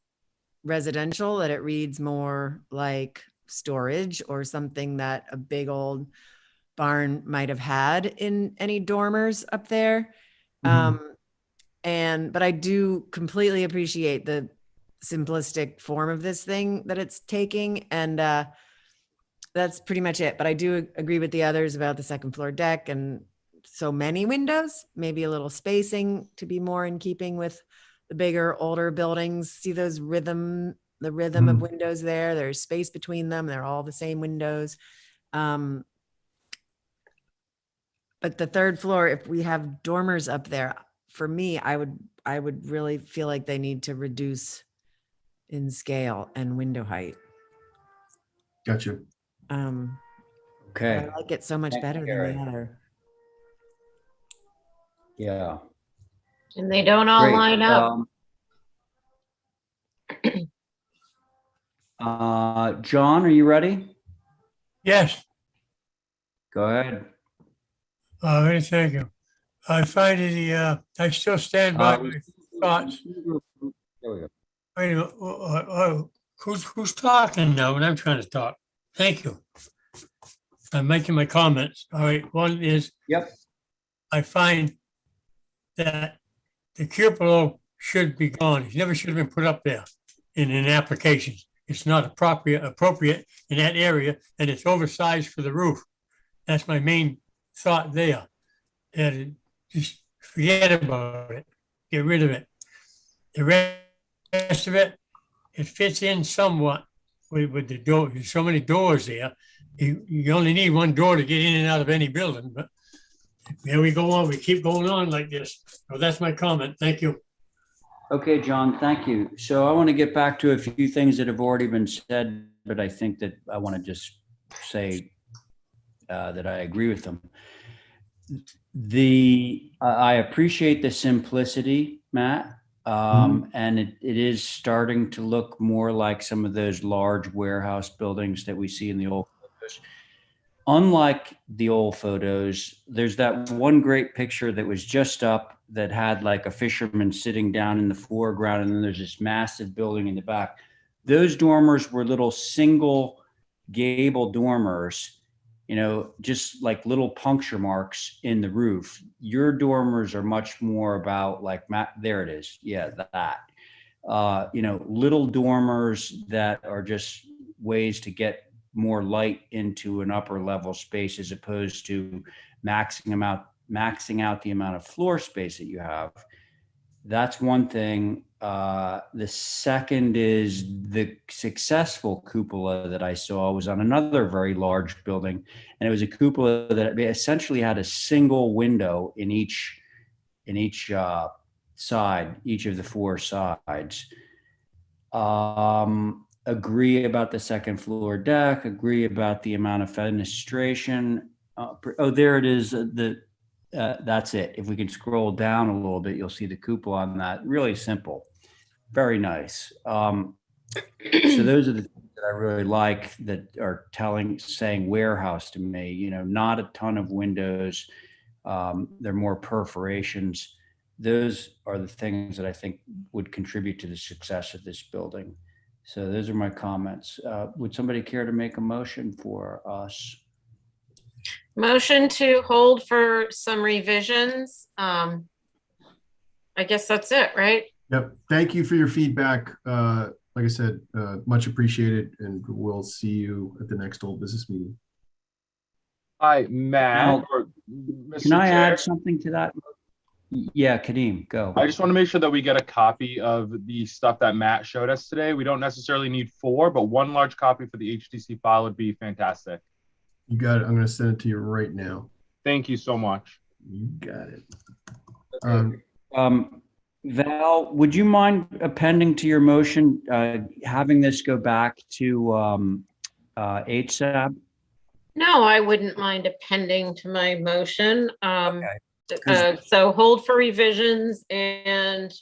Speaker 2: residential, that it reads more like storage or something that a big old barn might have had in any dormers up there. But I do completely appreciate the simplistic form of this thing that it's taking. And that's pretty much it. But I do agree with the others about the second floor deck and so many windows, maybe a little spacing to be more in keeping with the bigger, older buildings. See those rhythm of windows there. There's space between them. They're all the same windows. But the third floor, if we have dormers up there, for me, I would really feel like they need to reduce in scale and window height.
Speaker 12: Gotcha.
Speaker 1: Okay.
Speaker 2: I like it so much
Speaker 1: Thank you,
Speaker 2: better than
Speaker 1: Gary.
Speaker 2: the other.
Speaker 1: Yeah.
Speaker 6: And they don't all
Speaker 1: Great.
Speaker 6: line up.
Speaker 1: John, are you ready?
Speaker 8: Yes.
Speaker 1: Go ahead.
Speaker 8: Thank you. I find it, I still stand by my thoughts.
Speaker 1: There we go.
Speaker 8: Wait a minute. Who's talking now when I'm trying to talk? Thank you. I'm making my comments. All right. One is,
Speaker 1: Yep.
Speaker 8: I find that the cupola should be gone. It never should have been put up there in an application. It's not appropriate in that area, and it's oversized for the roof. That's my main thought there. And just forget about it. Get rid of it. The rest of it, it fits in somewhat with the door. There's so many doors there. You only need one door to get in and out of any building. But here we go on. We keep going on like this. So that's my comment. Thank you.
Speaker 1: Okay, John, thank you. So I want to get back to a few things that have already been said, but I think that I want to just say that I agree with them. I appreciate the simplicity, Matt, and it is starting to look more like some of those large warehouse buildings that we see in the old photos. Unlike the old photos, there's that one great picture that was just up that had like a fisherman sitting down in the foreground, and then there's this massive building in the back. Those dormers were little single gable dormers, you know, just like little puncture marks in the roof. Your dormers are much more about like, there it is. Yeah, that. You know, little dormers that are just ways to get more light into an upper level space, as opposed to maxing out the amount of floor space that you have. That's one thing. The second is the successful cupola that I saw was on another very large building, and it was a cupola that essentially had a single window in each side, each of the four sides. Agree about the second floor deck, agree about the amount of fenestration. There it is. That's it. If we can scroll down a little bit, you'll see the cupola on that. Really simple, very nice. So those are the things that I really like that are saying warehouse to me. You know, not a ton of windows. They're more perforations. Those are the things that I think would contribute to the success of this building. So those are my comments. Would somebody care to make a motion for us?
Speaker 6: Motion to hold for some revisions. I guess that's it, right?
Speaker 12: Yep. Thank you for your feedback. Like I said, much appreciated, and we'll see you at the next old business meeting.
Speaker 9: Hi, Matt.
Speaker 1: Can I add something to that? Yeah, Kadeem, go.
Speaker 9: I just want to make sure that we get a copy of the stuff that Matt showed us today. We don't necessarily need 4, but 1 large copy for the HTC file would be fantastic.
Speaker 12: You got it. I'm going to send it to you right now.
Speaker 9: Thank you so much.
Speaker 12: You got it.
Speaker 1: Val, would you mind appending to your motion, having this go back to HSAB?
Speaker 6: No, I wouldn't mind appending to my motion.
Speaker 1: Okay.
Speaker 6: So hold for revisions and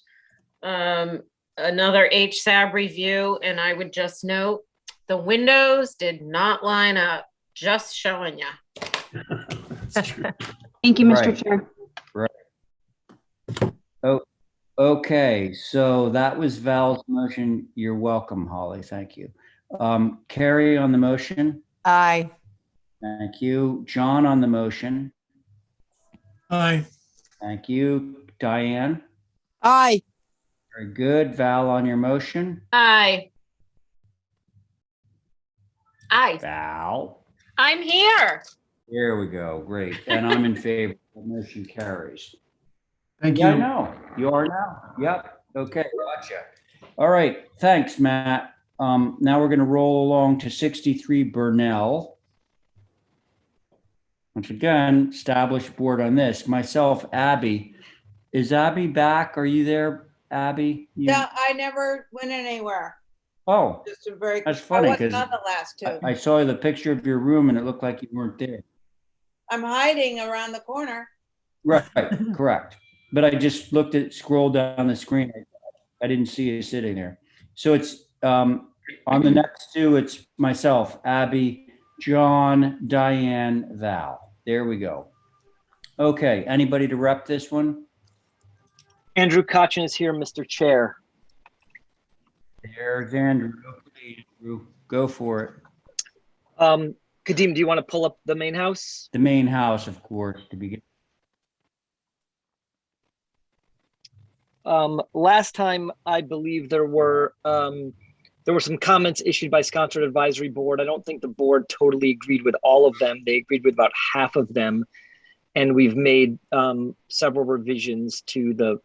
Speaker 6: another HSAB review. And I would just note the windows did not line up. Just showing you.
Speaker 11: Thank you, Mr. Chair.
Speaker 1: Right. Oh, Okay, so that was Val's motion. You're welcome, Holly. Thank you. Carrie on the motion.
Speaker 2: Aye.
Speaker 1: Thank you. John on the motion.
Speaker 8: Aye.
Speaker 1: Thank you. Diane.
Speaker 3: Aye.
Speaker 1: Very good. Val on your motion.
Speaker 6: Aye. Aye.
Speaker 1: Val.
Speaker 6: I'm here.
Speaker 1: Here we go. Great. And I'm in favor. The motion carries.
Speaker 12: Thank
Speaker 1: Yeah, I
Speaker 12: you.
Speaker 1: know. You are now. Yep. Okay. Gotcha. All right. Thanks, Matt. Now we're going to roll along to 63 Burnell. Once again, established board on this. Myself, Abby. Is Abby back? Are you there, Abby?
Speaker 7: Yeah, I never went anywhere.
Speaker 1: Oh,
Speaker 7: Just a very,
Speaker 1: that's
Speaker 7: I
Speaker 1: funny
Speaker 7: wasn't
Speaker 1: because
Speaker 7: on the last two.
Speaker 1: I saw the picture of your room and it looked like you weren't there.
Speaker 7: I'm hiding around the corner.
Speaker 1: Right, correct. But I just scrolled down the screen. I didn't see you sitting there. So it's on the next two, it's myself, Abby, John, Diane, Val. There we go. Okay, anybody to rep this one?
Speaker 17: Andrew Kochin is here, Mr. Chair.
Speaker 1: There's Andrew. Okay, Andrew, go for it.
Speaker 17: Kadeem, do you want to pull up the main house?
Speaker 1: The main house, of course, to begin.
Speaker 17: Last time, I believe there were some comments issued by Sponsored Advisory Board. I don't think the board totally agreed with all of them. They agreed with about half of them, and we've made several revisions to the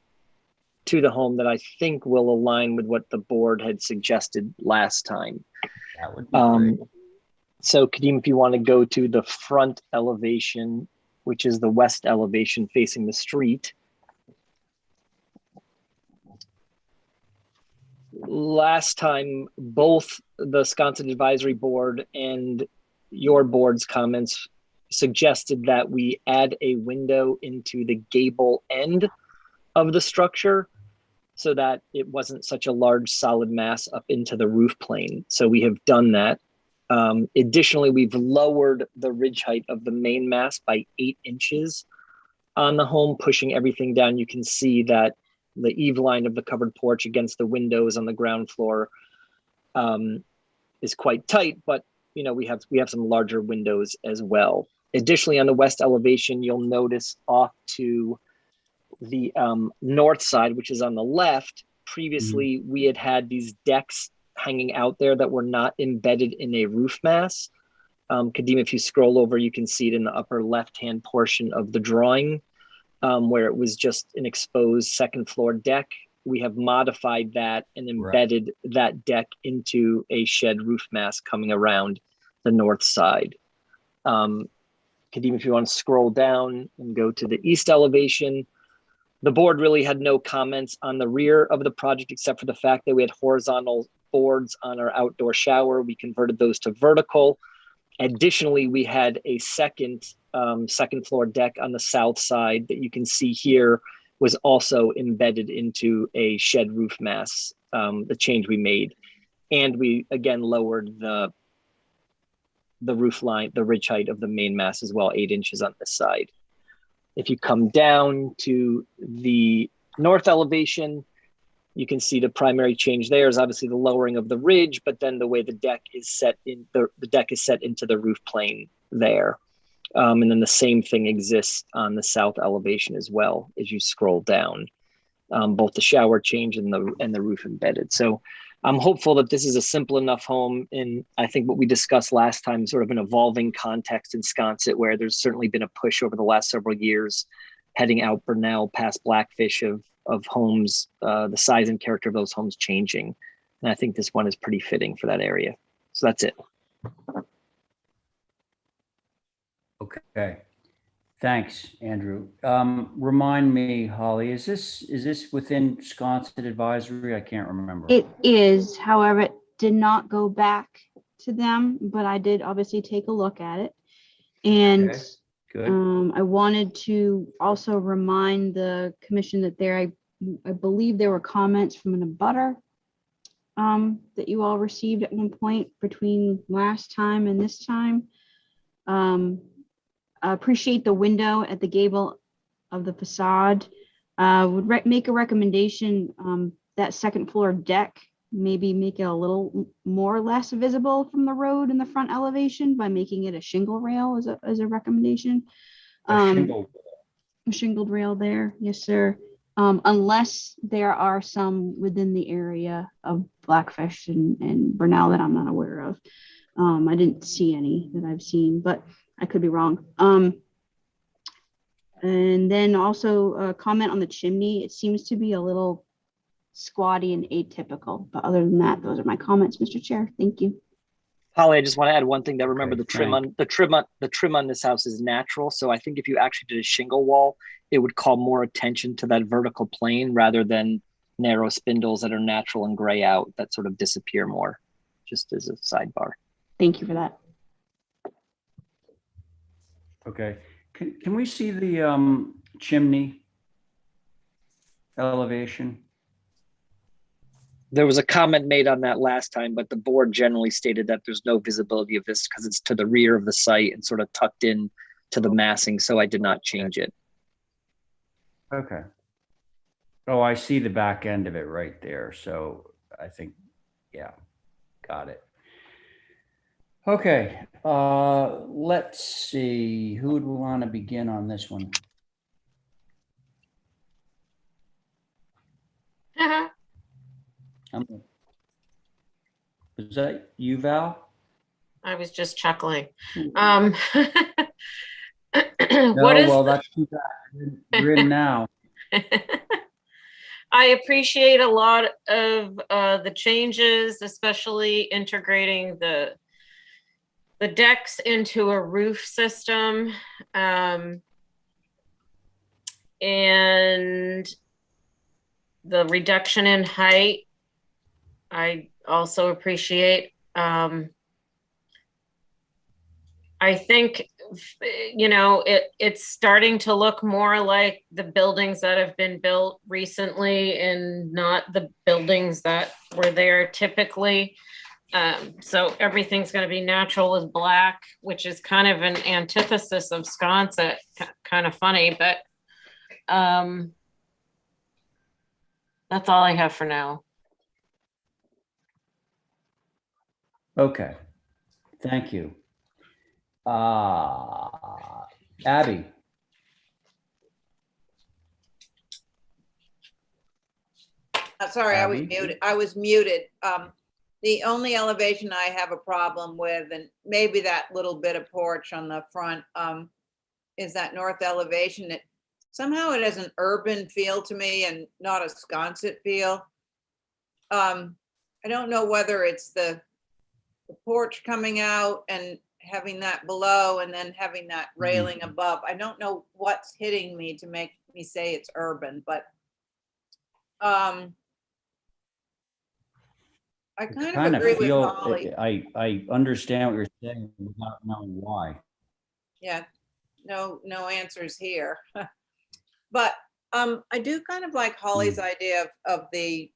Speaker 17: home that I think will align with what the board had suggested last time.
Speaker 1: That would be great.
Speaker 17: So Kadeem, if you want to go to the front elevation, which is the west elevation facing the street. Last time, both the Wisconsin Advisory Board and your board's comments suggested that we add a window into the gable end of the structure so that it wasn't such a large solid mass up into the roof plane. So we have done that. Additionally, we've lowered the ridge height of the main mass by 8 inches on the home, pushing everything down. You can see that the eave line of the covered porch against the windows on the ground floor is quite tight, but we have some larger windows as well. Additionally, on the west elevation, you'll notice off to the north side, which is on the left, previously we had these decks hanging out there that were not embedded in a roof mass. Kadeem, if you scroll over, you can see it in the upper left-hand portion of the drawing, where it was just an exposed second floor deck. We have modified that and embedded that deck into a shed roof mass coming around the north side. Kadeem, if you want to scroll down and go to the east elevation, the board really had no comments on the rear of the project, except for the fact that we had horizontal boards on our outdoor shower. We converted those to vertical. Additionally, we had a second floor deck on the south side that you can see here was also embedded into a shed roof mass, the change we made. And we, again, lowered the roof line, the ridge height of the main mass as well, 8 inches on this side. If you come down to the north elevation, you can see the primary change there is obviously the lowering of the ridge, but then the way the deck is set in, the deck is set into the roof plane there. And then the same thing exists on the south elevation as well as you scroll down, both the shower change and the roof embedded. So I'm hopeful that this is a simple enough home. And I think what we discussed last time, sort of an evolving context in Sconset, where there's certainly been a push over the last several years, heading out Burnell past Blackfish of homes, the size and character of those homes changing. And I think this one is pretty fitting for that area. So that's it.
Speaker 1: Okay. Thanks, Andrew. Remind me, Holly, is this within Wisconsin Advisory? I can't remember.
Speaker 11: It is, however, it did not go back to them, but I did obviously take a look at it. And
Speaker 1: Okay, good.
Speaker 11: I wanted to also remind the commission that I believe there were comments from an abutter that you all received at one point between last time and this time. I appreciate the window at the gable of the facade. Make a recommendation, that second floor deck, maybe make it a little more or less visible from the road in the front elevation by making it a shingle rail as a recommendation. A shingled rail there, yes, sir. Unless there are some within the area of Blackfish and Burnell that I'm not aware of. I didn't see any that I've seen, but I could be wrong. And then also a comment on the chimney. It seems to be a little squatty and atypical, but other than that, those are my comments, Mr. Chair. Thank you.
Speaker 17: Holly, I just want to add one thing that remember
Speaker 1: Okay,
Speaker 17: the trim on this house is natural. So I think if you actually did a shingle wall, it would call more attention to that vertical plane rather than narrow spindles that are natural and gray out that sort of disappear more, just as a sidebar.
Speaker 11: Thank you for that.
Speaker 1: Okay. Can we see the chimney elevation?
Speaker 17: There was a comment made on that last time, but the board generally stated that there's no visibility of this because it's to the rear of the site and sort of tucked in to the massing. So I did not change it.
Speaker 1: Okay. Oh, I see the back end of it right there. So I think, yeah, got it. Okay, let's see. Who would want to begin on this one? Was that you, Val?
Speaker 6: I was just chuckling.
Speaker 1: No,
Speaker 6: What is
Speaker 1: well, that's too bad. You're in now.
Speaker 6: I appreciate a lot of the changes, especially integrating the decks into a roof system, and the reduction in height. I also appreciate. I think, you know, it's starting to look more like the buildings that have been built recently and not the buildings that were there typically. So everything's going to be natural with black, which is kind of an antithesis of Sconset. Kind of funny, but that's all I have for now.
Speaker 1: Okay, thank you. Abby.
Speaker 7: Sorry, I was
Speaker 1: Abby?
Speaker 7: muted. I was muted. The only elevation I have a problem with, and maybe that little bit of porch on the front, is that north elevation. Somehow it has an urban feel to me and not a Sconset feel. I don't know whether it's the porch coming out and having that below and then having that railing above. I don't know what's hitting me to make me say it's urban, but I kind of agree with Holly.
Speaker 1: I understand what you're saying without knowing why.
Speaker 7: Yeah, no answers here. But I do kind of like Holly's idea of the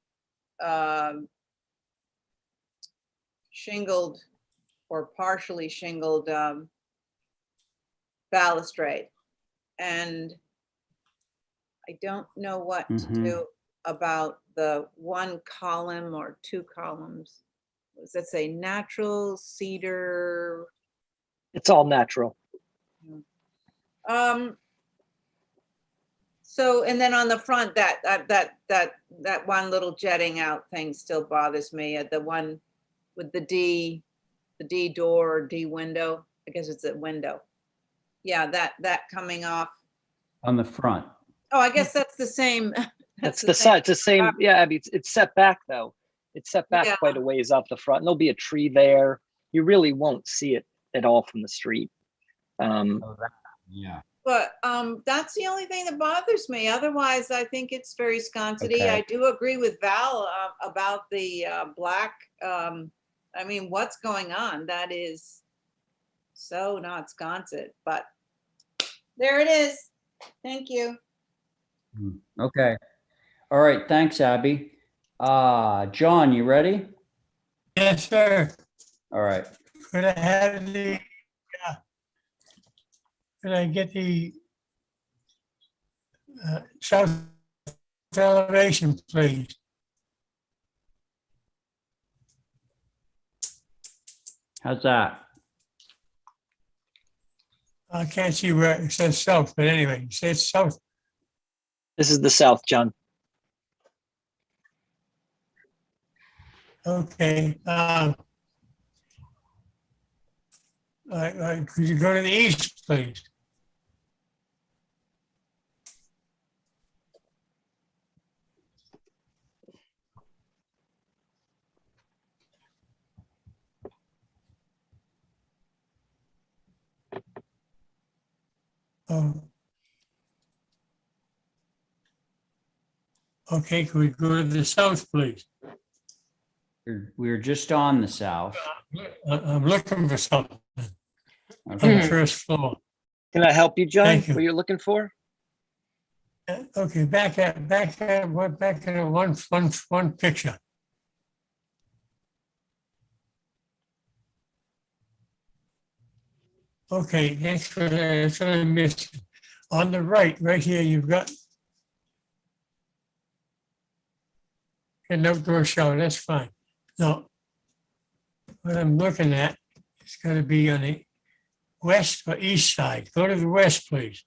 Speaker 7: shingled or partially shingled balustrade. And I don't know what to do about the one column or two columns. What does that say? Natural, cedar?
Speaker 17: It's all natural.
Speaker 7: So, and then on the front, that one little jetting out thing still bothers me. The one with the D door or D window. I guess it's a window. Yeah, that coming off.
Speaker 1: On the front.
Speaker 7: Oh, I guess that's the same.
Speaker 17: That's the side. It's the same. Yeah, Abby, it's set back though. It's set back quite a ways off the front. And there'll be a tree there. You really won't see it at all from the street.
Speaker 1: Yeah.
Speaker 7: But that's the only thing that bothers me. Otherwise, I think it's very Sconset-y.
Speaker 1: Okay.
Speaker 7: I do agree with Val about the black. I mean, what's going on? That is so not Sconset, but there it is. Thank you.
Speaker 1: Okay. All right. Thanks, Abby. John, you ready?
Speaker 8: Yes, sir.
Speaker 1: All right.
Speaker 8: Could I have the, could I get the south elevation, please.
Speaker 1: How's that?
Speaker 8: I can't see where it says south, but anyway, it says south.
Speaker 17: This is the south, John.
Speaker 8: Okay. Could you go to the east, please? Oh. Okay, could we go to the south, please?
Speaker 1: We're just on the south.
Speaker 8: I'm looking for something on the
Speaker 1: Okay.
Speaker 8: first floor.
Speaker 17: Can I help you, John?
Speaker 8: Thank you.
Speaker 17: What you're looking for?
Speaker 8: Okay, back at one picture. Okay, that's what I missed. On the right here, you've got an outdoor shower, that's fine. Now, what I'm looking at is gonna be on the west or east side. Go to the west, please.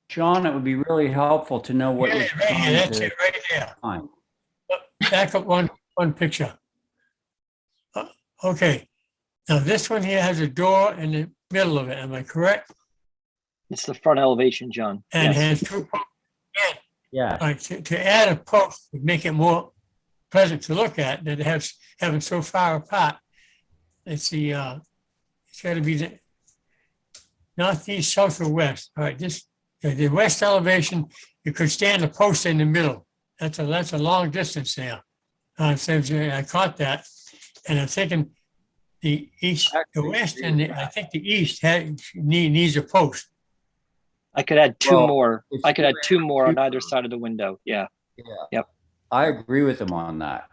Speaker 1: John, it would be really helpful to know what you're
Speaker 8: Yeah, right here,
Speaker 1: trying
Speaker 8: that's
Speaker 1: to
Speaker 8: it, right there.
Speaker 1: find.
Speaker 8: Back up one picture. Okay, now this one here has a door in the middle of it, am I correct?
Speaker 17: It's the front elevation, John.
Speaker 8: And
Speaker 17: Yes.
Speaker 8: has two posts.
Speaker 1: Yeah.
Speaker 8: Like to add a post would make it more pleasant to look at than to have them so far apart. It's the it's got to be the northeast, south, or west. All right, this the west elevation. You could stand a post in the middle. That's a long distance there. So I caught that, and I'm thinking the east, the west, and I think the east needs a post.
Speaker 17: I could add two
Speaker 1: Well,
Speaker 17: more.
Speaker 1: if
Speaker 17: I could
Speaker 1: you
Speaker 17: add two
Speaker 1: add
Speaker 17: more on
Speaker 1: two-
Speaker 17: either side of the window. Yeah.
Speaker 1: Yeah.
Speaker 17: Yep.
Speaker 1: I agree with him on that.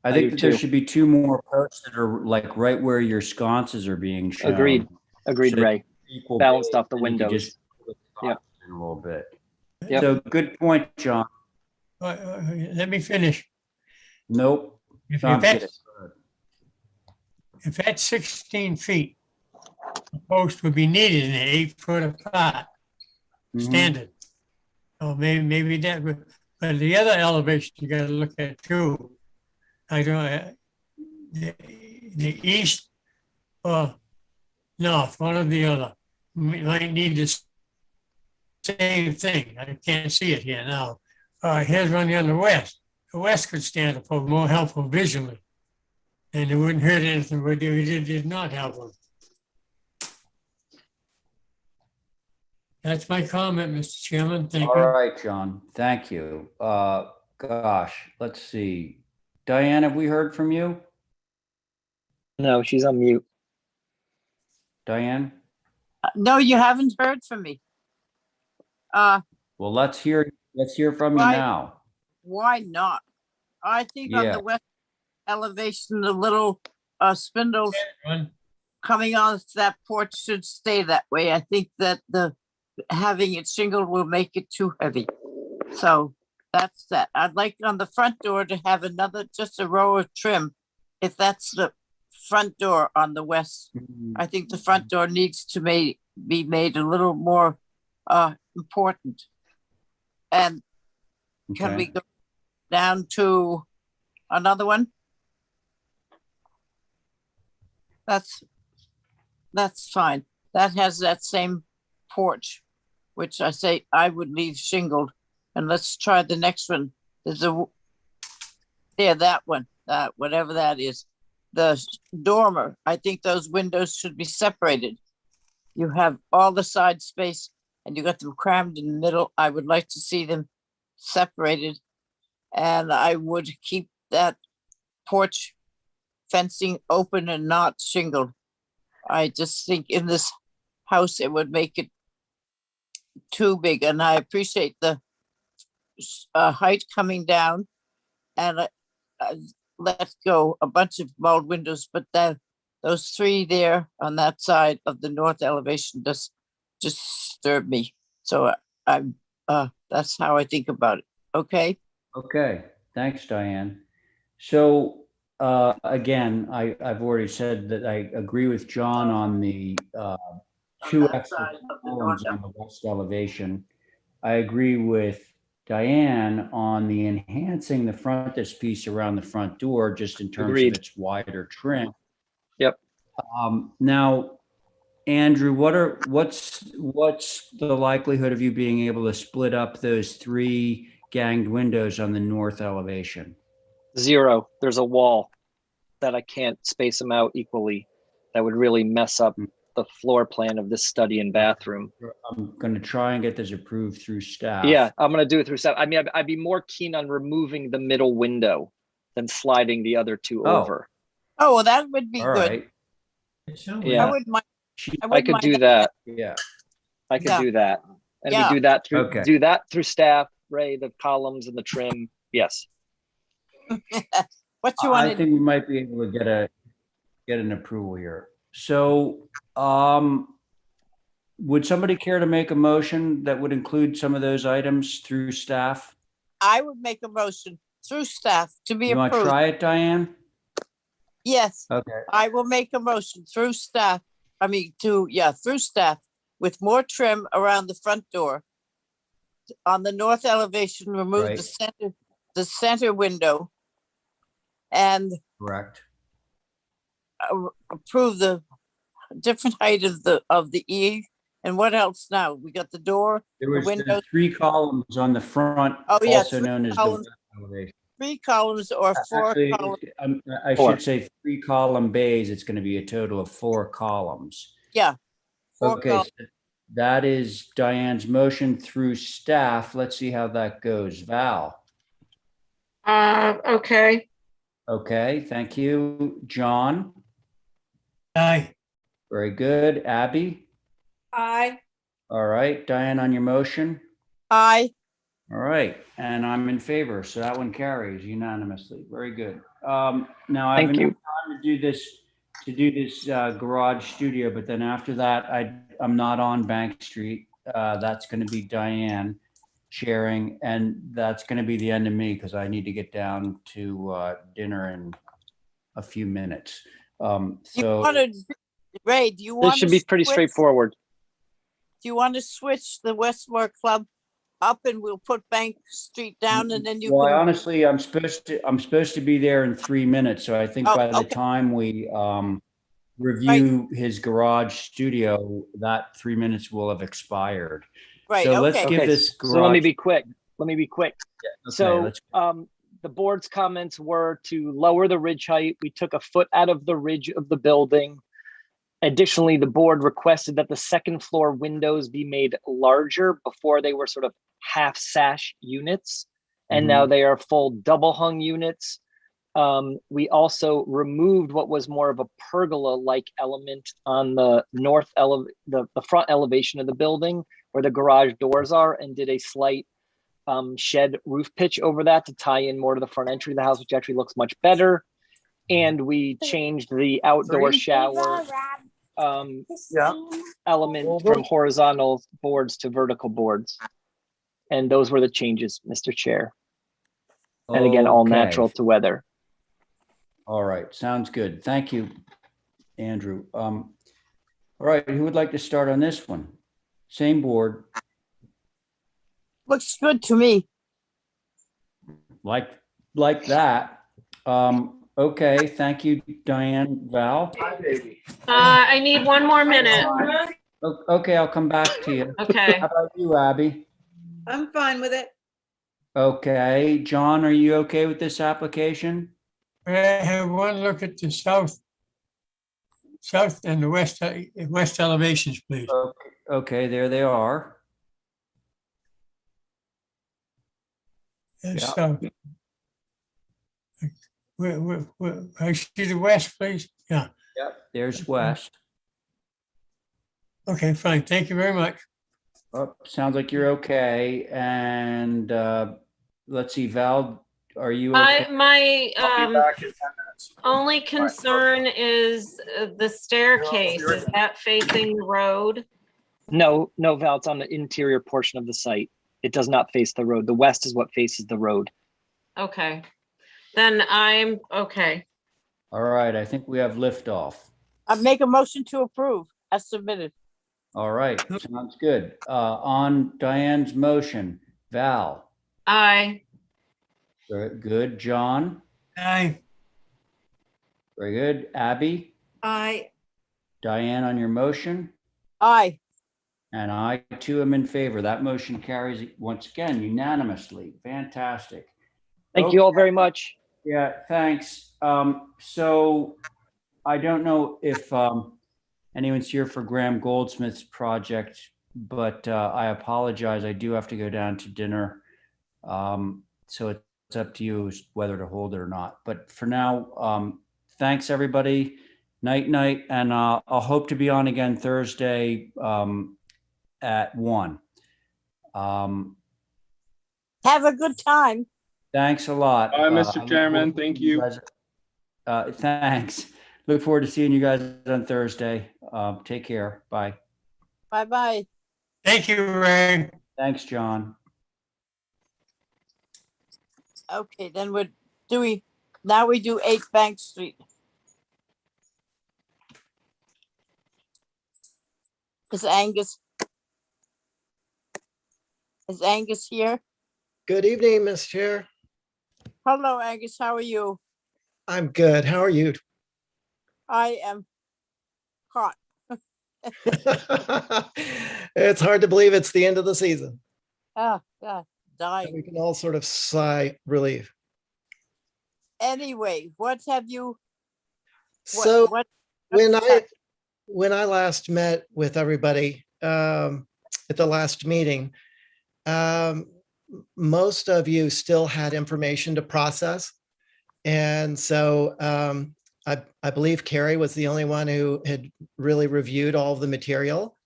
Speaker 1: I
Speaker 17: I
Speaker 1: think
Speaker 17: do
Speaker 1: that there
Speaker 17: too.
Speaker 1: should be two more posts that are like right where your sconces are being shown.
Speaker 17: Agreed. Agreed,
Speaker 1: So
Speaker 17: Ray.
Speaker 1: equal
Speaker 17: Balanced
Speaker 1: base,
Speaker 17: off the
Speaker 1: and you could
Speaker 17: windows.
Speaker 1: just put the
Speaker 17: Yep.
Speaker 1: sconces in a little bit.
Speaker 17: Yep.
Speaker 1: So good point, John.
Speaker 8: Let me finish.
Speaker 1: Nope.
Speaker 8: If
Speaker 1: John, get
Speaker 8: that's,
Speaker 1: it.
Speaker 8: if that's 16 feet, the post would be needed in 8 foot apart,
Speaker 1: Mhm.
Speaker 8: standard. Oh, maybe that, but the other elevation you got to look at too. I don't, the east or north, one or the other, might need the same thing. I can't see it here now. Here's one on the west. The west could stand up more helpful visually. And it wouldn't hurt anything, but it did not help them. That's my comment, Mr. Chairman. Thank
Speaker 1: All
Speaker 8: you.
Speaker 1: right, John. Thank you. Gosh, let's see. Diane, have we heard from you?
Speaker 17: No, she's on mute.
Speaker 1: Diane?
Speaker 3: No, you haven't heard from me. Uh,
Speaker 1: Well, let's hear from you
Speaker 3: Why-
Speaker 1: now.
Speaker 3: why not? I think on
Speaker 1: Yeah.
Speaker 3: the west elevation, the little spindles
Speaker 8: One,
Speaker 3: coming off that porch should stay that way. I think that having it shingled will make it too heavy. So that's that. I'd like on the front door to have just a row of trim. If that's the front door on the west, I think the front door needs to be made a little more important. And can we
Speaker 1: Okay.
Speaker 3: go down to another one? That's fine. That has that same porch, which I say I would leave shingled. And let's try the next one. That one, whatever that is. The dormer, I think those windows should be separated. You have all the side space and you got them crammed in the middle. I would like to see them separated. And I would keep that porch fencing open and not shingled. I just think in this house, it would make it too big. And I appreciate the height coming down and let go a bunch of mulled windows, but the those three there on that side of the north elevation just disturb me. So I'm, that's how I think about it. Okay.
Speaker 1: Okay, thanks, Diane. So again, I've already said that I agree with John on the two extra columns on the west elevation. I agree with Diane on the enhancing the frontage piece around the front door, just in terms
Speaker 17: Agreed.
Speaker 1: of its wider trim.
Speaker 17: Yep.
Speaker 1: Now, Andrew, what's the likelihood of you being able to split up those three ganged windows on the north elevation?
Speaker 17: 0. There's a wall that I can't space them out equally. That would really mess up the floor plan of this study and bathroom.
Speaker 1: I'm going to try and get this approved through staff.
Speaker 17: Yeah, I'm going to do it through staff. I mean, I'd be more keen on removing the middle window than sliding the other two over.
Speaker 3: Oh, well, that would be
Speaker 1: All
Speaker 3: good.
Speaker 1: right.
Speaker 17: Yeah,
Speaker 3: I wouldn't mind.
Speaker 17: I could do that.
Speaker 1: Yeah.
Speaker 17: I could
Speaker 3: Yeah.
Speaker 17: do that. And
Speaker 3: Yeah.
Speaker 17: we do that through
Speaker 1: Okay.
Speaker 17: do that through staff, Ray, the columns and the trim. Yes.
Speaker 3: What you want
Speaker 1: I
Speaker 3: to
Speaker 1: think we might be able to get an approval here. So, would somebody care to make a motion that would include some of those items through staff?
Speaker 3: I would make a motion through staff to be
Speaker 1: You want to
Speaker 3: approved.
Speaker 1: try it, Diane?
Speaker 3: Yes,
Speaker 1: Okay.
Speaker 3: I will make a motion through staff. I mean, through staff with more trim around the front door. On the north elevation, remove
Speaker 1: Right.
Speaker 3: the center window, and
Speaker 1: Correct.
Speaker 3: approve the different height of the eave. And what else now? We got the door,
Speaker 1: There
Speaker 3: the
Speaker 1: was
Speaker 3: windows,
Speaker 1: the three columns on the front,
Speaker 3: Oh, yeah,
Speaker 1: also
Speaker 3: three
Speaker 1: known as the
Speaker 3: columns.
Speaker 1: west elevation.
Speaker 3: 3 columns or 4
Speaker 1: Actually,
Speaker 3: columns.
Speaker 1: I
Speaker 17: 4.
Speaker 1: should say 3 column bays. It's going to be a total of 4 columns.
Speaker 3: Yeah. 4
Speaker 1: Okay,
Speaker 3: columns.
Speaker 1: so that is Diane's motion through staff. Let's see how that goes. Val?
Speaker 6: Okay.
Speaker 1: Okay, thank you. John?
Speaker 8: Aye.
Speaker 1: Very good. Abby?
Speaker 13: Aye.
Speaker 1: All right, Diane on your motion?
Speaker 3: Aye.
Speaker 1: All right, and I'm in favor, so that one carries unanimously. Very good. Now I have
Speaker 17: Thank
Speaker 1: enough
Speaker 17: you.
Speaker 1: time to do this garage studio, but then after that, I'm not on Bank Street. That's going to be Diane chairing, and that's going to be the end of me because I need to get down to dinner in a few minutes.
Speaker 3: Ray, do you
Speaker 17: This
Speaker 3: want
Speaker 17: should be pretty straightforward.
Speaker 3: Do you want to switch the Westmore Club up and we'll put Bank Street down and then you
Speaker 1: Well,
Speaker 3: can.
Speaker 1: honestly, I'm supposed to be there in 3 minutes. So I think
Speaker 3: Oh,
Speaker 1: by the
Speaker 3: okay.
Speaker 1: time we review his garage studio, that 3 minutes will have expired.
Speaker 3: Right,
Speaker 1: So let's
Speaker 3: okay.
Speaker 1: give
Speaker 17: Okay,
Speaker 1: this
Speaker 17: so let me
Speaker 1: garage.
Speaker 17: be quick.
Speaker 1: Okay,
Speaker 17: So
Speaker 1: let's-
Speaker 17: the board's comments were to lower the ridge height. We took a foot out of the ridge of the building. Additionally, the board requested that the second floor windows be made larger. Before they were sort of half sash units, and now they are full double hung units. We also removed what was more of a pergola-like element on the the front elevation of the building where the garage doors are, and did a slight shed roof pitch over that to tie in more to the front entry of the house, which actually looks much better. And we changed the outdoor shower element from horizontal boards to vertical boards. And those were the changes, Mr. Chair. And again, all
Speaker 1: Okay.
Speaker 17: natural to weather.
Speaker 1: All right, sounds good. Thank you, Andrew. All right, who would like to start on this one? Same board,
Speaker 3: Looks good to me.
Speaker 1: like that. Okay, thank you, Diane. Val?
Speaker 6: I need 1 more minute.
Speaker 1: Okay, I'll come back to you.
Speaker 6: Okay.
Speaker 1: How about you, Abby?
Speaker 7: I'm fine with it.
Speaker 1: Okay, John, are you okay with this application?
Speaker 8: I have one look at the south and the west elevations, please.
Speaker 1: Okay, there they are.
Speaker 8: Yes,
Speaker 1: Yeah.
Speaker 8: I see the west, please. Yeah.
Speaker 1: Yep. There's west.
Speaker 8: Okay, fine. Thank you very much.
Speaker 1: Oh, sounds like you're okay. And let's see, Val, are you okay?
Speaker 6: My
Speaker 5: I'll be back in 10 minutes.
Speaker 6: only concern is the staircase. Is that facing the road?
Speaker 17: No, no, Val, it's on the interior portion of the site. It does not face the road. The west is what faces the road.
Speaker 6: Okay, then I'm okay.
Speaker 1: All right, I think we have liftoff.
Speaker 16: I make a motion to approve as submitted.
Speaker 1: All right, sounds good. On Diane's motion, Val,
Speaker 6: Aye.
Speaker 1: very good. John,
Speaker 8: Aye.
Speaker 1: very good. Abby,
Speaker 7: I,
Speaker 1: Diane on your motion,
Speaker 16: Aye.
Speaker 1: and I too am in favor. That motion carries once again unanimously. Fantastic.
Speaker 17: Thank you all very much.
Speaker 1: Yeah, thanks. So I don't know if anyone's here for Graham Goldsmith's project, but I apologize. I do have to go down to dinner. So it's up to you whether to hold it or not. But for now, thanks everybody. Night, night. And I'll hope to be on again Thursday at 1.
Speaker 16: Have a good time.
Speaker 1: Thanks a lot.
Speaker 9: Bye, Mr. Chairman. Thank you.
Speaker 1: Thanks. Look forward to seeing you guys on Thursday. Take care. Bye.
Speaker 16: Bye-bye.
Speaker 8: Thank you, Ray.
Speaker 1: Thanks, John.
Speaker 16: Okay, then now we do 8 Bank Street. Is Angus here?
Speaker 18: Good evening, Ms. Chair.
Speaker 16: Hello, Angus, how are you?
Speaker 18: I'm good. How are you?
Speaker 16: I am hot.
Speaker 18: It's hard to believe it's the end of the season.
Speaker 16: Oh, God, dying.
Speaker 18: We can all sort of sigh relief.
Speaker 16: Anyway, what have you?
Speaker 18: So
Speaker 16: what's
Speaker 18: when I last met with everybody at the last meeting, most of you still had information to process. And so I believe Carrie was the only one who had really reviewed all of the material.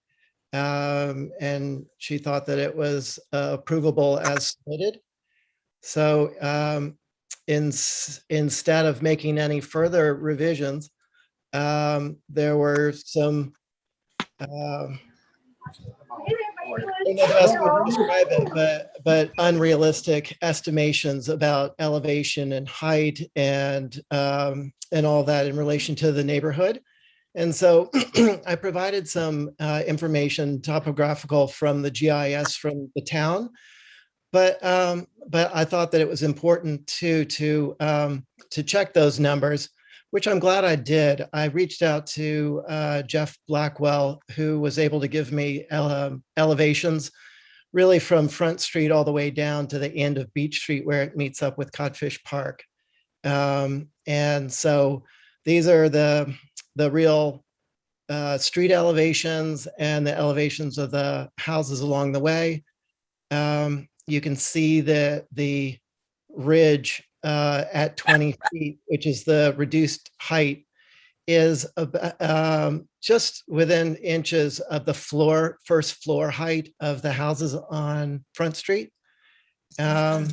Speaker 18: And she thought that it was approvable as submitted. So instead of making any further revisions, there were some I don't know the best way to describe it, but unrealistic estimations about elevation and height and all that in relation to the neighborhood. And so I provided some information, topographical from the GIS from the town, but I thought that it was important to check those numbers, which I'm glad I did. I reached out to Jeff Blackwell, who was able to give me elevations really from Front Street all the way down to the end of Beach Street where it meets up with Codfish Park. And so these are the real street elevations and the elevations of the houses along the way. You can see the ridge at 20 feet, which is the reduced height, is just within inches of the first floor height of the houses on Front Street, and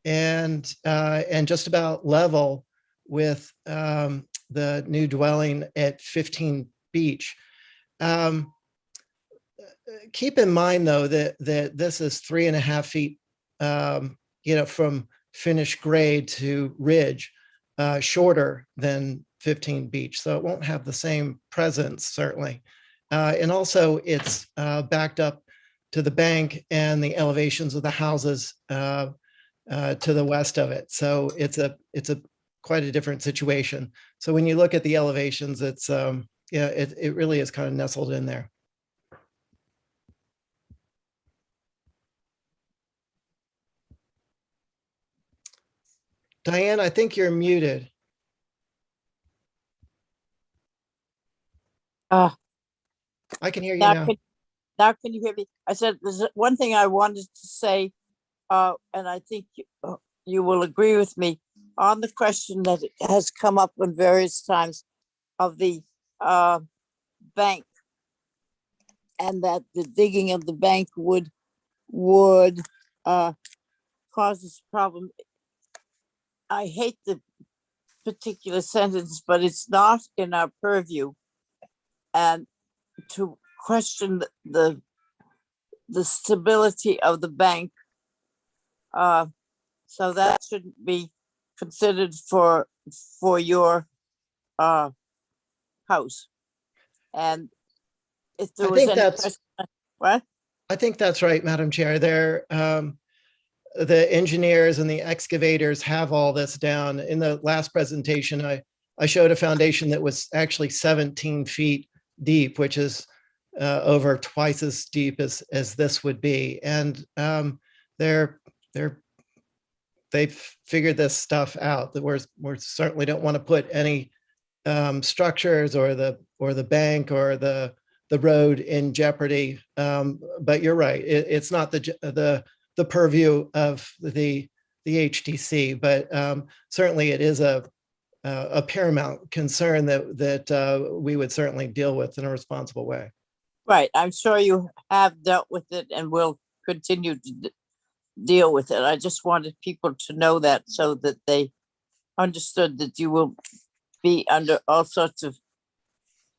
Speaker 18: just about level with the new dwelling at 15 Beach. Keep in mind, though, that this is 3.5 feet, from finished grade to ridge, shorter than 15 Beach. So it won't have the same presence, certainly. And also it's backed up to the bank and the elevations of the houses to the west of it. So it's a quite a different situation. So when you look at the elevations, it's it really is kind of nestled in there. Diane, I think you're muted. I can hear you now.
Speaker 16: Now can you hear me? I said, there's one thing I wanted to say, and I think you will agree with me on the question that has come up in various times of the bank, and that the digging of the bank would cause this problem. I hate the particular sentence, but it's not in our purview. And to question the stability of the bank. So that shouldn't be considered for your house. And if there
Speaker 18: I
Speaker 16: was
Speaker 18: think
Speaker 16: any
Speaker 18: that's
Speaker 16: question, what?
Speaker 18: I think that's right, Madam Chair. The engineers and the excavators have all this down. In the last presentation, I showed a foundation that was actually 17 feet deep, which is over twice as deep as this would be. And they've figured this stuff out. That we certainly don't want to put any structures or the bank or the road in jeopardy. But you're right. It's not the purview of the HTC, but certainly it is a paramount concern that we would certainly deal with in a responsible way.
Speaker 16: Right. I'm sure you have dealt with it and will continue to deal with it. I just wanted people to know that so that they understood that you will be under all sorts of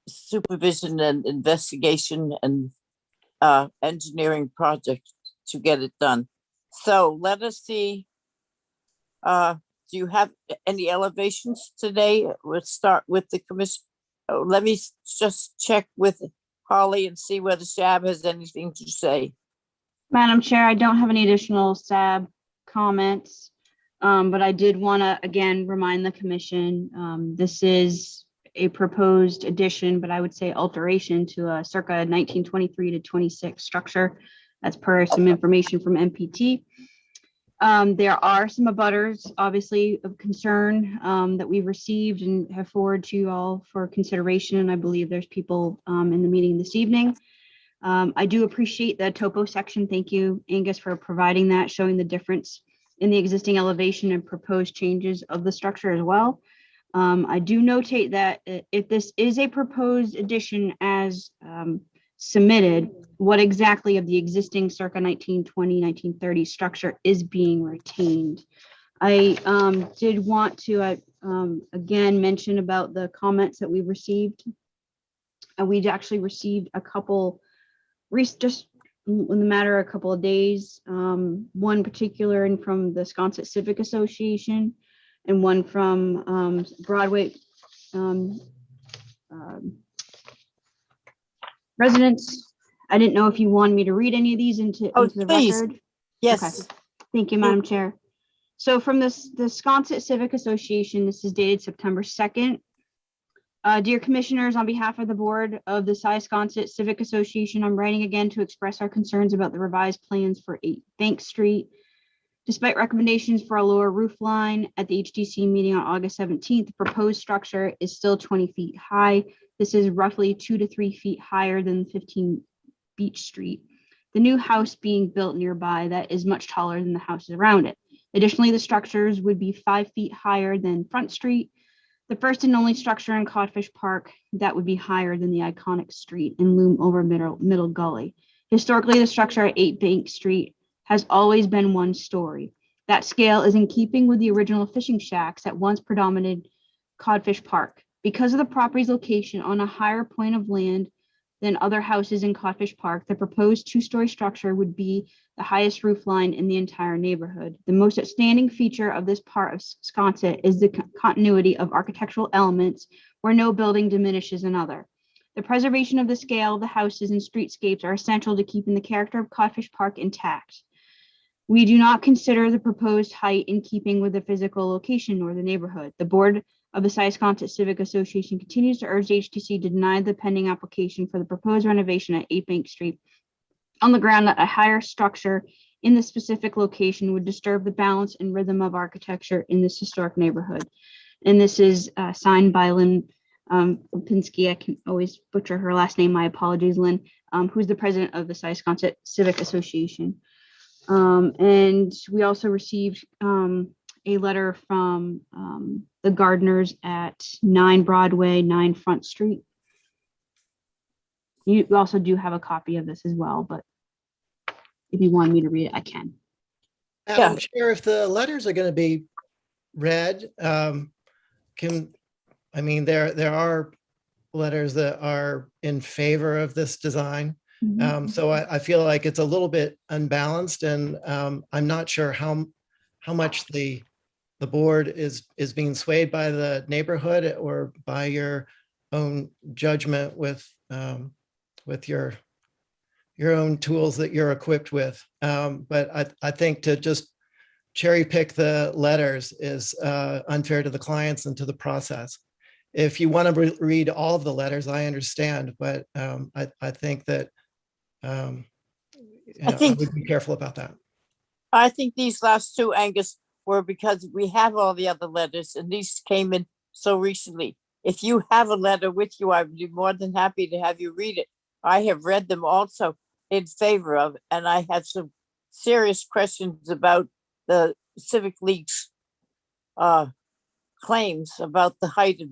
Speaker 16: supervision and investigation and engineering projects to get it done. So let us see. Do you have any elevations today? We'll start with the commission. Oh, let me just check with Holly and see whether Shab has anything to say.
Speaker 11: Madam Chair, I don't have any additional SAB comments, but I did want to again remind the commission, this is a proposed addition, but I would say alteration to a circa 1923 to 26 structure. That's per some information from MPT. There are some abutters, obviously, of concern that we've received and have forwarded to you all for consideration. And I believe there's people in the meeting this evening. I do appreciate the topo section. Thank you, Angus, for providing that, showing the difference in the existing elevation and proposed changes of the structure as well. I do notate that if this is a proposed addition as submitted, what exactly of the existing circa 1920, 1930 structure is being retained. I did want to again mention about the comments that we received. We'd actually received a couple, just in the matter of a couple of days, one particular and from the Sconset Civic Association and one from Broadway residents. I didn't know if you wanted me to read any of these into the
Speaker 16: please.
Speaker 11: record.
Speaker 16: Yes.
Speaker 11: Okay. Thank you, Madam Chair. So from the Sconset Civic Association, this is dated September 2nd. Dear Commissioners, on behalf of the board of the Sconset Civic Association, I'm writing again to express our concerns about the revised plans for 8 Bank Street. Despite recommendations for a lower roof line at the HDC meeting on August 17th, the proposed structure is still 20 feet high. This is roughly 2 to 3 feet higher than 15 Beach Street. The new house being built nearby that is much taller than the houses around it. Additionally, the structures would be 5 feet higher than Front Street, the first and only structure in Codfish Park that would be higher than the iconic street and loom over Middle Gully. Historically, the structure at 8 Bank Street has always been 1 story. That scale is in keeping with the original fishing shacks that once predominated Codfish Park. Because of the property's location on a higher point of land than other houses in Codfish Park, the proposed 2-story structure would be the highest roof line in the entire neighborhood. The most outstanding feature of this part of Sconset is the continuity of architectural elements where no building diminishes another. The preservation of the scale of the houses and streetscapes are essential to keeping the character of Codfish Park intact. We do not consider the proposed height in keeping with the physical location or the neighborhood. The board of the Sconset Civic Association continues to urge the HTC to deny the pending application for the proposed renovation at 8 Bank Street on the ground that a higher structure in the specific location would disturb the balance and rhythm of architecture in this historic neighborhood. And this is signed by Lynn Pinsky. I can always butcher her last name. My apologies, Lynn, who's the president of the Sconset Civic Association. And we also received a letter from the gardeners at 9 Broadway, 9 Front Street. You also do have a copy of this as well, but if you want me to read it, I can.
Speaker 18: Madam Chair, if the letters are going to be read, I mean, there are letters that are in favor of this design. So I feel like it's a little bit unbalanced, and I'm not sure how much the board is being swayed by the neighborhood or by your own judgment with your own tools that you're equipped with. But I think to just cherry pick the letters is unfair to the clients and to the process. If you want to read all of the letters, I understand, but I think that I would be careful about that.
Speaker 16: I think these last two, Angus, were because we have all the other letters and these came in so recently. If you have a letter with you, I would be more than happy to have you read it. I have read them also in favor of, and I had some serious questions about the Civic League's claims about the height of,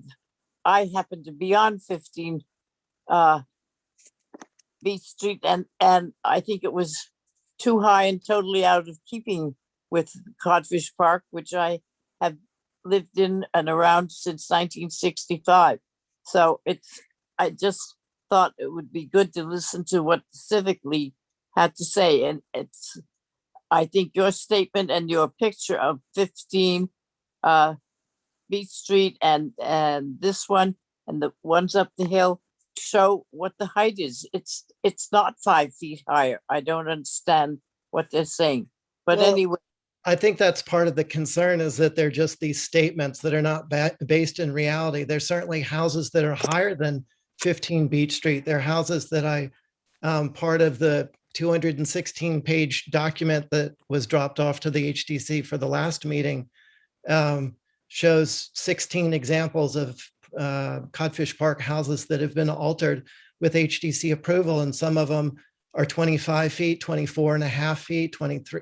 Speaker 16: I happen to be on 15 Beach Street, and I think it was too high and totally out of keeping with Codfish Park, which I have lived in and around since 1965. So I just thought it would be good to listen to what the Civic League had to say. And I think your statement and your picture of 15 Beach Street and this one and the ones up the hill show what the height is. It's not 5 feet higher. I don't understand what they're saying. But
Speaker 18: Well,
Speaker 16: anyway.
Speaker 18: I think that's part of the concern, is that they're just these statements that are not based in reality. There's certainly houses that are higher than 15 Beach Street. There are houses that part of the 216-page document that was dropped off to the HDC for the last meeting shows 16 examples of Codfish Park houses that have been altered with HDC approval, and some of them are 25 feet, 24 and a half feet, 23,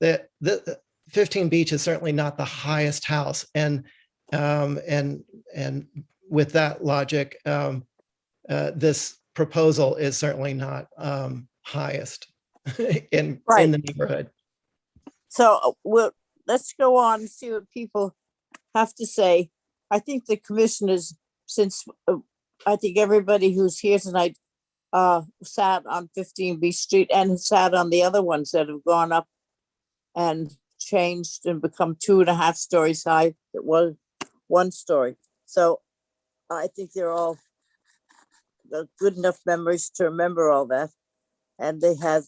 Speaker 18: the 15 Beach is certainly not the highest house. And with that logic, this proposal is certainly not highest in the neighborhood.
Speaker 16: So let's go on and see what people have to say. I think the commissioners, since I think everybody who's here tonight sat on 15 Beach Street and sat on the other ones that have gone up and changed and become 2.5 stories high. It was 1 story. So I think they're all good enough memories to remember all that. And they have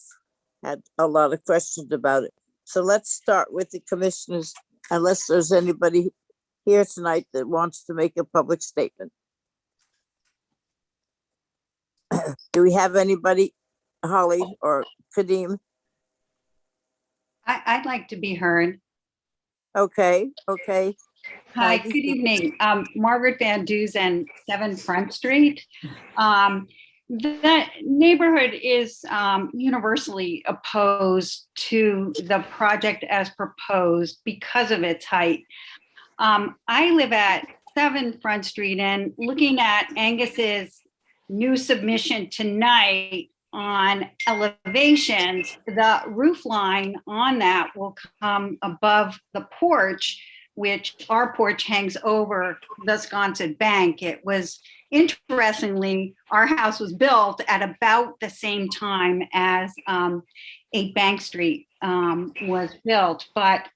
Speaker 16: had a lot of questions about it. So let's start with the commissioners, unless there's anybody here tonight that wants to make a public statement. Do we have anybody, Holly or Kadeem?
Speaker 19: I'd like to be heard.
Speaker 16: Okay.
Speaker 19: Hi, good evening. Margaret Van Duzen, 7 Front Street. The neighborhood is universally opposed to the project as proposed because of its height. I live at 7 Front Street, and looking at Angus's new submission tonight on elevations, the roof line on that will come above the porch, which our porch hangs over the Sconset Bank. It was, interestingly, our house was built at about the same time as 8 Bank Street was built. But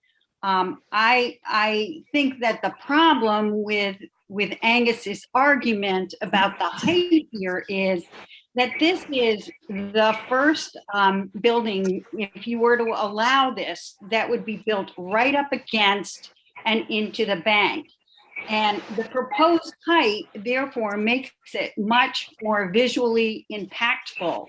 Speaker 19: I think that the problem with Angus's argument about the height here is that this is the first building, if you were to allow this, that would be built right up against and into the bank. And the proposed height, therefore, makes it much more visually impactful,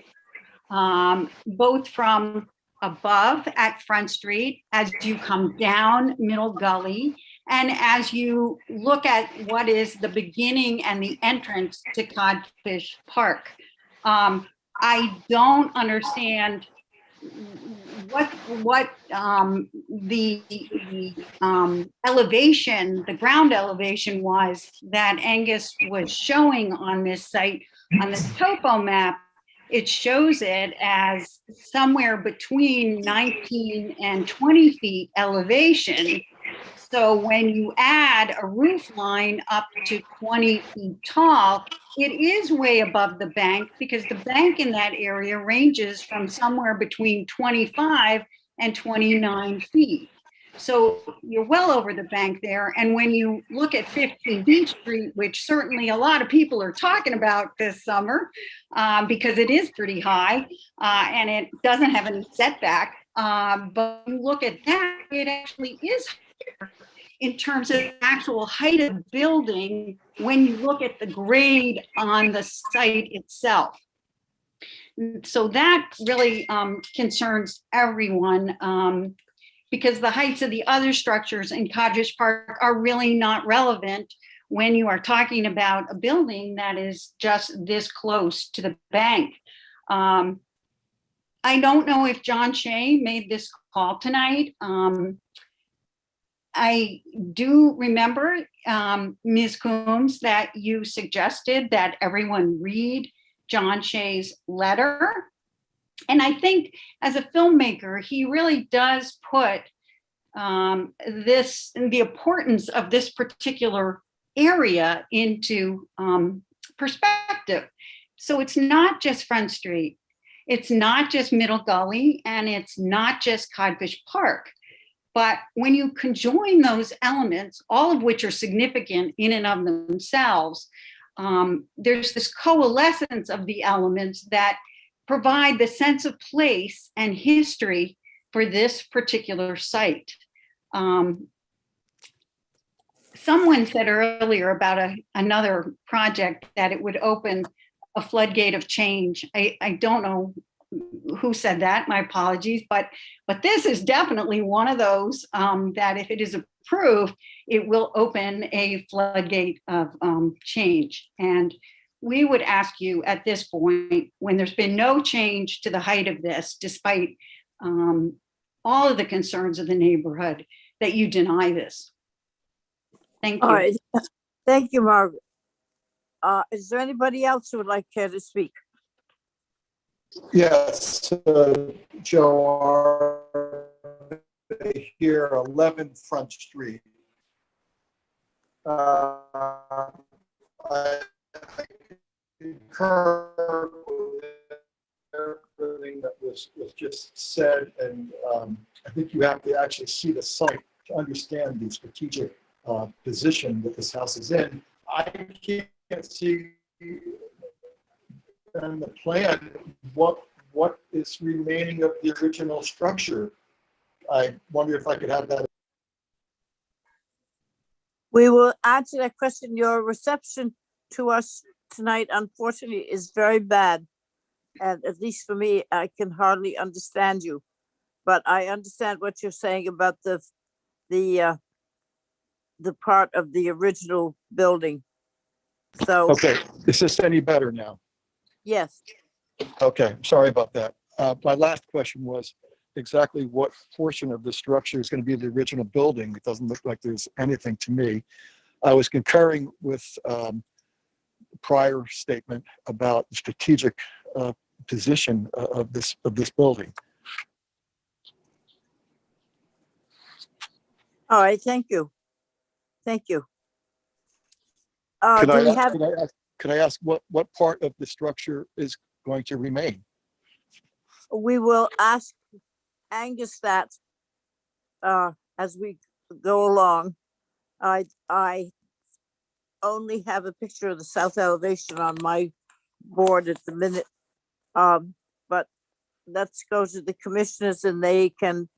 Speaker 19: both from above at Front Street, as you come down Middle Gully, and as you look at what is the beginning and the entrance to Codfish Park. I don't understand what the elevation, the ground elevation was that Angus was showing on this site. On the topo map, it shows it as somewhere between 19 and 20 feet elevation. So when you add a roof line up to 20 feet tall, it is way above the bank because the bank in that area ranges from somewhere between 25 and 29 feet. So you're well over the bank there. And when you look at 15 Beach Street, which certainly a lot of people are talking about this summer because it is pretty high and it doesn't have any setback. But you look at that, it actually is higher in terms of actual height of the building when you look at the grade on the site itself. So that really concerns everyone because the heights of the other structures in Codfish Park are really not relevant when you are talking about a building that is just this close to the bank. I don't know if John Shea made this call tonight. I do remember, Ms. Coombs, that you suggested that everyone read John Shea's letter. And I think as a filmmaker, he really does put the importance of this particular area into perspective. So it's not just Front Street, it's not just Middle Gully, and it's not just Codfish Park. But when you conjoin those elements, all of which are significant in and of themselves, there's this coalescence of the elements that provide the sense of place and history for this particular site. Someone said earlier about another project that it would open a floodgate of change. I don't know who said that, my apologies, but this is definitely one of those that if it is approved, it will open a floodgate of change. And we would ask you at this point, when there's been no change to the height of this, despite all of the concerns of the neighborhood, that you deny this. Thank you.
Speaker 16: All right. Thank you, Margaret. Is there anybody else who would like to speak?
Speaker 5: Yes, Joe, here, 11 Front Street. I concur with everything that was just said, and I think you have to actually see the site to understand the strategic position that this house is in. I can't see in the plan what is remaining of the original structure. I wonder if I could have that.
Speaker 16: We will answer that question. Your reception to us tonight, unfortunately, is very bad. And at least for me, I can hardly understand you. But I understand what you're saying about the part of the original building. So.
Speaker 5: Okay, is this any better now?
Speaker 16: Yes.
Speaker 5: Okay, sorry about that. My last question was exactly what portion of the structure is going to be the original building. It doesn't look like there's anything to me. I was concurring with the prior statement about the strategic position of this building.
Speaker 16: All right, thank you. Thank you.
Speaker 5: Could I ask what part of the structure is going to remain?
Speaker 16: We will ask Angus that as we go along. I only have a picture of the south elevation on my board at the minute, but let's go to the commissioners and they can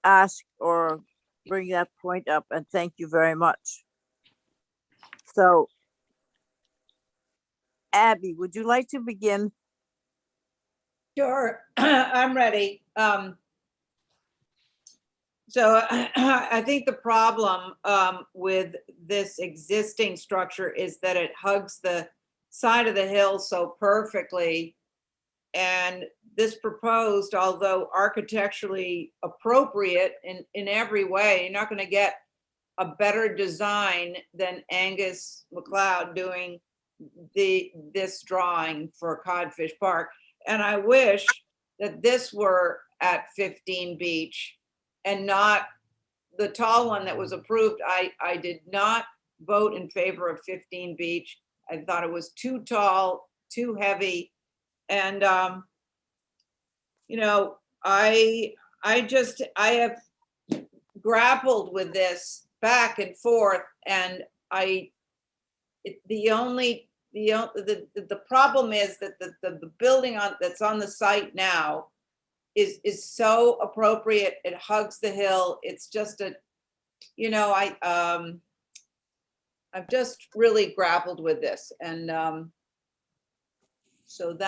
Speaker 16: ask or bring that point up, and thank you very much. So, Abby, would you like to begin?
Speaker 7: Sure, I'm ready. So I think the problem with this existing structure is that it hugs the side of the hill so perfectly. And this proposed, although architecturally appropriate in every way, you're not going to get a better design than Angus MacLeod doing this drawing for Codfish Park. And I wish that this were at 15 Beach and not the tall one that was approved, I did not vote in favor of 15 Beach. I thought it was too tall, too heavy. And, you know, I have grappled with this back and forth, and the problem is that the building that's on the site now is so appropriate. It hugs the hill. It's just I've just really grappled with this. And so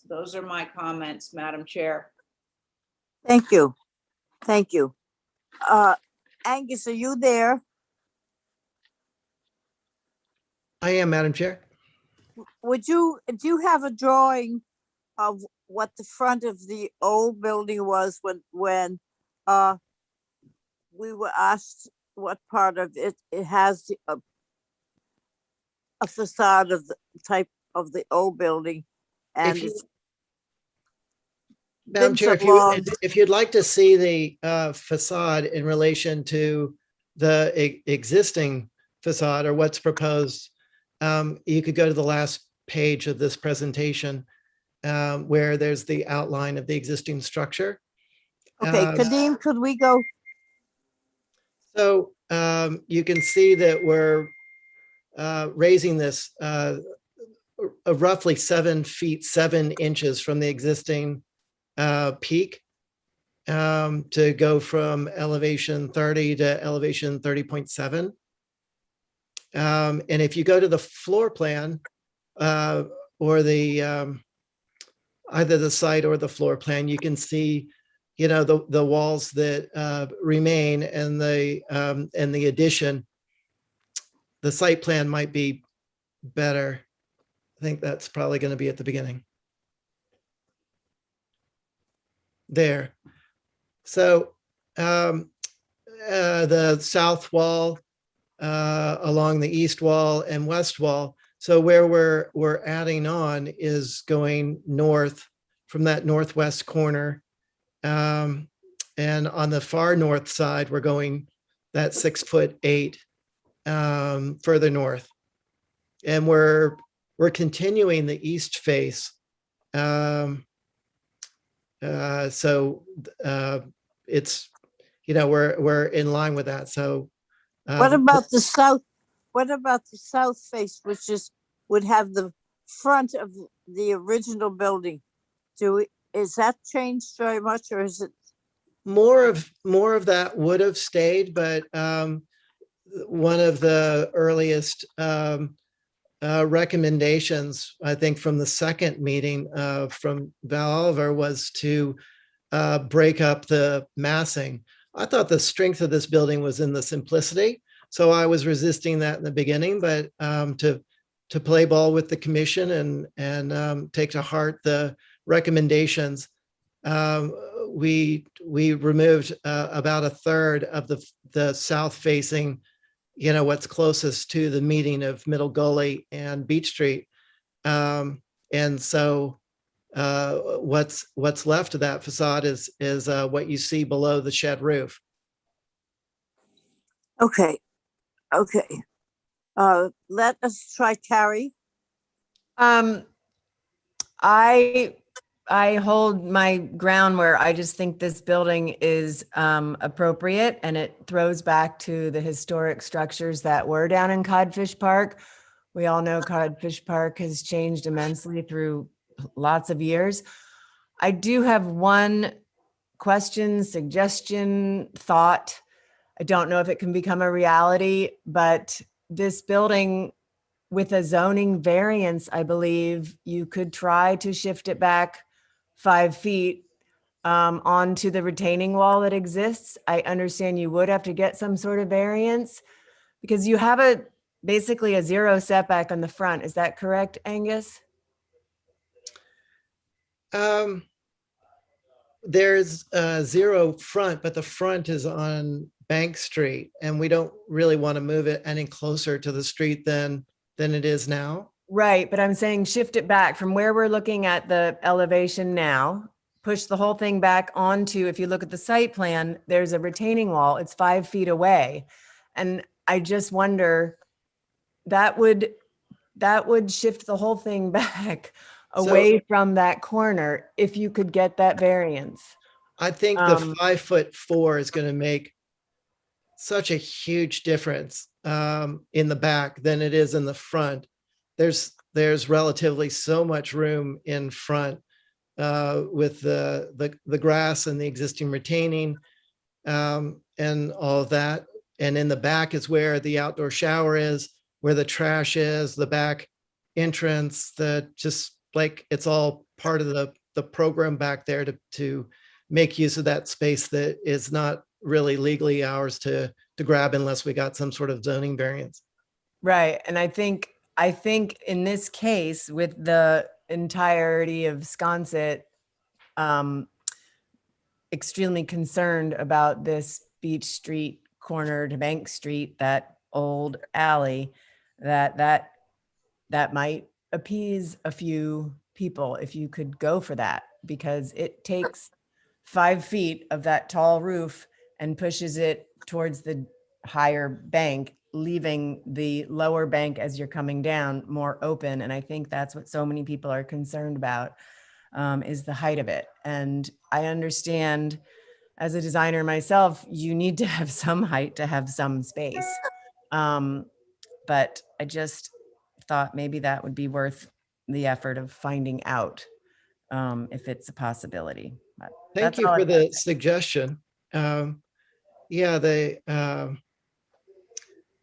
Speaker 7: those are my comments, Madam Chair.
Speaker 16: Thank you. Thank you. Angus, are you there?
Speaker 18: I am, Madam Chair.
Speaker 16: Do you have a drawing of what the front of the old building was when we were asked what part of it has a facade of the type of the old building? And
Speaker 18: If you-
Speaker 16: it's
Speaker 18: Madam
Speaker 16: been
Speaker 18: Chair,
Speaker 16: so long.
Speaker 18: if you'd like to see the facade in relation to the existing facade or what's proposed, you could go to the last page of this presentation where there's the outline of the existing structure.
Speaker 16: Okay, Kadeem, could we go?
Speaker 18: So you can see that we're raising this roughly 7 feet 7 inches from the existing peak to go from elevation 30 to elevation 30.7. And if you go to the floor plan or the either the site or the floor plan, you can see, you know, the walls that remain and the addition. The site plan might be better. I think that's probably going to be at the beginning. There. So the south wall along the east wall and west wall. So where we're adding on is going north from that northwest corner. And on the far north side, we're going that 6'8" further north. And we're continuing the east face. So it's, you know, we're in line with that. So
Speaker 16: What about the south? What about the south face, which would have the front of the original building? Is that changed very much, or is it?
Speaker 18: More of that would have stayed, but one of the earliest recommendations, I think, from the second meeting from Val Oliver was to break up the massing. I thought the strength of this building was in the simplicity, so I was resisting that in the beginning. But to play ball with the commission and take to heart the recommendations, we removed about a third of the south facing, you know, what's closest to the meeting of Middle Gully and Beach Street. And so what's left of that facade is what you see below the shed roof.
Speaker 16: Okay. Let us try Carrie.
Speaker 2: I hold my ground where I just think this building is appropriate, and it throws back to the historic structures that were down in Codfish Park. We all know Codfish Park has changed immensely through lots of years. I do have one question, suggestion, thought. I don't know if it can become a reality, but this building with a zoning variance, I believe you could try to shift it back 5 feet onto the retaining wall that exists. I understand you would have to get some sort of variance because you have basically a 0 setback on the front. Is that correct, Angus?
Speaker 18: There's 0 front, but the front is on Bank Street, and we don't really want to move it any closer to the street than it is now.
Speaker 2: Right, but I'm saying shift it back from where we're looking at the elevation now push the whole thing back onto, if you look at the site plan, there's a retaining wall. It's 5 feet away. And I just wonder, that would shift the whole thing back away from that corner if you could get that variance.
Speaker 18: I think the 5'4" is going to make such a huge difference in the back than it is in the front. There's relatively so much room in front with the grass and the existing retaining and all of that. And in the back is where the outdoor shower is, where the trash is, the back entrance, just like it's all part of the program back there to make use of that space that is not really legally ours to grab unless we got some sort of zoning variance.
Speaker 2: Right. And I think in this case, with the entirety of Sconset, extremely concerned about this Beach Street corner to Bank Street, that old alley, that might appease a few people if you could go for that, because it takes 5 feet of that tall roof and pushes it towards the higher bank, leaving the lower bank as you're coming down more open. And I think that's what so many people are concerned about, is the height of it. And I understand, as a designer myself, you need to have some height to have some space. But I just thought maybe that would be worth the effort of finding out if it's a possibility. But
Speaker 18: Thank
Speaker 2: that's
Speaker 18: you
Speaker 2: all
Speaker 18: for
Speaker 2: I've
Speaker 18: the
Speaker 2: got.
Speaker 18: suggestion. Yeah,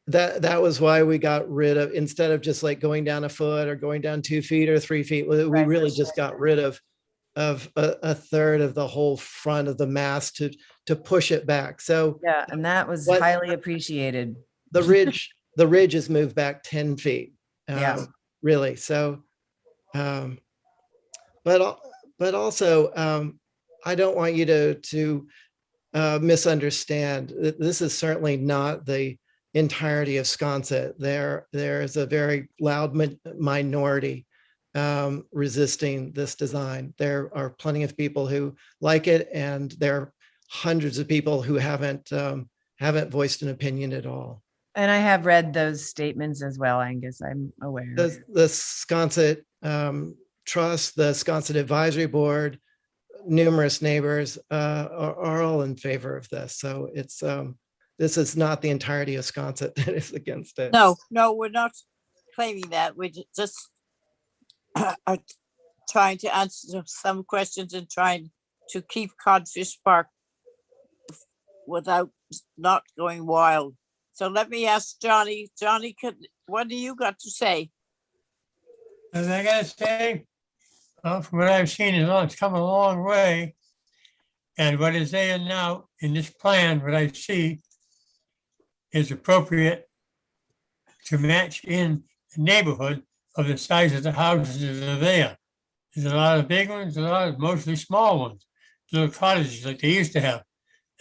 Speaker 18: that was why we got rid of, instead of just like going down a foot or going down 2 feet or 3 feet, we really just got rid of a third of the whole front of the mast to push it back. So
Speaker 2: yeah, and that was highly appreciated.
Speaker 18: The ridge is moved back 10 feet.
Speaker 2: Yeah.
Speaker 18: Really. So, but also, I don't want you to misunderstand. This is certainly not the entirety of Sconset. There is a very loud minority resisting this design. There are plenty of people who like it, and there are hundreds of people who haven't voiced an opinion at all.
Speaker 2: And I have read those statements as well, Angus. I'm aware.
Speaker 18: The Sconset Trust, the Sconset Advisory Board, numerous neighbors are all in favor of this. So it's this is not the entirety of Sconset that is against it.
Speaker 16: No, we're not claiming that. We just are trying to answer some questions and trying to keep Codfish Park without not going wild. So let me ask Johnny. Johnny, what do you got to say?
Speaker 8: As I gotta say, from what I've seen, it's come a long way. And what is there now in this plan, what I see is appropriate to match in the neighborhood of the size of the houses that are there. There's a lot of big ones, a lot of mostly small ones, little cottages like they used to have.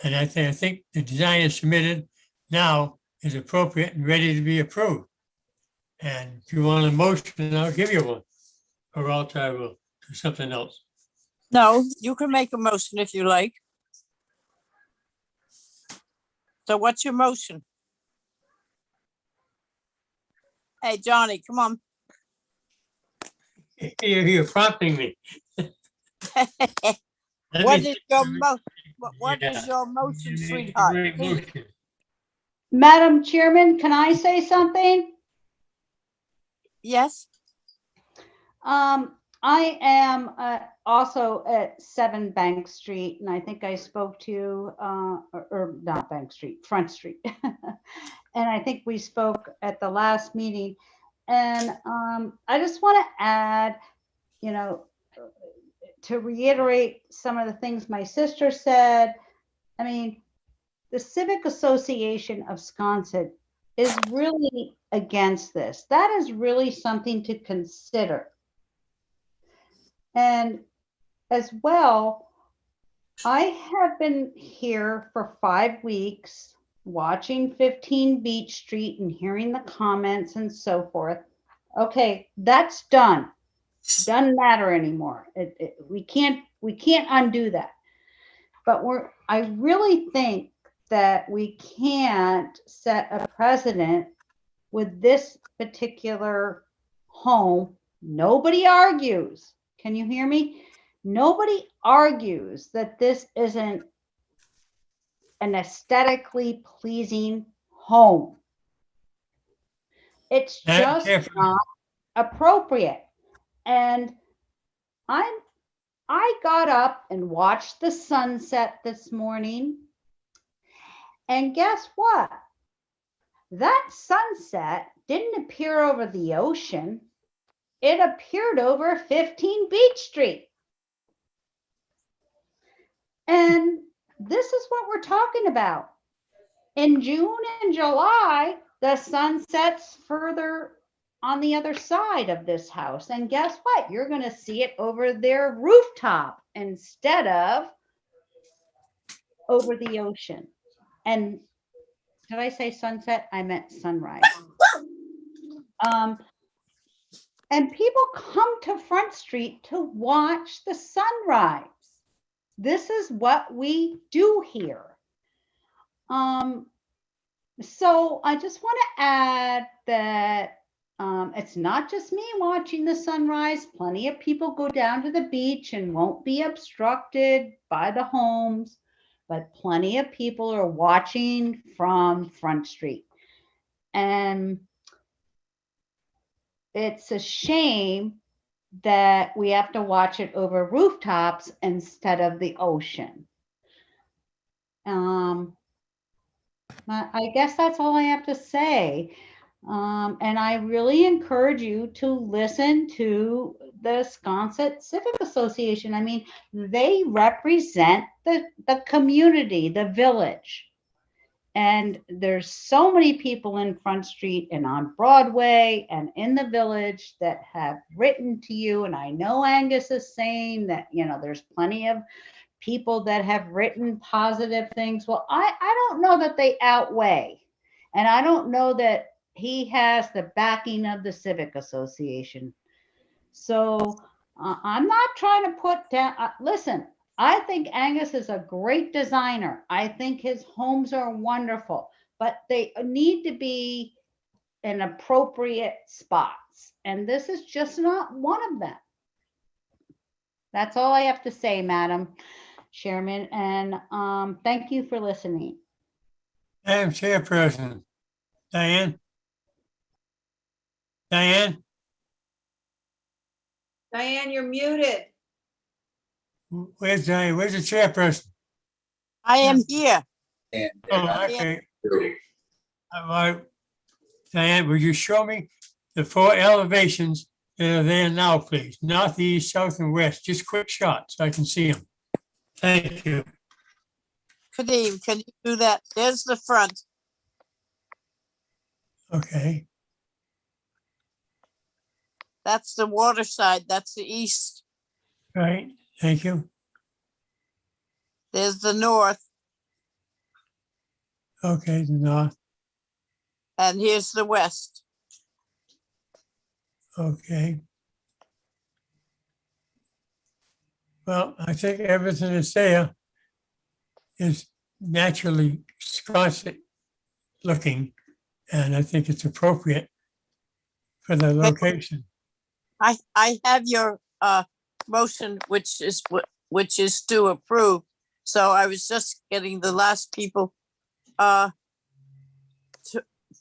Speaker 8: And I think the design is submitted now is appropriate and ready to be approved. And if you want a motion, I'll give you one, or else I will do something else.
Speaker 16: No, you can make a motion if you like. So what's your motion? Hey, Johnny, come on.
Speaker 8: You're prompting me.
Speaker 16: What is your motion, sweetheart?
Speaker 19: Madam Chairman, can I say something?
Speaker 16: Yes.
Speaker 19: I am also at 7 Bank Street, and I think I spoke to, or not Bank Street, Front Street. And I think we spoke at the last meeting. And I just want to add, to reiterate some of the things my sister said. I mean, the Civic Association of Sconset is really against this. That is really something to consider. And as well, I have been here for 5 weeks watching 15 Beach Street and hearing the comments and so forth. Okay, that's done. Doesn't matter anymore. We can't We can't undo that. But I really think that we can't set a precedent with this particular home. Nobody argues. Can you hear me? Nobody argues that this isn't an aesthetically pleasing home. It's just not appropriate. And I got up and watched the sunset this morning. And guess what? That sunset didn't appear over the ocean. It appeared over 15 Beach Street. And this is what we're talking about. In June and July, the sun sets further on the other side of this house. And guess what? You're going to see it over their rooftop instead of over the ocean. And did I say sunset? I meant sunrise. And people come to Front Street to watch the sunrise. This is what we do here. So I just want to add that it's not just me watching the sunrise. Plenty of people go down to the beach and won't be obstructed by the homes, but plenty of people are watching from Front Street. And it's a shame that we have to watch it over rooftops instead of the ocean. I guess that's all I have to say. And I really encourage you to listen to the Sconset Civic Association. I mean, they represent the community, the village. And there's so many people in Front Street and on Broadway and in the village that have written to you. And I know Angus is saying that, you know, there's plenty of people that have written positive things. Well, I don't know that they outweigh. And I don't know that he has the backing of the Civic Association. So I'm not trying to put down, listen, I think Angus is a great designer. I think his homes are wonderful, but they need to be in appropriate spots. And this is just not one of them. That's all I have to say, Madam Chairman. And thank you for listening.
Speaker 8: Madam Chairperson, Diane? Diane?
Speaker 7: Diane, you're muted.
Speaker 8: Where's Diane? Where's the chairperson?
Speaker 3: I am here.
Speaker 8: Oh, okay. Diane, would you show me the 4 elevations that are there now, please? North, east, south, and west. Just quick shots so I can see them. Thank you.
Speaker 3: Kadeem, can you do that? There's the front.
Speaker 8: Okay.
Speaker 3: That's the water side. That's the east.
Speaker 8: Right. Thank you.
Speaker 3: There's the north.
Speaker 8: Okay, the north.
Speaker 3: And here's the west.
Speaker 8: Okay. Well, I think everything that's there is naturally Sconset looking, and I think it's appropriate for the location.
Speaker 3: I have your motion, which is to approve. So I was just getting the last people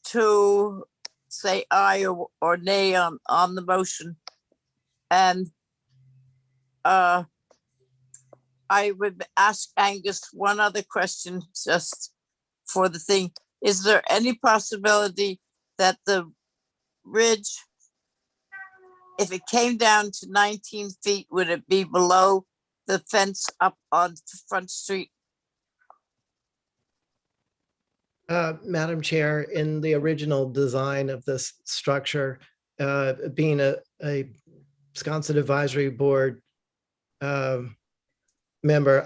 Speaker 3: to say aye or nay on the motion. And I would ask Angus one other question just for the thing. Is there any possibility that the ridge, if it came down to 19 feet, would it be below the fence up on Front Street?
Speaker 18: Madam Chair, in the original design of this structure, being a Sconset Advisory Board member,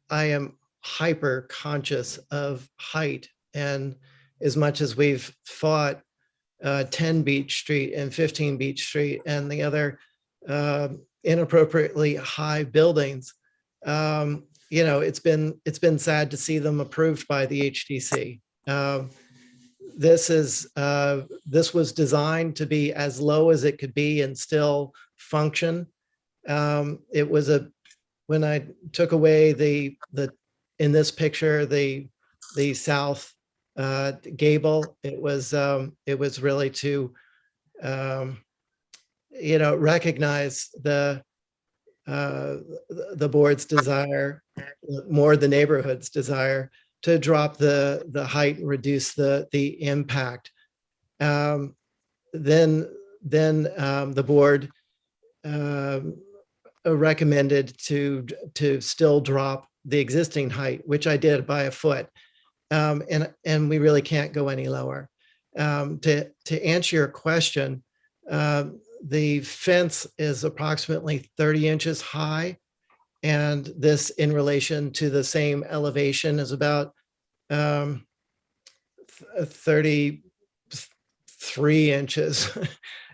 Speaker 18: I am hyper conscious of height. And as much as we've fought 10 Beach Street and 15 Beach Street and the other inappropriately high buildings, it's been sad to see them approved by the HTC. This was designed to be as low as it could be and still function. It was when I took away in this picture, the south gable, it was really to recognize the board's desire, more the neighborhood's desire, to drop the height and reduce the impact. Then the board recommended to still drop the existing height, which I did by a foot, and we really can't go any lower. To answer your question, the fence is approximately 30 inches high, and this in relation to the same elevation is about 33 inches.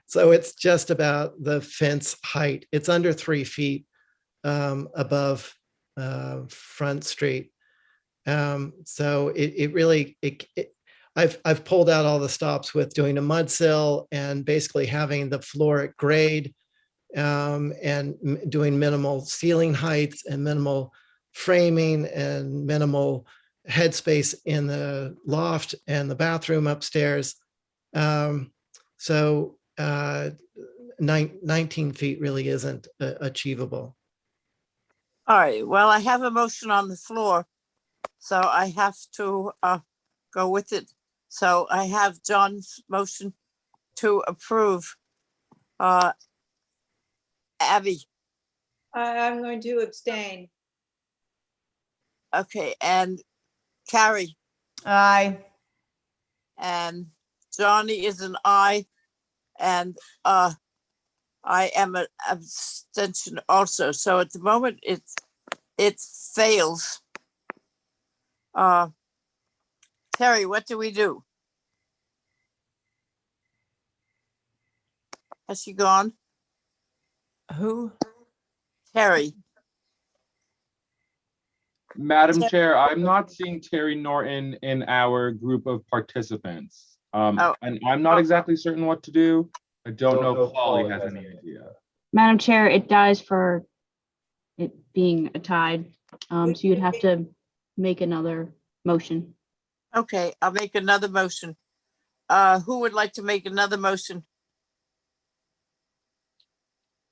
Speaker 18: So it's just about the fence height. It's under 3 feet above Front Street. So I've pulled out all the stops with doing a mud sill and basically having the floor at grade, and doing minimal ceiling heights and minimal framing and minimal headspace in the loft and the bathroom upstairs. So 19 feet really isn't achievable.
Speaker 16: All right, well, I have a motion on the floor, so I have to go with it. So I have John's motion to approve. Abby,
Speaker 7: I'm going to abstain.
Speaker 16: okay, and Carrie,
Speaker 2: Aye.
Speaker 16: and Johnny is an aye, and I am an abstention also. So at the moment, it fails. Terry, what do we do? Has she gone?
Speaker 2: Who?
Speaker 16: Terry.
Speaker 9: Madam Chair, I'm not seeing Terry Norton in our group of participants. And I'm not exactly certain what to do. I don't know if Polly has any idea.
Speaker 11: Madam Chair, it dies for it being a tied. So you'd have to make another motion.
Speaker 16: Okay, I'll make another motion. Who would like to make another motion?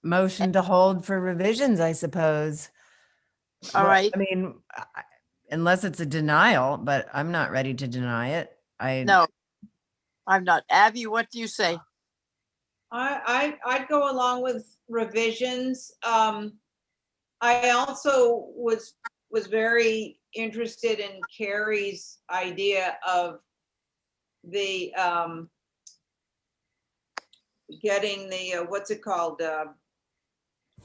Speaker 2: Motion to hold for revisions, I suppose.
Speaker 16: All right.
Speaker 2: I mean, unless it's a denial, but I'm not ready to deny it.
Speaker 16: No, I'm not. Abby, what do you say?
Speaker 7: I'd go along with revisions. I also was very interested in Carrie's idea of the getting the what's it called?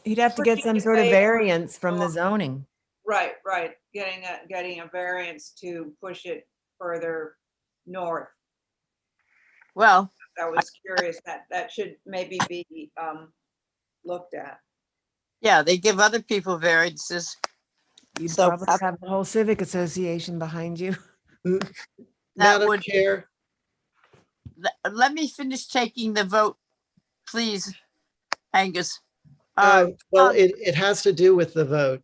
Speaker 2: He'd have to get some sort of variance from the zoning.
Speaker 7: Right. Getting a variance to push it further north.
Speaker 16: Well,
Speaker 7: I was curious that should maybe be looked at.
Speaker 16: Yeah, they give other people variances.
Speaker 2: You'd probably have the whole civic association behind you.
Speaker 18: Madam Chair.
Speaker 16: Let me finish taking the vote, please, Angus.
Speaker 18: Well, it has to do with the vote.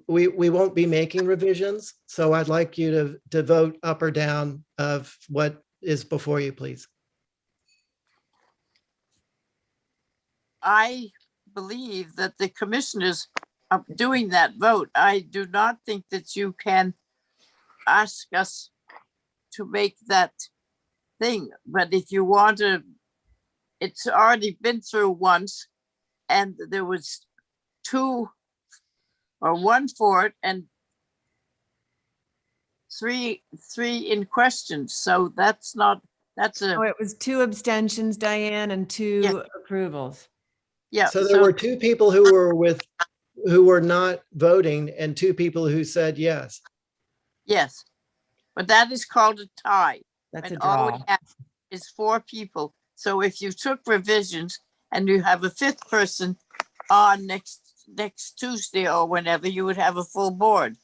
Speaker 18: We won't be making revisions, so I'd like you to vote up or down of what is before you, please.
Speaker 16: I believe that the commissioners are doing that vote. I do not think that you can ask us to make that thing, but if you want to, it's already been through once, and there was 2 or 1 for it and 3 in question. So that's a.
Speaker 2: Oh, it was 2 abstentions, Diane, and 2 approvals.
Speaker 16: Yeah.
Speaker 18: So there were 2 people who were not voting and 2 people who said yes.
Speaker 16: Yes, but that is called a tie.
Speaker 2: That's
Speaker 16: and
Speaker 2: a
Speaker 16: all we
Speaker 2: draw.
Speaker 16: have is 4 people. So if you took revisions and you have a 5th person on next next Tuesday or whenever, you would have a full board.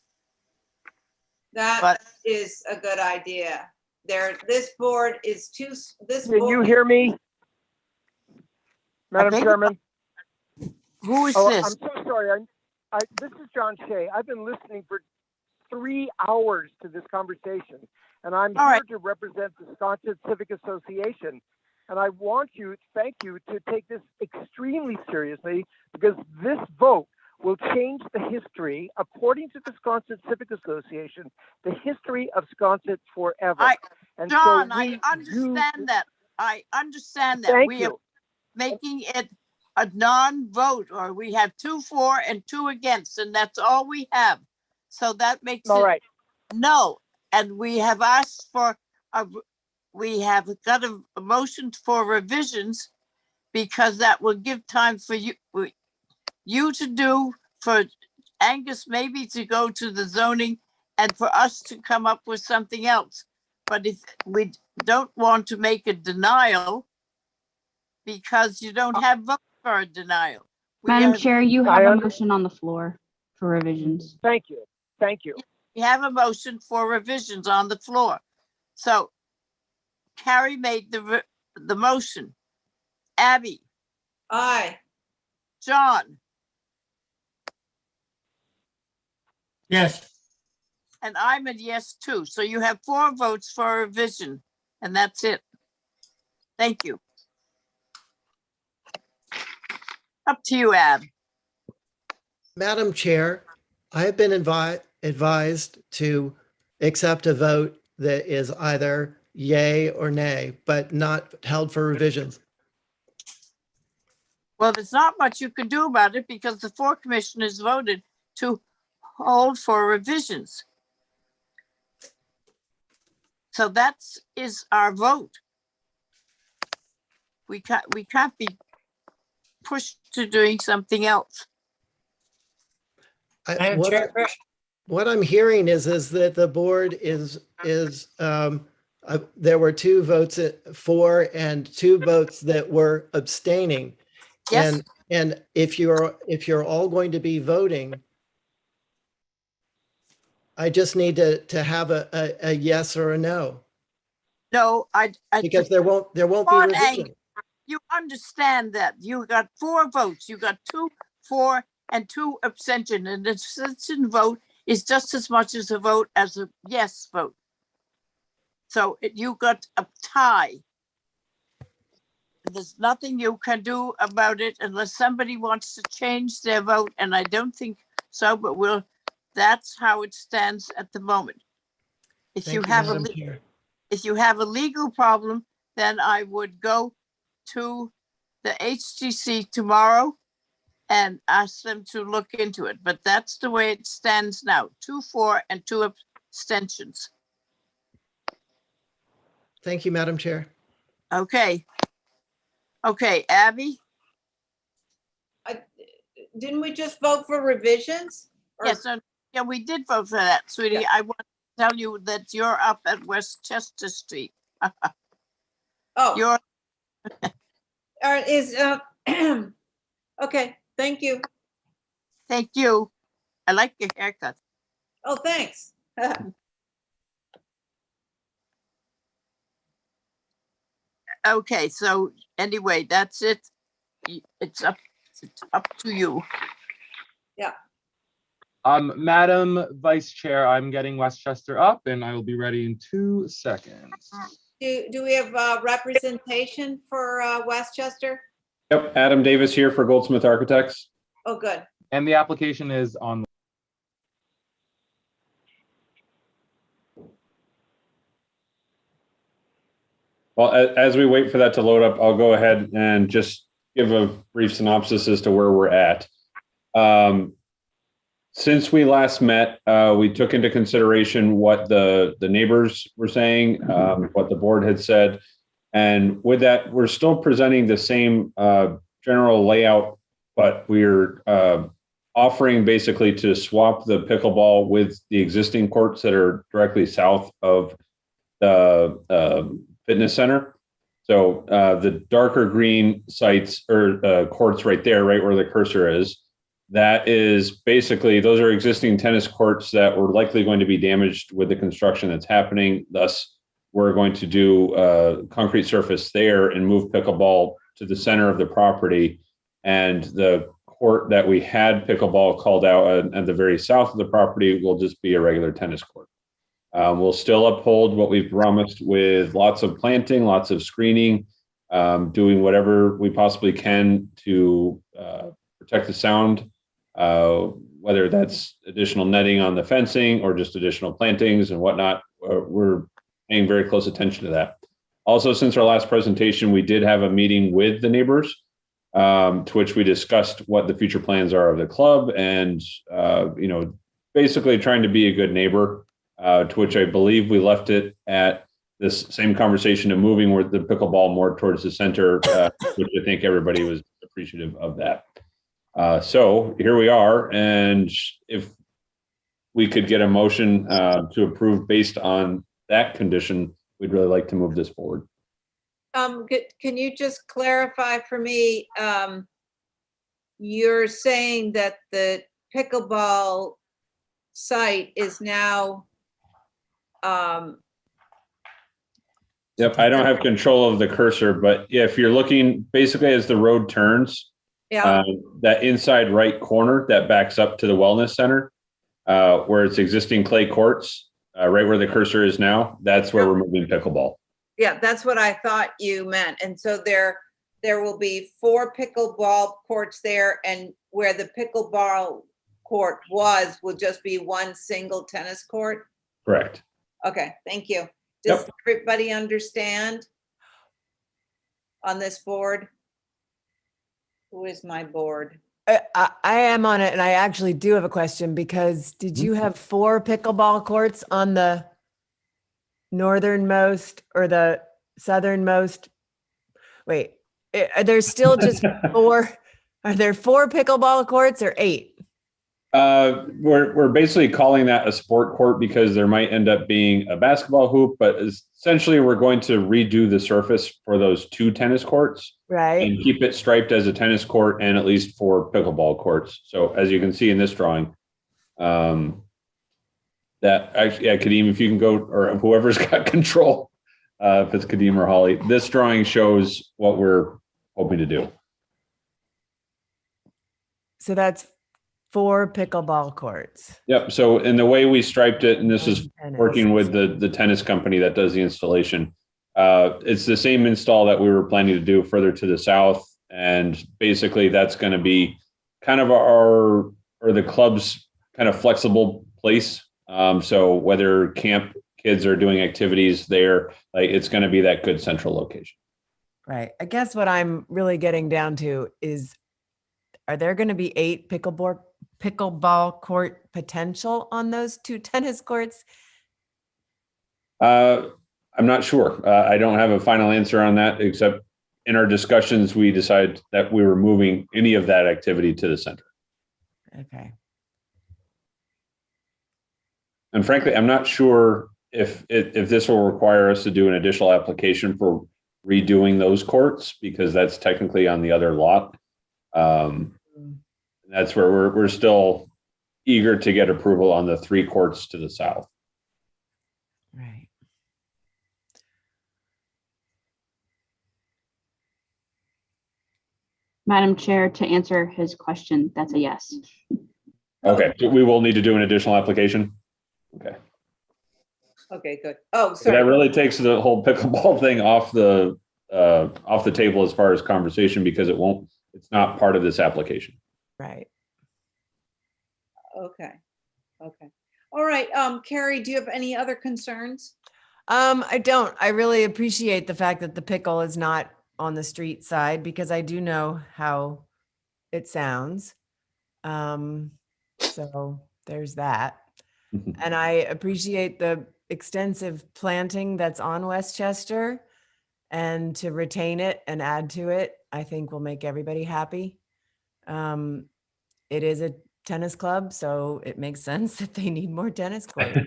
Speaker 7: That is a good idea. This board is this
Speaker 20: Can you
Speaker 7: board.
Speaker 20: hear me? Madam
Speaker 16: beg your
Speaker 20: Chairman?
Speaker 16: Who is
Speaker 20: Oh,
Speaker 16: this?
Speaker 20: I'm so sorry. This is John Shea. I've been listening for 3 hours to this conversation, and I'm
Speaker 16: All
Speaker 20: here
Speaker 16: right.
Speaker 20: to represent the Wisconsin Civic Association. And I want you, thank you, to take this extremely seriously, because this vote will change the history, according to the Wisconsin Civic Association, the history of Wisconsin forever.
Speaker 16: John, I understand that. I understand that.
Speaker 20: Thank
Speaker 16: We
Speaker 20: you.
Speaker 16: are making it a non-vote, or we have 2 for and 2 against, and that's all we have. So that makes
Speaker 20: All
Speaker 16: it
Speaker 20: right.
Speaker 16: no. And we have asked for we have got a motion for revisions, because that will give time for you to do, for Angus maybe to go to the zoning, and for us to come up with something else. But if we don't want to make a denial, because you don't have vote for a denial.
Speaker 11: Madam Chair, you have a motion on the floor for revisions.
Speaker 20: Thank you. Thank you.
Speaker 16: We have a motion for revisions on the floor. So Carrie made the motion. Abby?
Speaker 7: Aye.
Speaker 16: John?
Speaker 8: Yes.
Speaker 16: And I'm a yes too. So you have 4 votes for revision, and that's it. Thank you. Up to you, Ab.
Speaker 18: Madam Chair, I have been advised to accept a vote that is either yay or nay, but not held for revisions.
Speaker 16: Well, there's not much you can do about it, because the 4 commissioners voted to hold for revisions. So that is our vote. We can't be pushed to doing something else.
Speaker 18: What I'm hearing is that the board is there were 2 votes for and 2 votes that were abstaining.
Speaker 16: Yes.
Speaker 18: And if you're all going to be voting, I just need to have a yes or a no.
Speaker 16: No,
Speaker 18: because there won't be revision.
Speaker 16: You understand that you got 4 votes. You got 2 for and 2 abstention, and the abstention vote is just as much as a vote as a yes vote. So you got a tie. There's nothing you can do about it unless somebody wants to change their vote, and I don't think so, but that's how it stands at the moment. If you have a legal problem, then I would go to the HGC tomorrow and ask them to look into it. But that's the way it stands now, 2 for and 2 abstentions.
Speaker 18: Thank you, Madam Chair.
Speaker 16: Okay. Okay, Abby?
Speaker 7: Didn't we just vote for revisions?
Speaker 16: Yes, yeah, we did vote for that, sweetie.
Speaker 7: Yeah.
Speaker 16: I want to tell you that you're up at Westchester Street.
Speaker 7: Oh.
Speaker 16: You're
Speaker 7: okay, thank you.
Speaker 16: Thank you. I like your haircut.
Speaker 7: Oh, thanks.
Speaker 16: Okay, so anyway, that's it. It's up to you.
Speaker 7: Yeah.
Speaker 9: Madam Vice Chair, I'm getting Westchester up and I will be ready in 2 seconds.
Speaker 7: Do we have representation for Westchester?
Speaker 21: Yep, Adam Davis here for Goldsmith Architects.
Speaker 7: Oh, good.
Speaker 9: And the application is on.
Speaker 21: Well, as we wait for that to load up, I'll go ahead and just give a brief synopsis as to where we're at. Since we last met, we took into consideration what the neighbors were saying, what the board had said. And with that, we're still presenting the same general layout, but we're offering basically to swap the pickleball with the existing courts that are directly south of the fitness center. So the darker green sites or courts right there, right where the cursor is, That is basically, those are existing tennis courts that were likely going to be damaged with the construction that's happening. Thus, we're going to do a concrete surface there and move pickleball to the center of the property. And the court that we had pickleball called out at the very south of the property will just be a regular tennis court. We'll still uphold what we've promised with lots of planting, lots of screening, doing whatever we possibly can to protect the sound, whether that's additional netting on the fencing or just additional plantings and whatnot. We're paying very close attention to that. Also, since our last presentation, we did have a meeting with the neighbors, to which we discussed what the future plans are of the club and, basically trying to be a good neighbor, to which I believe we left it at this same conversation of moving with the pickleball more towards the center, which I think everybody was appreciative of that. So here we are. And if we could get a motion to approve based on that condition, we'd really like to move this forward.
Speaker 7: Can you just clarify for me? You're saying that the pickleball site is now.
Speaker 21: Yep, I don't have control of the cursor, but if you're looking basically as the road turns, that inside right corner that backs up to the wellness center, where it's existing clay courts, right where the cursor is now, that's where we're moving pickleball.
Speaker 7: Yeah, that's what I thought you meant. And so there will be 4 pickleball courts there, and where the pickleball court will just be one single tennis court?
Speaker 21: Correct.
Speaker 7: Okay, thank you. Does everybody understand on this board? Who is my board?
Speaker 2: I am on it, and I actually do have a question, because did you have 4 pickleball courts on the northernmost or the southernmost? Wait, are there still just 4? Are there 4 pickleball courts or 8?
Speaker 21: We're basically calling that a sport court because there might end up being a basketball hoop, but essentially we're going to redo the surface for those 2 tennis courts,
Speaker 2: right,
Speaker 21: and keep it striped as a tennis court and at least 4 pickleball courts. So as you can see in this drawing, that actually, Kadeem, if you can go, or whoever's got control, if it's Kadeem or Holly, this drawing shows what we're hoping to do.
Speaker 2: So that's 4 pickleball courts.
Speaker 21: Yep. So in the way we striped it, and this is working with the tennis company that does the installation, it's the same install that we were planning to do further to the south. And basically that's going to be kind of the club's kind of flexible place. So whether camp kids are doing activities there, like it's going to be that good central location.
Speaker 2: Right. I guess what I'm really getting down to is, are there going to be 8 pickleball court potential on those 2 tennis courts?
Speaker 21: I'm not sure. I don't have a final answer on that, except in our discussions, we decided that we were moving any of that activity to the center.
Speaker 2: Okay.
Speaker 21: And frankly, I'm not sure if this will require us to do an additional application for redoing those courts, because that's technically on the other lot. That's where we're still eager to get approval on the 3 courts to the south.
Speaker 2: Right.
Speaker 11: Madam Chair, to answer his question, that's a yes.
Speaker 21: Okay, so we will need to do an additional application. Okay.
Speaker 7: Okay, good. Oh,
Speaker 21: So
Speaker 7: sorry.
Speaker 21: that really takes the whole pickleball thing off the table as far as conversation, because it's not part of this application.
Speaker 2: Right.
Speaker 7: Okay. Okay. All right. Carrie, do you have any other concerns?
Speaker 2: I don't. I really appreciate the fact that the pickle is not on the street side, because I do know how it sounds. So there's that. And I appreciate the extensive planting that's on Westchester, and to retain it and add to it, I think will make everybody happy. It is a tennis club, so it makes sense that they need more tennis courts.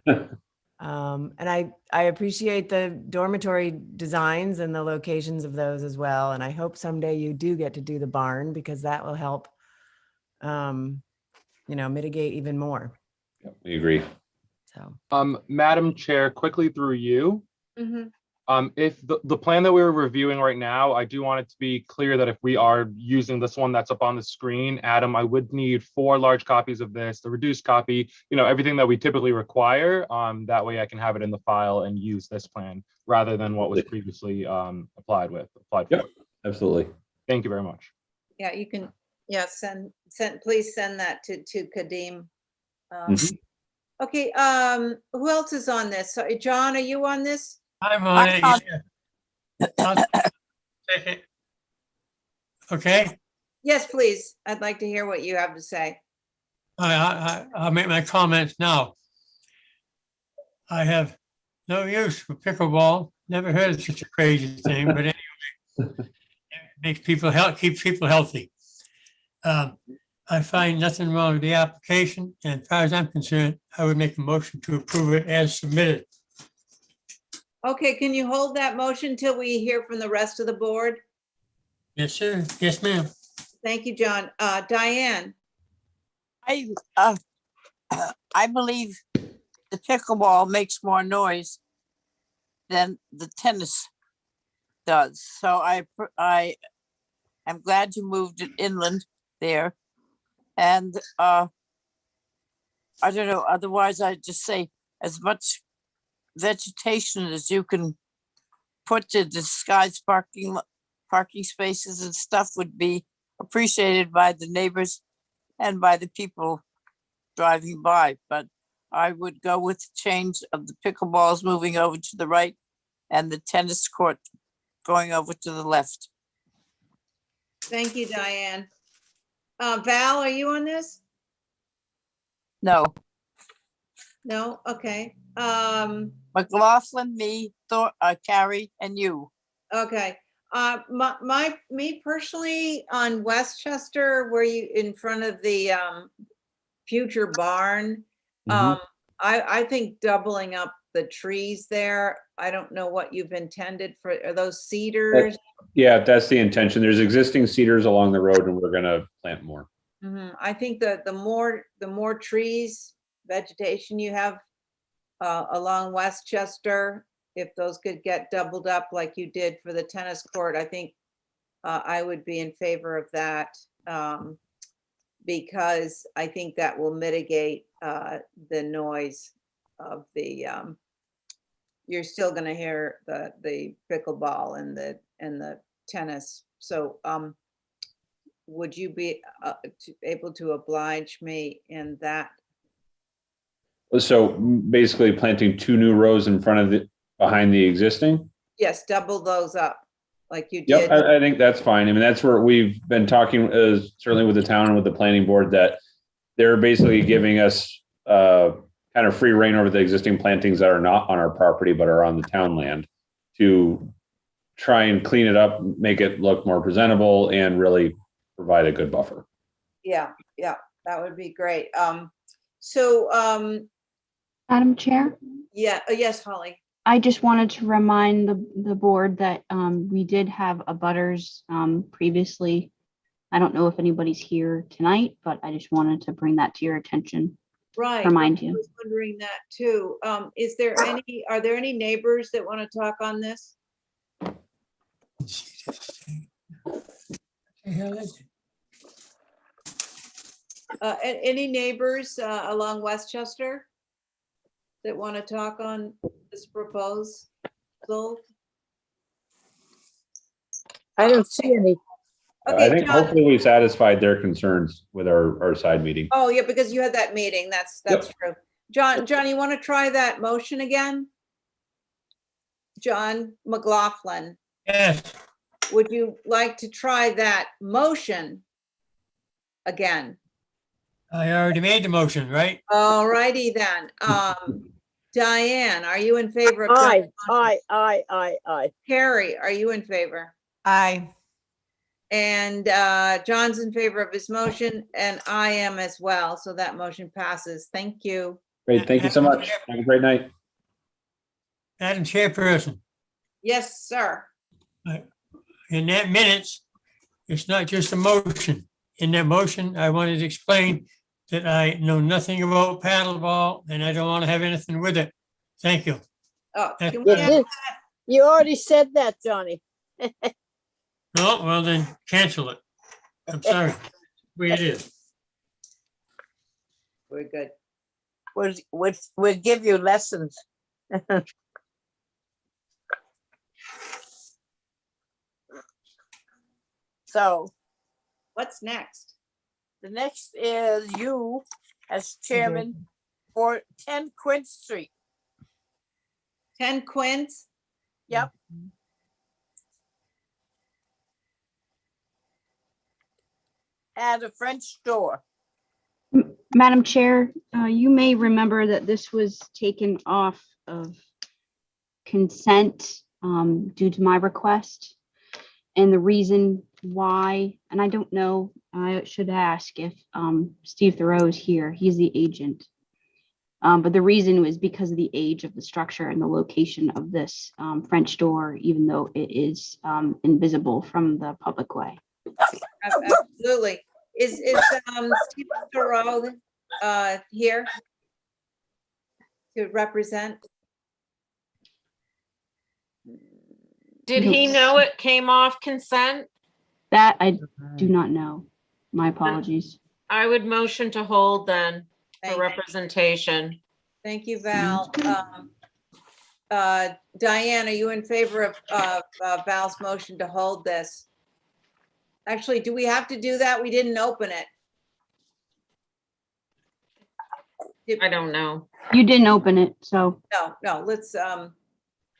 Speaker 2: And I appreciate the dormitory designs and the locations of those as well. And I hope someday you do get to do the barn, because that will help mitigate even more.
Speaker 21: We agree.
Speaker 2: So.
Speaker 9: Madam Chair, quickly through you.
Speaker 7: Mhm.
Speaker 9: If the plan that we're reviewing right now, I do want it to be clear that if we are using this one that's up on the screen, Adam, I would need 4 large copies of this, the reduced copy, everything that we typically require. That way I can have it in the file and use this plan rather than what was previously applied for.
Speaker 21: Yep, absolutely.
Speaker 9: Thank you very much.
Speaker 7: Yeah, you can, please send that to Kadeem. Okay, who else is on this? So, John, are you on this?
Speaker 8: I'm on it. Yeah. I'll take it. Okay,
Speaker 7: Yes, please. I'd like to hear what you have to say.
Speaker 8: I'll make my comments now. I have no use for pickleball. Never heard of such a crazy thing, but anyway, it makes people keeps people healthy. I find nothing wrong with the application, and as far as I'm concerned, I would make a motion to approve it as submitted.
Speaker 7: Okay, can you hold that motion till we hear from the rest of the board?
Speaker 8: Yes, sir. Yes, ma'am.
Speaker 7: Thank you, John. Diane?
Speaker 3: I believe the pickleball makes more noise than the tennis does. So I am glad you moved it inland there. And I don't know, otherwise I'd just say as much vegetation as you can put to disguise parking spaces and stuff would be appreciated by the neighbors and by the people driving by. But I would go with the change of the pickleballs moving over to the right and the tennis court going over to the left.
Speaker 7: Thank you, Diane. Val, are you on this?
Speaker 3: No.
Speaker 7: No? Okay.
Speaker 3: McLaughlin, me, Carrie, and you.
Speaker 7: Okay. Me personally on Westchester, where you in front of the future barn, I think doubling up the trees there. I don't know what you've intended for. Are those cedars?
Speaker 21: Yeah, that's the intention. There's existing cedars along the road, and we're going to plant more.
Speaker 7: I think that the more trees, vegetation you have along Westchester, if those could get doubled up like you did for the tennis court, I think I would be in favor of that, because I think that will mitigate the noise of the, you're still going to hear the pickleball and the tennis. So would you be able to oblige me in that?
Speaker 21: So basically planting 2 new rows in front of behind the existing?
Speaker 7: Yes, double those up like you
Speaker 21: Yep,
Speaker 7: did.
Speaker 21: I think that's fine. I mean, that's where we've been talking, certainly with the town and with the planning board, that they're basically giving us kind of free reign over the existing plantings that are not on our property, but are on the town land, to try and clean it up, make it look more presentable, and really provide a good buffer.
Speaker 7: Yeah, that would be great.
Speaker 11: Madam Chair?
Speaker 7: Yeah, yes, Holly.
Speaker 11: I just wanted to remind the board that we did have abutters previously. I don't know if anybody's here tonight, but I just wanted to bring that to your attention.
Speaker 7: Right.
Speaker 11: Remind
Speaker 7: I
Speaker 11: you.
Speaker 7: was wondering that too. Are there any neighbors that want to talk on this? Any neighbors along Westchester that want to talk on this proposal?
Speaker 3: I don't see any.
Speaker 7: Okay,
Speaker 21: I think
Speaker 7: John.
Speaker 21: hopefully we satisfied their concerns with our side meeting.
Speaker 7: Oh, yeah, because you had that meeting. That's true. John, you want to try that motion again? John McLaughlin.
Speaker 8: Yes.
Speaker 7: Would you like to try that motion again?
Speaker 8: I already made the motion, right?
Speaker 7: All righty then. Diane, are you in favor of?
Speaker 16: Aye.
Speaker 7: Carrie, are you in favor?
Speaker 2: Aye.
Speaker 7: And John's in favor of his motion, and I am as well. So that motion passes. Thank you.
Speaker 21: Great, thank you so much. Have a great night.
Speaker 8: Madam Chairperson,
Speaker 7: Yes, sir.
Speaker 8: in that minutes, it's not just a motion. In that motion, I wanted to explain that I know nothing about paddleball and I don't want to have anything with it. Thank you.
Speaker 7: Oh,
Speaker 8: That's
Speaker 7: can we
Speaker 8: better.
Speaker 7: have,
Speaker 16: You already said that, Johnny.
Speaker 8: No, well then cancel it. I'm sorry. The way it is.
Speaker 7: we're good.
Speaker 16: We'll give you lessons. So
Speaker 7: What's next?
Speaker 16: the next is you as chairman for 10 Quint Street.
Speaker 7: 10 Quince?
Speaker 16: Yep. Add a French door.
Speaker 11: Madam Chair, you may remember that this was taken off of consent due to my request. And the reason why, and I don't know, I should ask if Steve Thoreau is here. He's the agent. But the reason was because of the age of the structure and the location of this French door, even though it is invisible from the public way.
Speaker 7: Absolutely. Is Steve Thoreau here to represent?
Speaker 6: Did he know it came off consent?
Speaker 11: That I do not know. My apologies.
Speaker 6: I would motion to hold then
Speaker 7: Thank
Speaker 6: for
Speaker 7: you.
Speaker 6: representation.
Speaker 7: Thank you, Val. Diane, are you in favor of Val's motion to hold this? Actually, do we have to do that? We didn't open it.
Speaker 6: I don't know.
Speaker 11: You didn't open it, so.
Speaker 7: No, let's,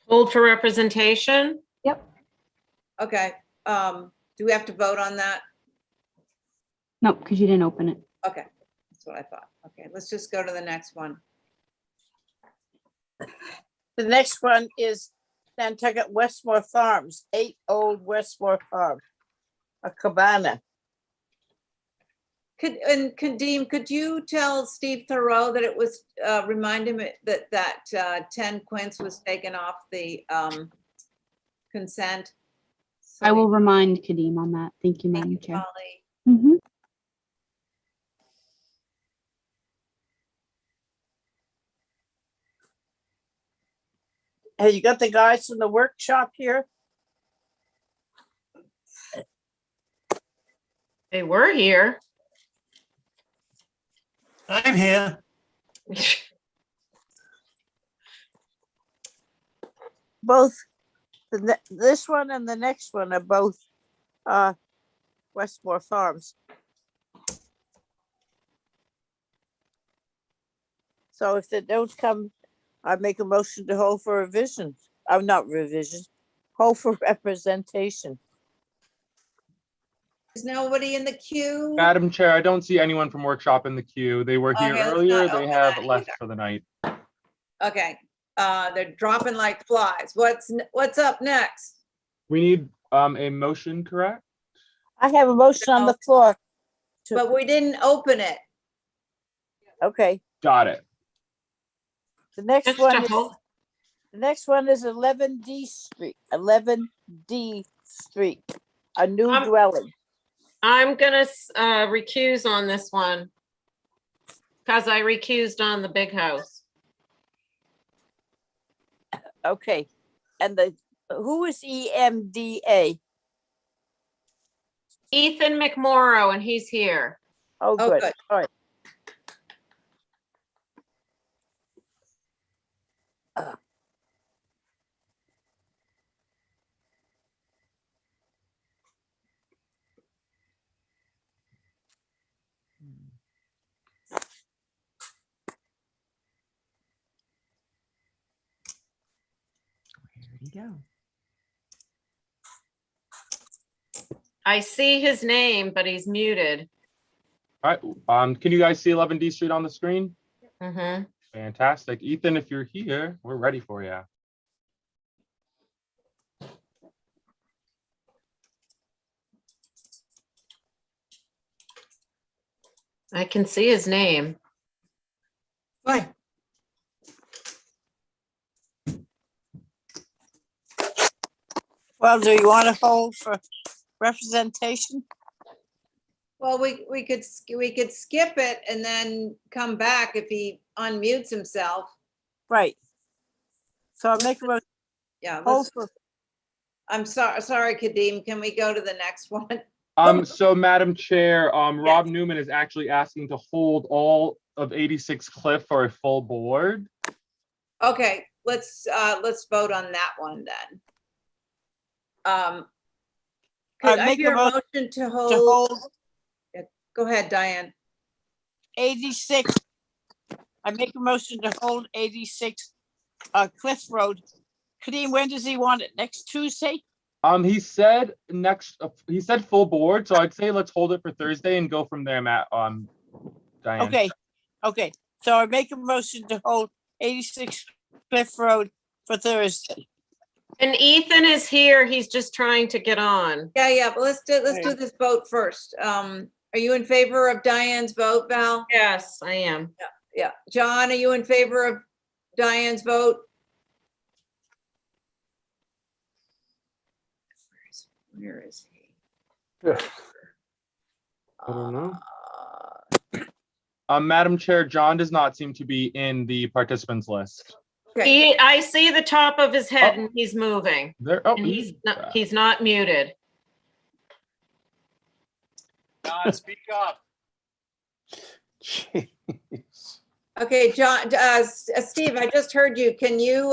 Speaker 6: Hold for representation?
Speaker 11: Yep.
Speaker 7: okay. Do we have to vote on that?
Speaker 11: No, because you didn't open it.
Speaker 7: Okay, that's what I thought. Okay, let's just go to the next one.
Speaker 16: The next one is Nantucket Westmore Farms, 8 Old Westmore Farm, a cabana.
Speaker 7: Kadeem, could you tell Steve Thoreau that it was, remind him that 10 Quince was taken off the consent? So
Speaker 11: I will remind Kadeem on that. Thank you, Madam Chair.
Speaker 7: Holly.
Speaker 11: Mhm.
Speaker 16: Have you got the guys from the workshop here?
Speaker 6: They were here.
Speaker 8: I'm here.
Speaker 16: Both this one and the next one are both Westmore Farms. So if they don't come, I make a motion to hold for revision. I'm not revision, hold for representation.
Speaker 7: Is nobody in the queue?
Speaker 9: Madam Chair, I don't see anyone from workshop in the queue. They were here
Speaker 7: Okay, let's
Speaker 9: earlier.
Speaker 7: not
Speaker 9: They
Speaker 7: open
Speaker 9: have
Speaker 7: that
Speaker 9: left
Speaker 7: either.
Speaker 9: for the night.
Speaker 7: Okay, they're dropping like flies. What's up next?
Speaker 9: We need a motion, correct?
Speaker 16: I have a motion on the floor.
Speaker 7: But we didn't open it.
Speaker 16: Okay,
Speaker 9: Got it.
Speaker 16: the next
Speaker 6: Just
Speaker 16: one
Speaker 6: to
Speaker 16: is,
Speaker 6: hold.
Speaker 16: the next one is 11D Street, 11D Street, a new dwelling.
Speaker 6: I'm gonna recuse on this one. Because I recused on the big house.
Speaker 16: Okay, and who is EMDA?
Speaker 6: Ethan McMorrow, and he's here.
Speaker 16: Oh, good. All right.
Speaker 2: Where'd he go?
Speaker 6: I see his name, but he's muted.
Speaker 9: All right. Can you guys see 11D Street on the screen?
Speaker 6: Mm-hmm.
Speaker 9: Fantastic. Ethan, if you're here, we're ready for you.
Speaker 6: I can see his name.
Speaker 7: Why?
Speaker 16: Well, do you want to hold for representation?
Speaker 7: Well, we could skip it and then come back if he unmutes himself.
Speaker 16: Right. So I'll make a motion.
Speaker 7: Yeah.
Speaker 16: Hold for
Speaker 7: I'm sorry, Kadeem. Can we go to the next one?
Speaker 9: So Madam Chair, Rob Newman is actually asking to hold all of 86 Cliff for a full board.
Speaker 7: Okay, let's vote on that one then. Could I hear a motion to hold? Yeah, go ahead, Diane.
Speaker 16: 86. I make a motion to hold 86 Cliff Road. Kadeem, when does he want it? Next Tuesday?
Speaker 9: He said he said full board, so I'd say let's hold it for Thursday and go from there, Matt. Diane.
Speaker 16: Okay. So I make a motion to hold 86 Cliff Road for Thursday.
Speaker 6: And Ethan is here. He's just trying to get on.
Speaker 7: Yeah, but let's do this vote first. Are you in favor of Diane's vote, Val?
Speaker 6: Yes, I am.
Speaker 7: Yeah. John, are you in favor of Diane's vote? Where is he?
Speaker 9: I don't know. Madam Chair, John does not seem to be in the participants list.
Speaker 7: Okay.
Speaker 6: I see the top of his head and he's moving.
Speaker 9: There.
Speaker 6: And he's not muted.
Speaker 10: John, speak up.
Speaker 1: Jeez.
Speaker 7: Okay, John, Steve, I just heard you. Can you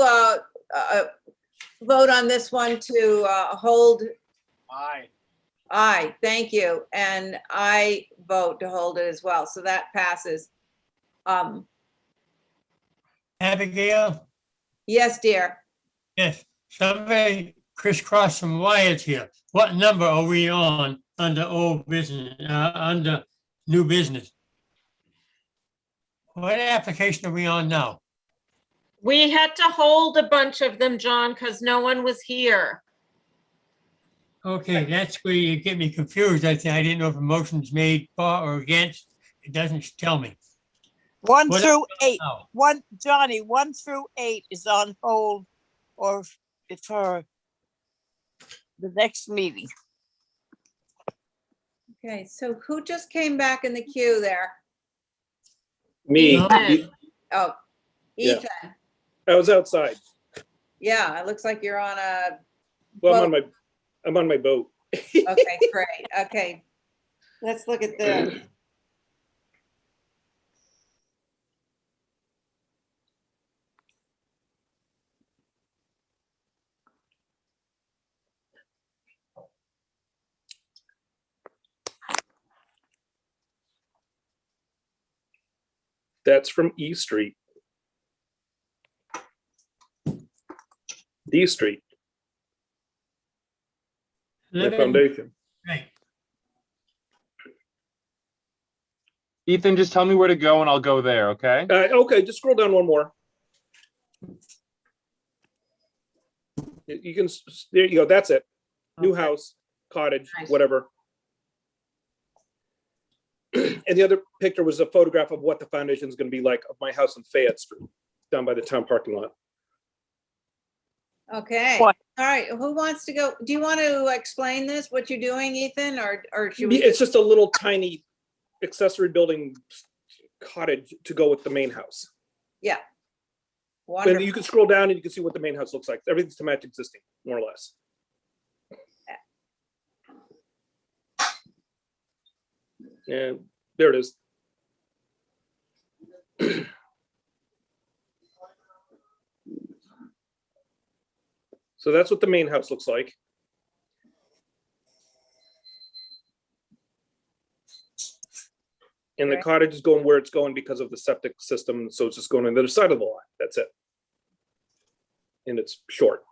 Speaker 7: vote on this one to hold?
Speaker 10: Aye.
Speaker 7: Aye, thank you. And I vote to hold it as well. So that passes.
Speaker 8: Abigail,
Speaker 7: Yes, dear.
Speaker 8: yes, somebody crisscrossed some wires here. What number are we on under old business, under new business? What application are we on now?
Speaker 6: We had to hold a bunch of them, John, because no one was here.
Speaker 8: Okay, that's where you get me confused. I didn't know if a motion's made for or against. It doesn't tell me.
Speaker 16: 1
Speaker 8: What
Speaker 16: through
Speaker 8: about
Speaker 16: 8.
Speaker 8: now?
Speaker 16: 1 through 8 is on hold or for the next meeting.
Speaker 7: Okay, so who just came back in the queue there?
Speaker 4: Me.
Speaker 6: Ethan.
Speaker 7: Oh,
Speaker 4: Yeah.
Speaker 7: Ethan.
Speaker 4: I was outside.
Speaker 7: Yeah, it looks like you're on a,
Speaker 4: Well, I'm on my boat.
Speaker 7: okay, great. Okay. Let's look at this.
Speaker 4: That's from E Street. D Street, my
Speaker 8: Living-
Speaker 4: foundation.
Speaker 8: Right.
Speaker 9: Ethan, just tell me where to go and I'll go there, okay?
Speaker 4: Okay, just scroll down one more. You can, there you go, that's it. New
Speaker 7: Okay.
Speaker 4: house, cottage,
Speaker 7: Nice.
Speaker 4: whatever. And the other picture was a photograph of what the foundation is going to be like of my house on Fayette Street, down by the town parking lot.
Speaker 7: Okay.
Speaker 16: What?
Speaker 7: All right. Who wants to go? Do you want to explain this, what you're doing, Ethan, or should we?
Speaker 4: It's just a little tiny accessory building cottage to go with the main house.
Speaker 7: Yeah.
Speaker 4: And
Speaker 7: Wonderful.
Speaker 4: you can scroll down and you can see what the main house looks like. Everything's to match existing, more or less. And there it is. So that's what the main house looks like. And the
Speaker 7: Okay.
Speaker 4: cottage is going where it's going because of the septic system. So it's just going on the other side of the lot. That's it. And it's short.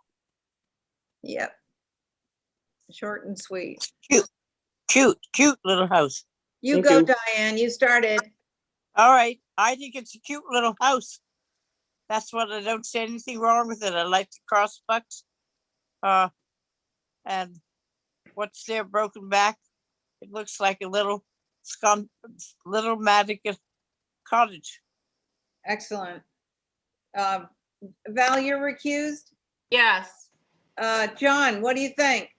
Speaker 7: Yep. Short and sweet.
Speaker 16: Cute little house.
Speaker 7: You
Speaker 4: Thank
Speaker 7: go,
Speaker 4: you.
Speaker 7: Diane. You started.
Speaker 16: All right. I think it's a cute little house. That's what I don't see anything wrong with it. I like the cross bucks. And what's there broken back? It looks like a little Madigan cottage.
Speaker 7: Excellent. Val, you're recused.
Speaker 6: Yes.
Speaker 7: John, what do you think?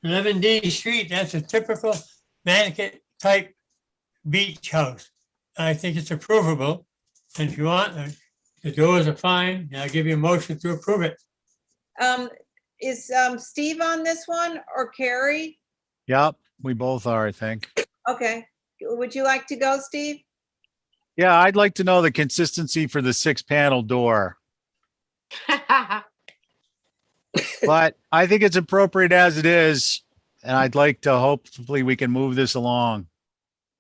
Speaker 8: 11D Street, that's a typical Nantucket type beach house. I think it's approvable. And if you want, the doors are fine. I'll give you a motion to approve it.
Speaker 7: Is Steve on this one or Carrie?
Speaker 10: Yep, we both are, I think.
Speaker 7: Okay, would you like to go, Steve?
Speaker 10: Yeah, I'd like to know the consistency for the 6-panel door, but I think it's appropriate as it is. And I'd like to hopefully we can move this along.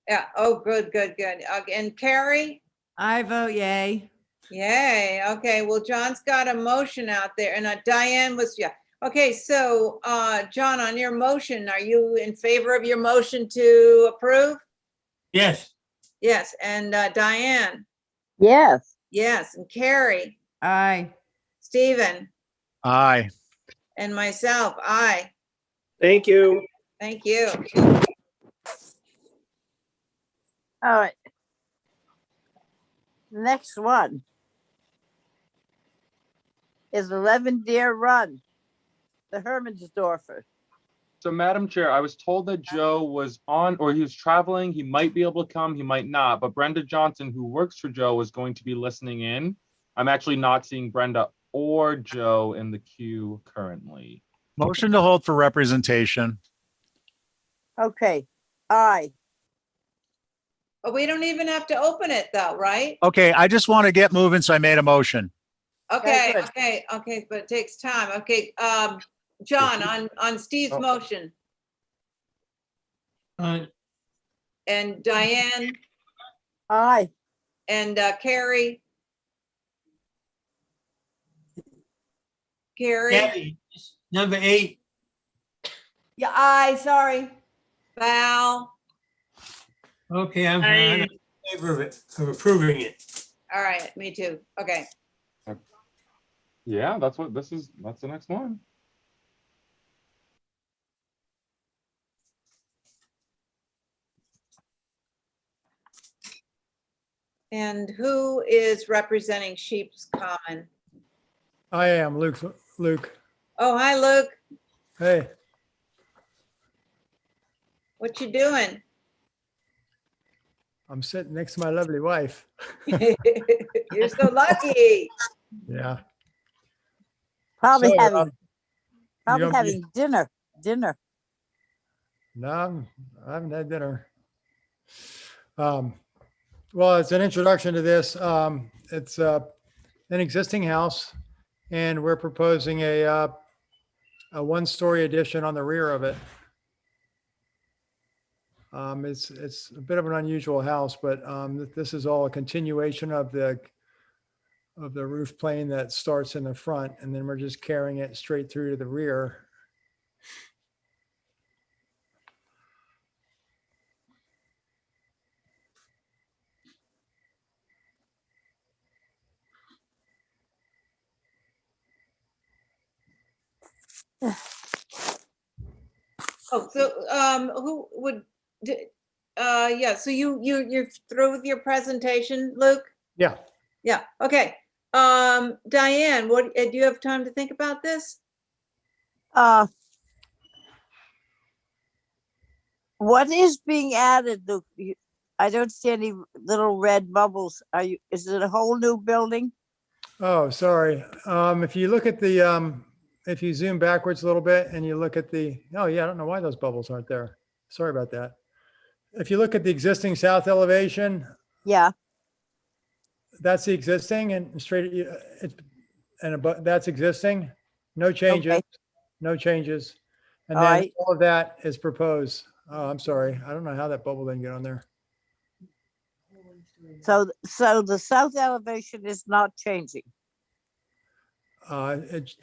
Speaker 7: Yeah, oh, good, good, good. And Carrie?
Speaker 2: I vote yay.
Speaker 7: Yay, okay, well, John's got a motion out there, and Diane was, yeah. Okay, so, John, on your motion, are you in favor of your motion to approve?
Speaker 8: Yes.
Speaker 7: Yes, and Diane?
Speaker 3: Yes.
Speaker 7: Yes, and Carrie?
Speaker 2: Aye.
Speaker 7: Stephen?
Speaker 10: Aye.
Speaker 7: And myself, aye.
Speaker 4: Thank you.
Speaker 7: Thank you.
Speaker 3: All right. Next one is 11 Deer Run, the Hermansdorfer.
Speaker 9: So, Madam Chair, I was told that Joe was on, or he was traveling. He might be able to come, he might not. But Brenda Johnson, who works for Joe, was going to be listening in. I'm actually not seeing Brenda or Joe in the queue currently.
Speaker 10: Motion to hold for representation.
Speaker 3: Okay, aye.
Speaker 7: But we don't even have to open it though, right?
Speaker 10: Okay, I just want to get moving, so I made a motion.
Speaker 7: Okay,
Speaker 3: good.
Speaker 7: okay, but it takes time. Okay, John, on Steve's motion, and Diane
Speaker 3: Aye.
Speaker 7: and Carrie. Carrie,
Speaker 8: Kathy, number 8.
Speaker 2: Yeah, aye, sorry.
Speaker 7: Val.
Speaker 8: Okay, I'm in favor of it, of approving it.
Speaker 7: All right, me too. Okay.
Speaker 9: Yeah, that's what this is. That's the next one.
Speaker 7: And who is representing Sheep's Common?
Speaker 14: I am Luke.
Speaker 7: Oh, hi, Luke.
Speaker 14: Hey,
Speaker 7: What you doing?
Speaker 14: I'm sitting next to my lovely wife.
Speaker 7: You're so lucky.
Speaker 14: Yeah.
Speaker 3: Probably
Speaker 14: So,
Speaker 3: having,
Speaker 14: gonna be-
Speaker 3: having dinner.
Speaker 14: No, I haven't had dinner. Well, it's an introduction to this. It's an existing house, and we're proposing a 1-story addition on the rear of it. It's a bit of an unusual house, but this is all a continuation of the roof plane that starts in the front, and then we're just carrying it straight through to the rear.
Speaker 7: Oh, so who would? Yeah. So you're through with your presentation, Luke?
Speaker 14: Yeah.
Speaker 7: Yeah. Okay. Diane, what do you have time to think about this?
Speaker 3: What is being added, Luke? I don't see any little red bubbles. Is it a whole new building?
Speaker 14: Oh, sorry. If you look at the, if you zoom backwards a little bit and you look at oh yeah, I don't know why those bubbles aren't there. Sorry about that. If you look at the existing south elevation.
Speaker 3: Yeah.
Speaker 14: That's the existing and that's existing. No changes,
Speaker 3: Okay.
Speaker 14: No changes. And
Speaker 3: All
Speaker 14: then
Speaker 3: right.
Speaker 14: all of that is proposed. Oh, I'm sorry. I don't know how that bubble didn't get on there.
Speaker 3: So the south elevation is not changing.
Speaker 14: It's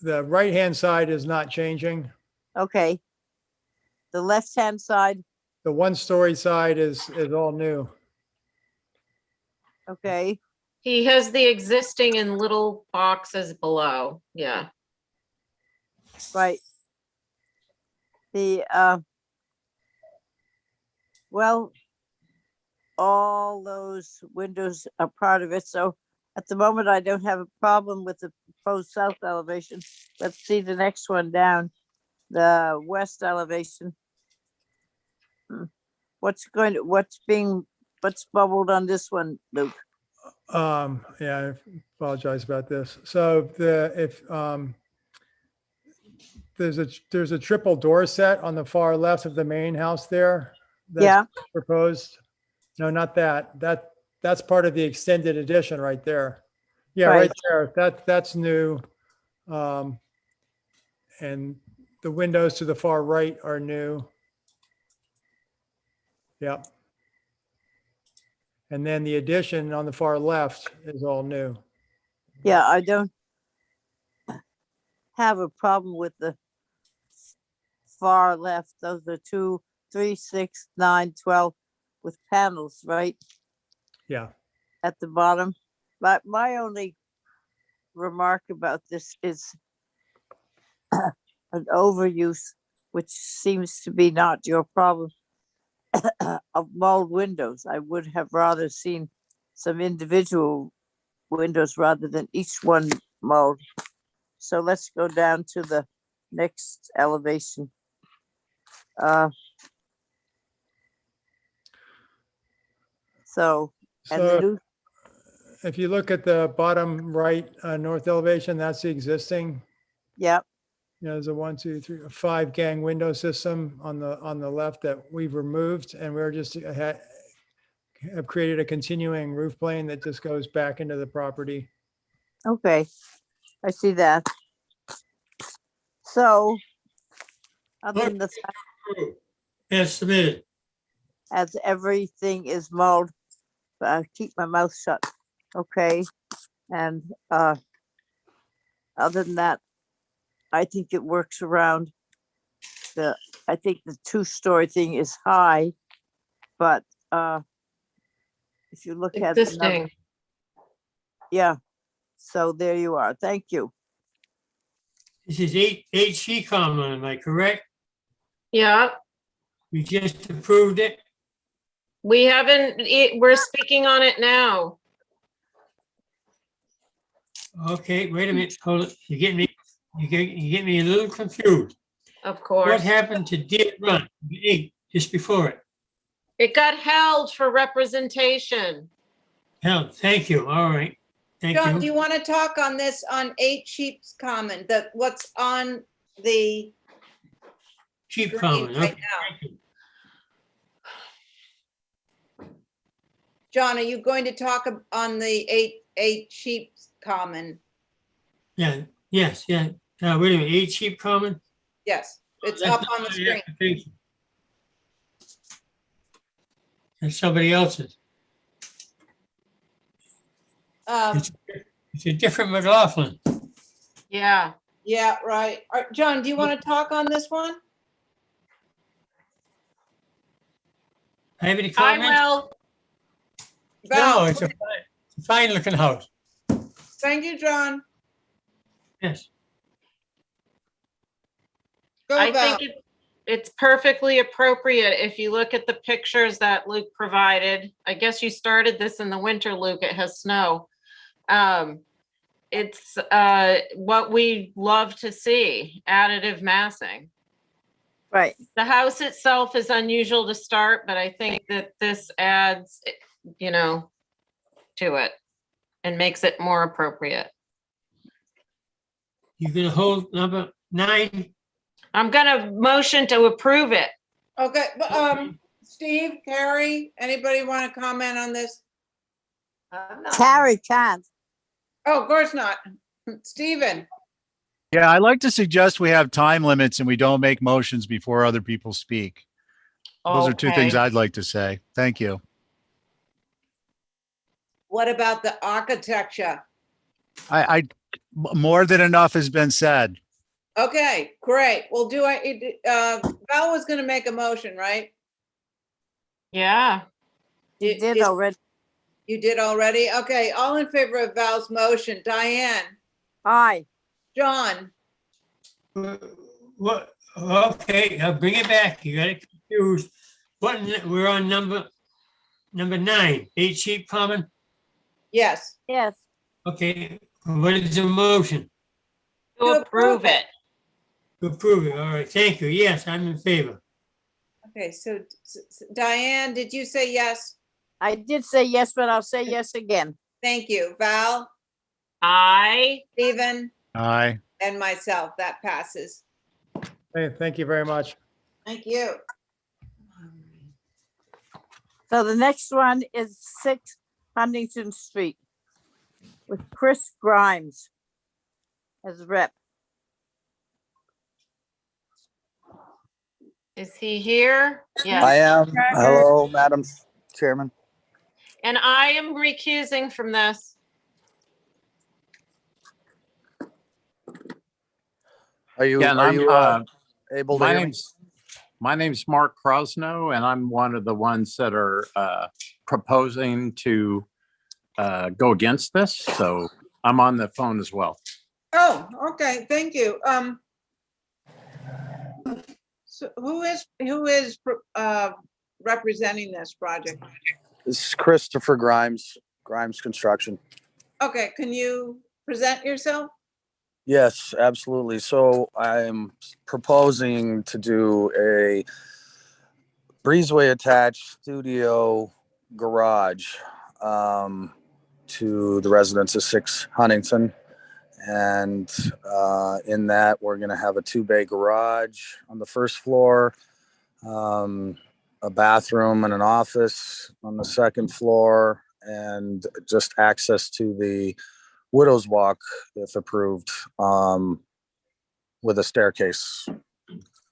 Speaker 14: the right-hand side is not changing.
Speaker 3: Okay. The left-hand side.
Speaker 14: The 1-story side is all new.
Speaker 3: Okay.
Speaker 6: He has the existing in little boxes below. Yeah.
Speaker 3: Right. The well, all those windows are part of it. So at the moment, I don't have a problem with the proposed south elevation. Let's see the next one down.
Speaker 16: The west elevation. What's bubbled on this one, Luke?
Speaker 14: Yeah, I apologize about this. So there's a triple door set on the far left of the main house there. That's
Speaker 16: Yeah.
Speaker 14: proposed. No, not that. That's part of the extended addition right there. Yeah,
Speaker 16: Right.
Speaker 14: right there. That's new. And the windows to the far right are new. Yep. And then the addition on the far left is all new.
Speaker 16: Yeah, I don't have a problem with the far left. Those are 2, 3, 6, 9, 12 with panels, right?
Speaker 14: Yeah.
Speaker 16: At the bottom. But my only remark about this is an overuse, which seems to be not your problem, of mold windows. I would have rather seen some individual windows rather than each one mold. So let's go down to the next elevation. And the
Speaker 14: So
Speaker 16: new,
Speaker 14: if you look at the bottom right north elevation, that's the existing.
Speaker 16: yeah,
Speaker 14: There's a 1, 2, 3, 5 gang window system on the left that we've removed, and we're just have created a continuing roof plane that just goes back into the property.
Speaker 16: okay, I see that. So, other than the fact
Speaker 8: As submitted.
Speaker 16: as everything is mold, I keep my mouth shut. Okay, and other than that, I think it works around I think the 2-story thing is high, but if you look at another,
Speaker 6: Existing.
Speaker 16: yeah, so there you are. Thank you.
Speaker 8: This is 8C common, am I correct?
Speaker 6: Yeah,
Speaker 8: We just approved it.
Speaker 6: we haven't, we're speaking on it now.
Speaker 8: Okay, wait a minute, hold it. You get me a little confused.
Speaker 6: Of
Speaker 8: What
Speaker 6: course.
Speaker 8: happened to Deer Run, 8, just before it?
Speaker 6: It got held for representation.
Speaker 8: Hell, thank you, all right, thank
Speaker 7: John, do
Speaker 8: you.
Speaker 7: you want to talk on this on 8 Sheep's Common, what's on the
Speaker 8: Cheap
Speaker 7: screen
Speaker 8: common,
Speaker 7: right
Speaker 8: okay.
Speaker 7: now?
Speaker 8: Thank you.
Speaker 7: John, are you going to talk on the 8 Sheep's Common?
Speaker 8: Yeah, yes, yeah. Now, wait a minute, 8 cheap common?
Speaker 7: Yes, it's
Speaker 8: That's
Speaker 7: up
Speaker 8: not
Speaker 7: on the
Speaker 8: my
Speaker 7: screen.
Speaker 8: application. That's somebody else's. It's a different McLaughlin.
Speaker 6: Yeah.
Speaker 7: Yeah, right. John, do you want to talk on this one?
Speaker 8: Have any
Speaker 6: I
Speaker 8: comments?
Speaker 6: will.
Speaker 8: No,
Speaker 7: Val,
Speaker 8: it's a fine looking house.
Speaker 7: thank you, John.
Speaker 8: Yes.
Speaker 7: Go,
Speaker 6: I
Speaker 7: Val.
Speaker 6: think it's perfectly appropriate if you look at the pictures that Luke provided. I guess you started this in the winter, Luke. It has snow. It's what we love to see, additive massing.
Speaker 16: Right.
Speaker 6: The house itself is unusual to start, but I think that this adds, to it and makes it more appropriate.
Speaker 8: You're gonna hold number 9?
Speaker 6: I'm gonna motion to approve it.
Speaker 7: Okay, Steve, Carrie, anybody want to comment on this?
Speaker 16: Carrie can't.
Speaker 7: Oh, of course not. Stephen,
Speaker 10: Yeah, I like to suggest we have time limits and we don't make motions before other people speak. Those are 2 things
Speaker 6: Okay.
Speaker 10: I'd like to say. Thank you.
Speaker 7: what about the architecture?
Speaker 10: More than enough has been said.
Speaker 7: Okay, great. Well, Val was going to make a motion, right?
Speaker 6: Yeah.
Speaker 16: You did already.
Speaker 7: You did already? Okay, all in favor of Val's motion. Diane,
Speaker 16: Aye.
Speaker 7: John,
Speaker 8: What? Okay, I'll bring it back. You got it confused. We're on number 9, 8 cheap common.
Speaker 7: yes.
Speaker 16: Yes.
Speaker 8: Okay, what is the motion?
Speaker 6: To approve it.
Speaker 8: To approve it. All right, thank you. Yes, I'm in favor.
Speaker 7: Okay, so Diane, did you say yes?
Speaker 16: I did say yes, but I'll say yes again.
Speaker 7: Thank you. Val,
Speaker 6: I,
Speaker 7: Stephen,
Speaker 10: Aye.
Speaker 7: and myself, that passes.
Speaker 14: Hey, thank you very much.
Speaker 7: Thank you.
Speaker 16: So the next one is 6 Huntington Street with Chris Grimes as rep.
Speaker 6: is he here? Yes.
Speaker 15: I am. Hello, Madam Chairman.
Speaker 6: And I am recusing from this.
Speaker 15: Are you,
Speaker 22: Yeah, and
Speaker 15: are you able to
Speaker 22: my
Speaker 15: hear me?
Speaker 22: my name's Mark Krosno, and I'm one of the ones that are proposing to go against this. So I'm on the phone as well.
Speaker 7: Oh, okay, thank you. So who is representing this project?
Speaker 15: This is Christopher Grimes, Grimes Construction.
Speaker 7: Okay, can you present yourself?
Speaker 15: Yes, absolutely. So I'm proposing to do a breezeway attached studio garage to the residents of 6 Huntington. And in that, we're going to have a 2-bay garage on the first floor, a bathroom and an office on the second floor, and just access to the Widow's Walk, if approved, with a staircase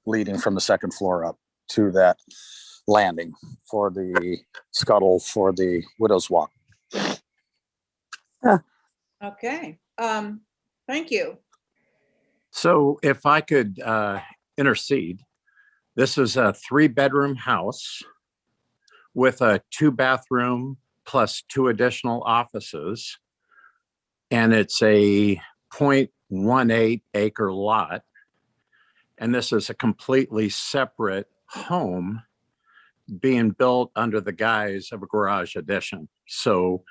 Speaker 15: leading from the second floor up to that landing for the scuttle for the Widow's Walk.
Speaker 7: Okay, thank you.
Speaker 22: So if I could intercede, this is a 3-bedroom house with a 2-bathroom plus 2 additional offices. And it's a 0.18 acre lot. And this is a completely separate home being built under the guise of a garage addition. So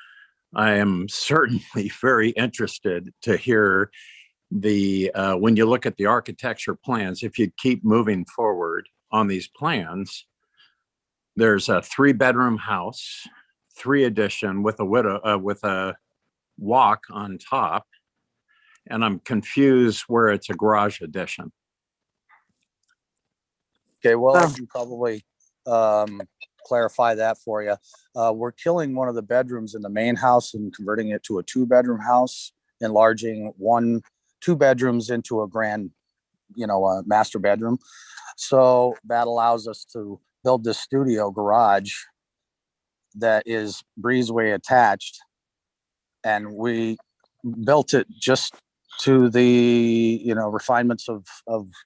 Speaker 22: I am certainly very interested to hear the, when you look at the architecture plans, if you keep moving forward on these plans, there's a 3-bedroom house, 3 addition with a walk on top. And I'm confused where it's a garage addition.
Speaker 15: Okay, well, I can probably clarify that for you. We're killing one of the bedrooms in the main house and converting it to a 2-bedroom house, enlarging 2 bedrooms into a grand, a master bedroom. So that allows us to build this studio garage that is breezeway attached. And we built it just to the, refinements of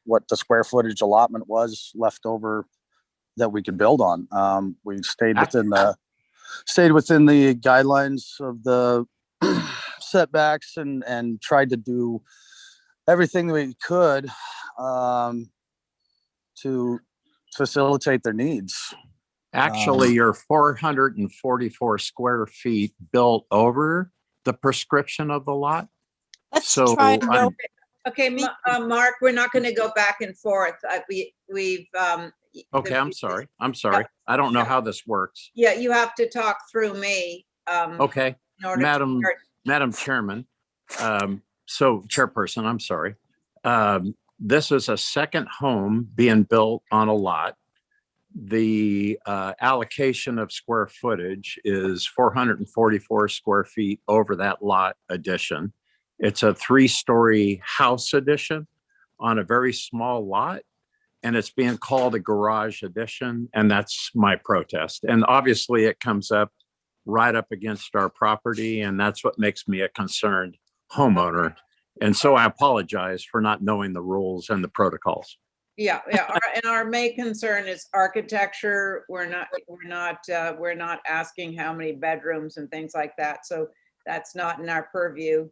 Speaker 15: what the square footage allotment was left over that we could build on. We stayed within the guidelines of the setbacks and tried to do everything we could to facilitate their needs.
Speaker 22: Actually, you're 444 square feet built over the prescription of the lot.
Speaker 16: Let's try and go.
Speaker 7: Okay, Mark, we're not going to go back and forth. We've.
Speaker 22: Okay, I'm sorry. I don't know how this works.
Speaker 7: Yeah, you have to talk through me.
Speaker 22: Okay, Madam Chairman. So Chairperson, I'm sorry. This is a second home being built on a lot. The allocation of square footage is 444 square feet over that lot addition. It's a 3-story house addition on a very small lot, and it's being called a garage addition, and that's my protest. And obviously it comes up right up against our property, and that's what makes me a concerned homeowner. And so I apologize for not knowing the rules and the protocols.
Speaker 7: Yeah. Our main concern is architecture. We're not asking how many bedrooms and things like that. So that's not in our purview.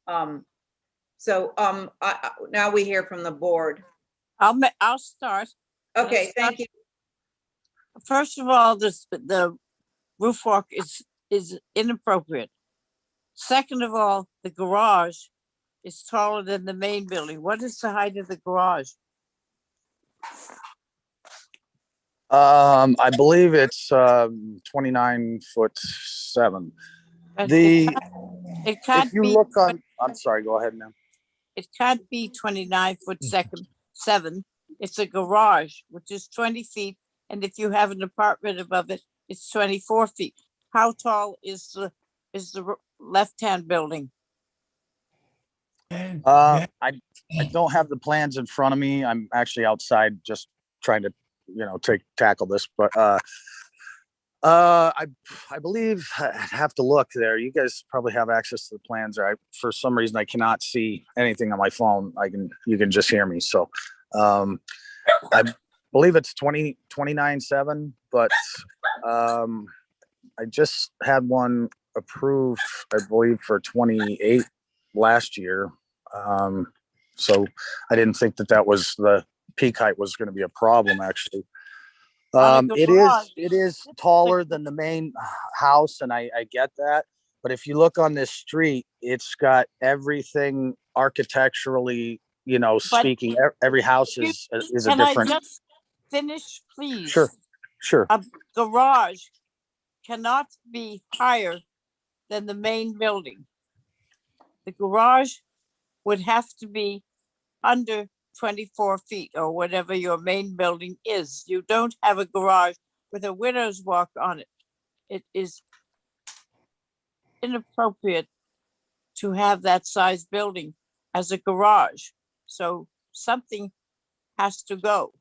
Speaker 7: Now we hear from the board.
Speaker 16: I'll start.
Speaker 7: Okay, thank you.
Speaker 16: First of all, the roof walk is inappropriate. Second of all, the garage is taller than the main building. What is the height of the garage?
Speaker 15: I believe it's 29'7".
Speaker 16: But
Speaker 15: The
Speaker 16: it can't
Speaker 15: if you
Speaker 16: be,
Speaker 15: look on, I'm sorry, go ahead now.
Speaker 16: it can't be 29'7". It's a garage, which is 20 feet. And if you have an apartment above it, it's 24 feet. How tall is the left-hand building?
Speaker 15: I don't have the plans in front of me. I'm actually outside just trying to, tackle this, but I believe I'd have to look there. You guys probably have access to the plans. For some reason I cannot see anything on my phone. You can just hear me. So I believe it's 29'7", but I just had one approved, I believe, for 28 last year. So I didn't think that was the peak height was going to be a problem, actually. It is taller than the main house, and I get that. But if you look on this street, it's got everything architecturally, speaking. Every house is a
Speaker 16: Can
Speaker 15: different.
Speaker 16: I just finish, please?
Speaker 15: Sure.
Speaker 16: A garage cannot be higher than the main building. The garage would have to be under 24 feet or whatever your main building is. You don't have a garage with a widow's walk on it. It is inappropriate to have that size building as a garage. So something has to go.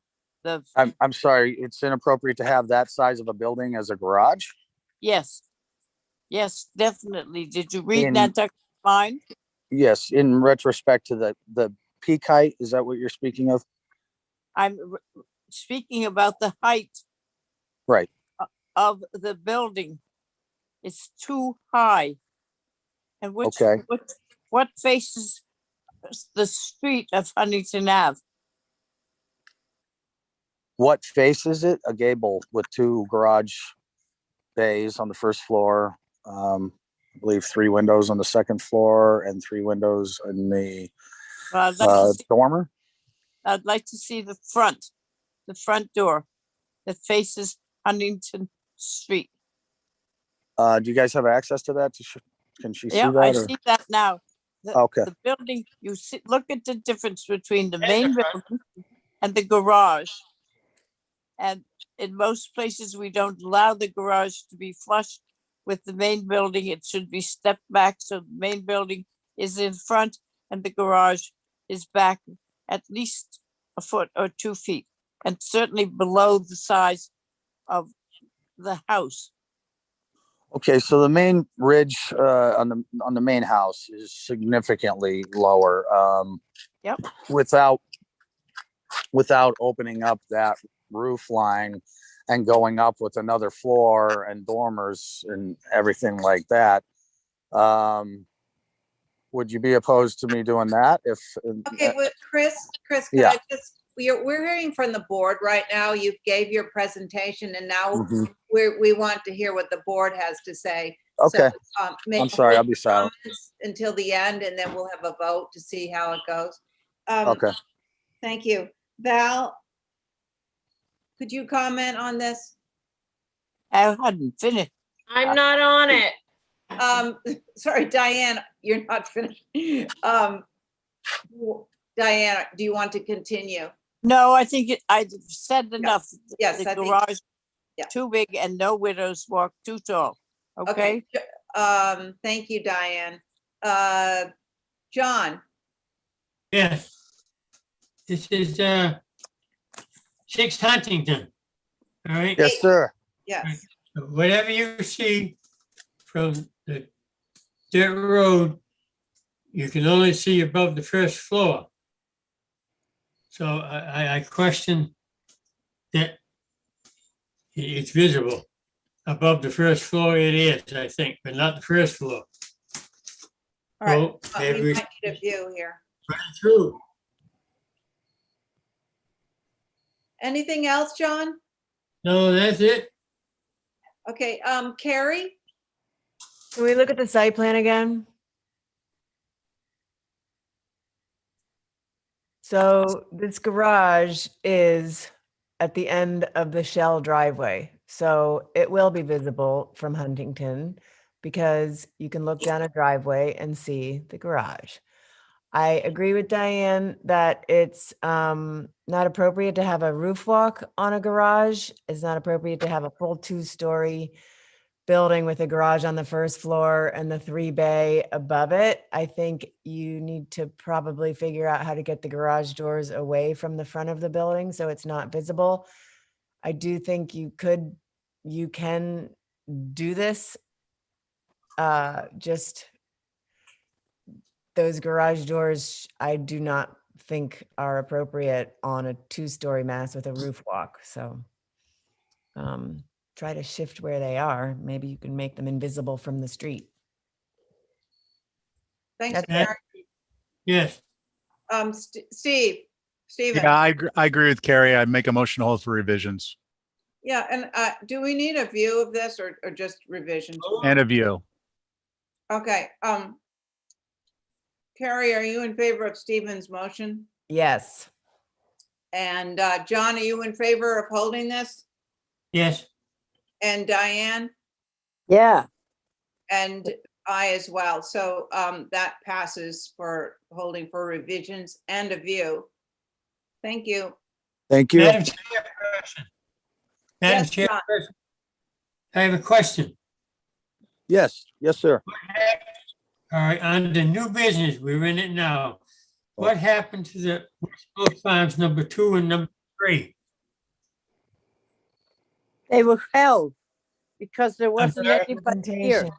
Speaker 15: I'm sorry, it's inappropriate to have that size of a building as a garage?
Speaker 16: Yes, definitely. Did you read Nantucket Mind?
Speaker 15: Yes, in retrospect to the peak height, is that what you're speaking of?
Speaker 16: I'm speaking about the height
Speaker 15: Right.
Speaker 16: of the building. It's too high. And what faces the street of Huntington Ave?
Speaker 15: What faces it? A gable with 2 garage bays on the first floor. I believe 3 windows on the second floor and 3 windows in the dormer.
Speaker 16: I'd like to see the front door that faces Huntington Street.
Speaker 15: Do you guys have access to that? Can she see
Speaker 16: Yeah,
Speaker 15: that?
Speaker 16: I see that now.
Speaker 15: Okay.
Speaker 16: The building, look at the difference between the main building and the garage. And in most places, we don't allow the garage to be flush with the main building. It should be stepped back so the main building is in front and the garage is back at least a foot or 2 feet, and certainly below the size of the house.
Speaker 15: Okay, so the main ridge on the main house is significantly lower.
Speaker 16: Yep.
Speaker 15: Without opening up that roof line and going up with another floor and dormers and everything like that, would you be opposed to me doing that?
Speaker 7: Okay, well, Chris,
Speaker 15: Yeah.
Speaker 7: we're hearing from the board right now. You gave your presentation, and now
Speaker 15: Mhm.
Speaker 7: we want to hear what the board has to say.
Speaker 15: Okay.
Speaker 7: So,
Speaker 15: I'm sorry, I'll be silent.
Speaker 7: until the end, and then we'll have a vote to see how it goes.
Speaker 15: Okay.
Speaker 7: Thank you. Val, could you comment on this?
Speaker 16: I hadn't finished.
Speaker 6: I'm not on it.
Speaker 7: Sorry, Diane, you're not finished. Diane, do you want to continue?
Speaker 16: No, I think I said enough.
Speaker 7: Yes,
Speaker 16: The
Speaker 7: I think-
Speaker 16: garage too big and no widow's walk too tall. Okay.
Speaker 7: Thank you, Diane. John,
Speaker 8: Yes. This is 6 Huntington. All right.
Speaker 15: Yes, sir.
Speaker 7: yes.
Speaker 8: Whatever you see from the dirt road, you can only see above the first floor. So I question that it's visible. Above the first floor it is, I think, but not the first floor.
Speaker 7: All right,
Speaker 8: Oh,
Speaker 7: we
Speaker 8: every-
Speaker 7: might need a view here.
Speaker 8: Right through.
Speaker 7: Anything else, John?
Speaker 8: No, that's it.
Speaker 7: Okay, Carrie?
Speaker 2: Can we look at the site plan again? So this garage is at the end of the shell driveway. So it will be visible from Huntington because you can look down a driveway and see the garage. I agree with Diane that it's not appropriate to have a roof walk on a garage. It's not appropriate to have a full 2-story building with a garage on the first floor and the 3-bay above it. I think you need to probably figure out how to get the garage doors away from the front of the building so it's not visible. I do think you can do this. Just those garage doors, I do not think are appropriate on a 2-story mass with a roof walk. So try to shift where they are. Maybe you can make them invisible from the street.
Speaker 7: Thanks,
Speaker 2: That's it.
Speaker 7: Karen.
Speaker 8: Yes.
Speaker 7: Steven.
Speaker 10: Yeah, I agree with Carrie. I'd make a motion to hold for revisions
Speaker 7: Yeah, and do we need a view of this or just revisions?
Speaker 10: and a view.
Speaker 7: Okay, Carrie, are you in favor of Stephen's motion?
Speaker 2: Yes.
Speaker 7: And John, are you in favor of holding this?
Speaker 8: Yes.
Speaker 7: And Diane?
Speaker 3: Yeah.
Speaker 7: And I as well. So that passes for holding for revisions and a view. Thank you.
Speaker 15: Thank you.
Speaker 8: Madam Chairperson. Madam
Speaker 7: Yes, John.
Speaker 8: Chairperson. I have a question.
Speaker 15: Yes, yes, sir.
Speaker 8: All right, on the new business, we're in it now. What happened to the Westfield Farms number 2 and number 3?
Speaker 3: They were held because there wasn't
Speaker 8: sorry?
Speaker 3: anybody here.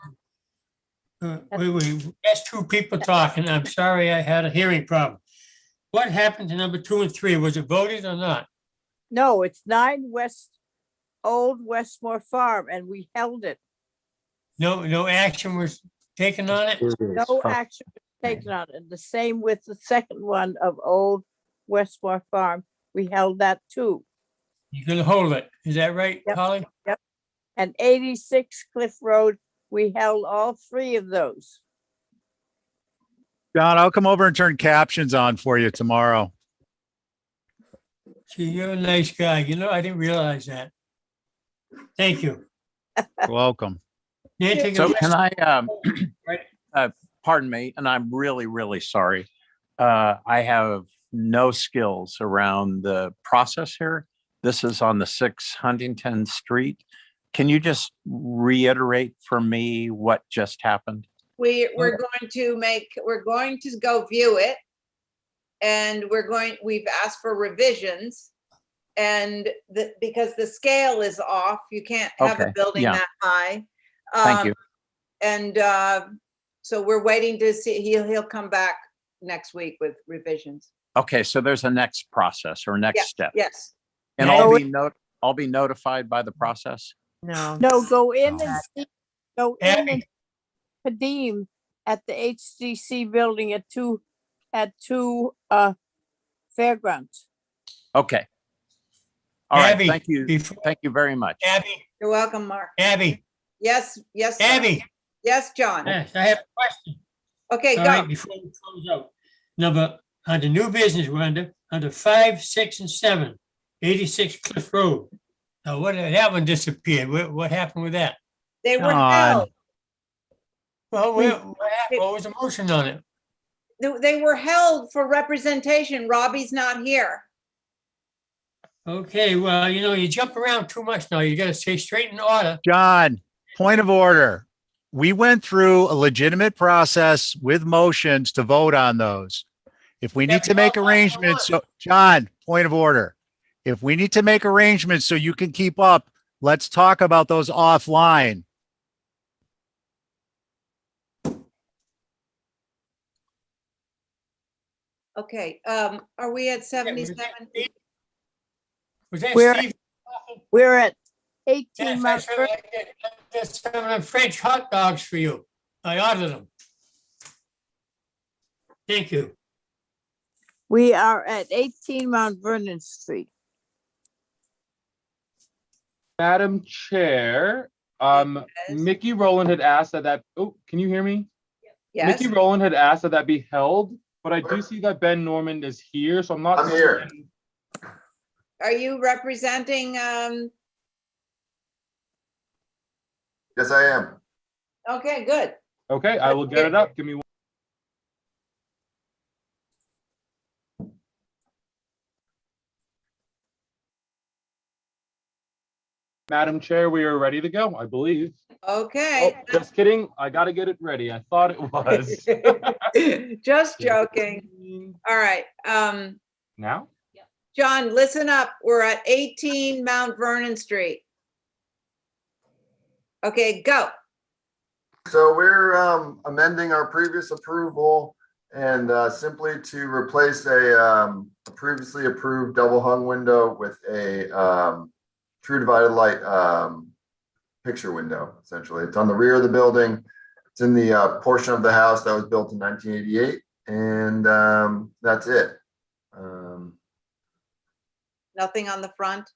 Speaker 8: Wait, that's 2 people talking. I'm sorry, I had a hearing problem. What happened to number 2 and 3? Was it voted or not?
Speaker 3: No, it's 9 Old Westmore Farm, and we held it.
Speaker 8: No action was taken on it?
Speaker 3: No action was taken on it. The same with the second one of Old Westmore Farm. We held that too.
Speaker 8: You're gonna hold it. Is that right, Holly?
Speaker 3: Yep. And 86 Cliff Road, we held all 3 of those.
Speaker 10: John, I'll come over and turn captions on for you tomorrow.
Speaker 8: Gee, you're a nice guy. You know, I didn't realize that. Thank you.
Speaker 10: You're welcome.
Speaker 22: So can I, pardon me, and I'm really, really sorry. I have no skills around the process here. This is on the 6 Huntington Street. Can you just reiterate for me what just happened?
Speaker 7: We're going to go view it. And we've asked for revisions. And because the scale is off, you can't have a building that high.
Speaker 22: Thank you.
Speaker 7: And so we're waiting to see, he'll come back next week with revisions.
Speaker 22: Okay, so there's a next process or next step.
Speaker 7: Yes.
Speaker 22: And I'll be notified by the process?
Speaker 2: No.
Speaker 3: No, go in and see, go in and Kadeem at the HDC building at two fairgrounds.
Speaker 22: Okay. All right,
Speaker 8: Abby,
Speaker 22: thank you. Thank you very much.
Speaker 8: Abby,
Speaker 7: You're welcome, Mark.
Speaker 8: Abby,
Speaker 7: Yes, yes. sir.
Speaker 8: Abby.
Speaker 7: Yes, John.
Speaker 8: Yes, I have a question.
Speaker 7: Okay,
Speaker 8: All
Speaker 7: go.
Speaker 8: right, before we close out. Under new business, we're under 5, 6, and 7, 86 Cliff Road. Now, that one disappeared. What happened with that?
Speaker 7: They were held.
Speaker 8: Well, what was the motion on it?
Speaker 7: They were held for representation. Robbie's not here.
Speaker 8: Okay, well, you jump around too much now. You got to stay straight in order.
Speaker 10: John, point of order. We went through a legitimate process with motions to vote on those. If we need to make arrangements, John, point of order. If we need to make arrangements so you can keep up, let's talk about those offline.
Speaker 7: Okay, are we at 77?
Speaker 8: Was that
Speaker 3: We're-
Speaker 8: Steve?
Speaker 3: We're at 18
Speaker 8: Yes,
Speaker 3: months.
Speaker 8: that's some of them French hot dogs for you. I ordered them. Thank you.
Speaker 3: We are at 18 Mount Vernon Street.
Speaker 9: Madam Chair, Mickey Rowland had asked that, oh, can you hear me?
Speaker 7: Yes.
Speaker 9: Mickey Rowland had asked that be held but I do see that Ben Norman is here, so I'm not.
Speaker 12: I'm here.
Speaker 7: Are you representing,
Speaker 12: Yes, I am.
Speaker 7: okay, good.
Speaker 9: Okay, I will get it up. Give me one. Madam Chair, we are ready to go, I believe.
Speaker 7: Okay.
Speaker 9: Oh, just kidding. I got to get it ready. I thought it was.
Speaker 7: Just joking. All right.
Speaker 9: Now?
Speaker 7: John, listen up. We're at 18 Mount Vernon Street. Okay, go.
Speaker 12: So we're amending our previous approval and simply to replace a previously approved double hung window with a true divided light picture window, essentially. It's on the rear of the building. It's in the portion of the house that was built in 1988, and that's it.
Speaker 7: Nothing on the front?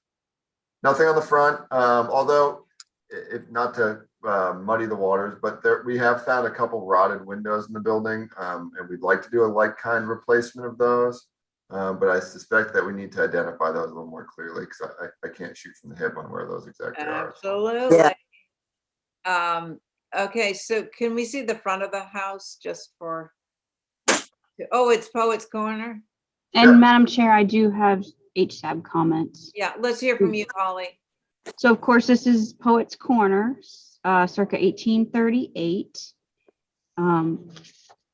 Speaker 12: Nothing on the front, although, if not to muddy the waters, but we have found a couple rotted windows in the building, and we'd like to do a like-kind replacement of those. But I suspect that we need to identify those a little more clearly because I can't shoot from the hip on where those exactly are.
Speaker 7: Absolutely. Okay, so can we see the front of the house just for, oh, it's Poets Corner?
Speaker 11: And Madam Chair, I do have HSAB comments.
Speaker 7: Yeah, let's hear from you, Holly.
Speaker 11: So of course, this is Poets Corner, circa 1838. And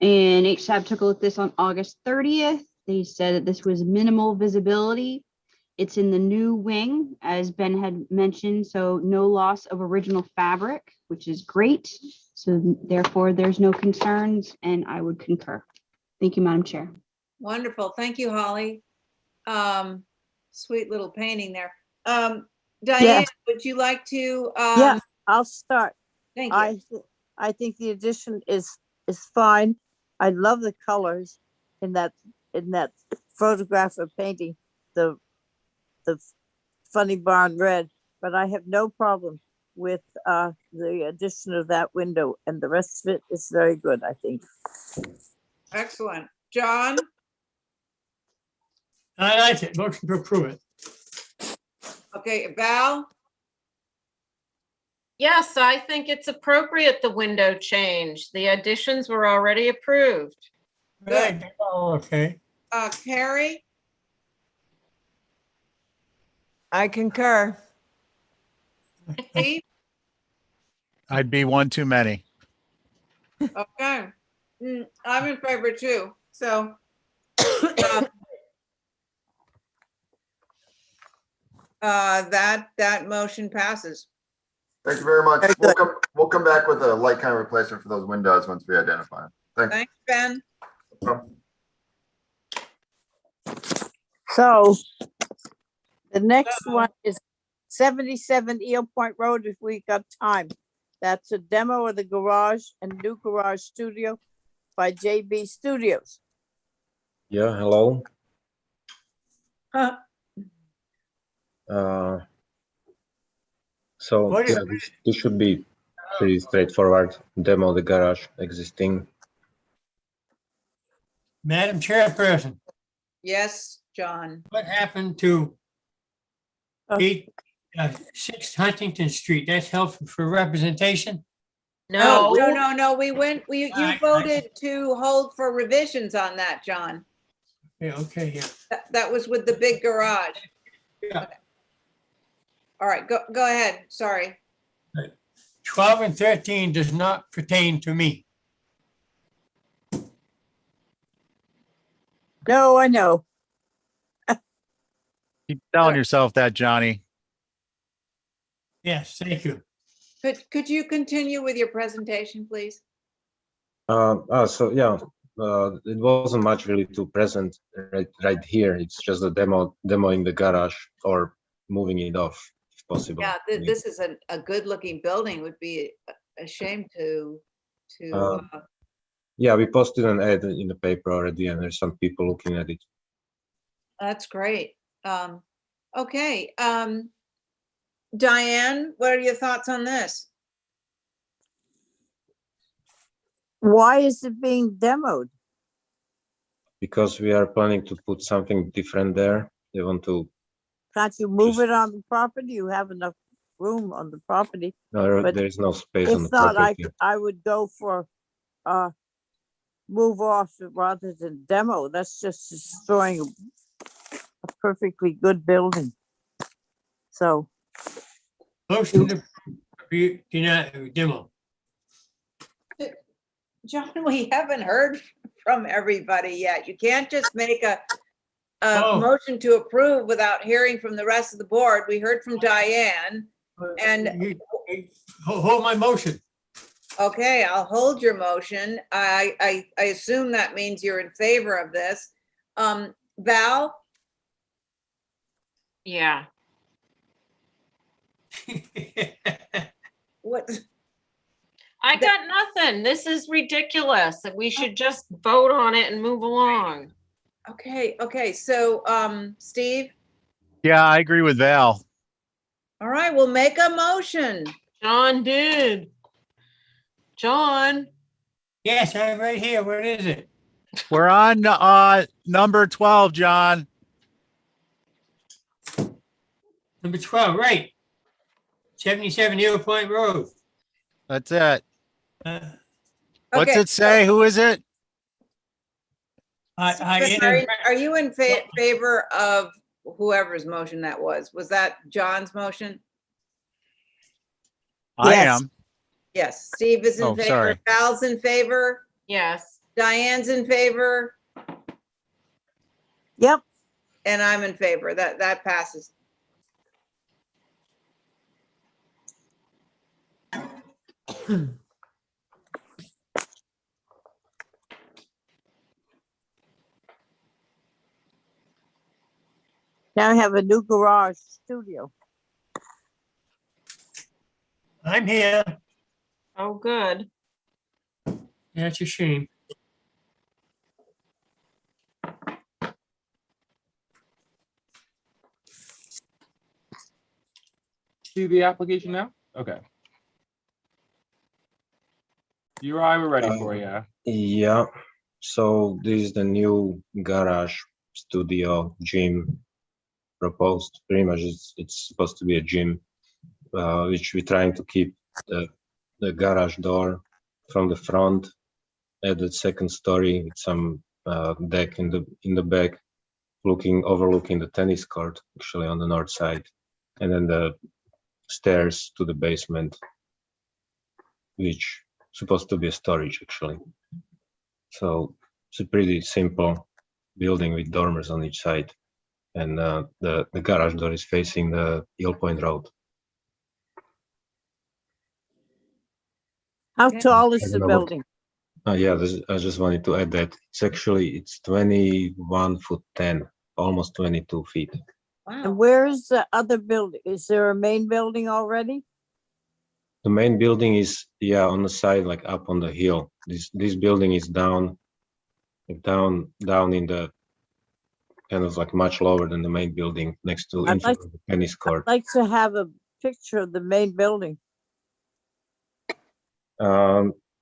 Speaker 11: HSAB took a look at this on August 30th. They said that this was minimal visibility. It's in the new wing, as Ben had mentioned, so no loss of original fabric, which is great. So therefore, there's no concerns, and I would concur. Thank you, Madam Chair.
Speaker 7: Wonderful. Thank you, Holly. Sweet little painting there. Diane,
Speaker 3: Yes.
Speaker 7: would you like to?
Speaker 3: Yeah, I'll start.
Speaker 7: Thank you.
Speaker 3: I think the addition is fine. I love the colors in that photograph of painting the funny barn red, but I have no problem with the addition of that window, and the rest of it is very good, I think.
Speaker 7: Excellent. John?
Speaker 8: I like it. Motion to approve it.
Speaker 7: Okay, Val?
Speaker 6: Yes, I think it's appropriate, the window change. The additions were already approved.
Speaker 7: Good.
Speaker 8: Oh, okay.
Speaker 7: Carrie?
Speaker 2: I concur.
Speaker 7: Steve?
Speaker 10: I'd be one too many.
Speaker 7: Okay. I'm in favor too. So that motion passes.
Speaker 12: Thank you very much. We'll come back with a like kind of replacement for those windows once we identify them. Thanks.
Speaker 7: Thanks, Ben.
Speaker 3: So the next one is 77 Eel Point Road, if we got time. That's a demo of the garage and new garage studio by JB Studios.
Speaker 13: Yeah, hello.
Speaker 7: Huh.
Speaker 13: So
Speaker 8: What is-
Speaker 13: yeah, this should be pretty straightforward. Demo the garage existing.
Speaker 8: Madam Chairperson,
Speaker 7: Yes, John.
Speaker 8: what happened to 6 Huntington Street? That's held for representation?
Speaker 7: No,
Speaker 6: No.
Speaker 7: no. You voted to hold for revisions on that, John.
Speaker 8: Yeah, okay, yeah.
Speaker 7: That was with the big garage.
Speaker 8: Yeah.
Speaker 7: All right, go ahead. Sorry.
Speaker 8: 12 and 13 does not pertain to me.
Speaker 3: No, I know.
Speaker 10: Keep telling yourself that, Johnny.
Speaker 8: Yes, thank you.
Speaker 7: Could you continue with your presentation, please?
Speaker 13: So yeah, it wasn't much really to present right here. It's just a demoing the garage or moving it off if possible.
Speaker 7: Yeah, this is a good looking building. Would be a shame to.
Speaker 13: Yeah, we posted an ad in the paper already, and there's some people looking at it.
Speaker 7: That's great. Okay. Diane, what are your thoughts on this?
Speaker 3: Why is it being demoed?
Speaker 13: because we are planning to put something different there. They want to,
Speaker 16: Can't you move it on the property? You have enough room on the property.
Speaker 13: no,
Speaker 16: But
Speaker 13: there is no space on
Speaker 16: if
Speaker 13: the
Speaker 16: not,
Speaker 13: property.
Speaker 16: I would go for move off rather than demo. That's just destroying a perfectly good building. So
Speaker 8: Motion to demo.
Speaker 7: John, we haven't heard from everybody yet. You can't just make a motion to approve without hearing from the rest of the board. We heard from Diane. And
Speaker 8: Hold my motion.
Speaker 7: okay, I'll hold your motion. I assume that means you're in favor of this. Val?
Speaker 6: Yeah.
Speaker 7: What?
Speaker 6: I got nothing. This is ridiculous. We should just vote on it and move along.
Speaker 7: Okay, so, Steve?
Speaker 10: Yeah, I agree with Val.
Speaker 7: All right, we'll make a motion.
Speaker 6: John did. John?
Speaker 8: Yes, I'm right here. Where is it?
Speaker 10: We're on number 12, John.
Speaker 8: Number 12, right. 77 Eagle Point Road.
Speaker 10: That's it. What's
Speaker 7: Okay,
Speaker 10: it say? Who is it?
Speaker 7: Are you in favor of whoever's motion that was? Was that John's motion?
Speaker 10: I am.
Speaker 7: Yes, Steve is in
Speaker 10: Oh,
Speaker 7: favor.
Speaker 10: sorry.
Speaker 7: Val's in favor.
Speaker 6: Yes.
Speaker 7: Diane's in favor.
Speaker 16: Yep.
Speaker 7: And I'm in favor. That passes.
Speaker 16: now we have a new garage studio.
Speaker 8: I'm here.
Speaker 6: Oh, good.
Speaker 8: That's a shame.
Speaker 9: See the application now? Okay. You I were ready for you.
Speaker 13: Yeah, so this is the new garage studio gym proposed. Pretty much it's supposed to be a gym, which we're trying to keep the garage door from the front at the second story with some deck in the back, overlooking the tennis court actually on the north side, and then the stairs to the basement, which supposed to be a storage actually. So it's a pretty simple building with dormers on each side, and the garage door is facing the Eel Point Road.
Speaker 16: How tall is the building?
Speaker 13: Yeah, I just wanted to add that it's 21 foot 10, almost 22 feet.
Speaker 7: Wow.
Speaker 16: And where is the other building? Is there a main building already?
Speaker 13: The main building is on the side, like up on the hill. This building is down in the kind of like much lower than the main building next to in front of the tennis court.
Speaker 16: I'd like to have a picture of the main building.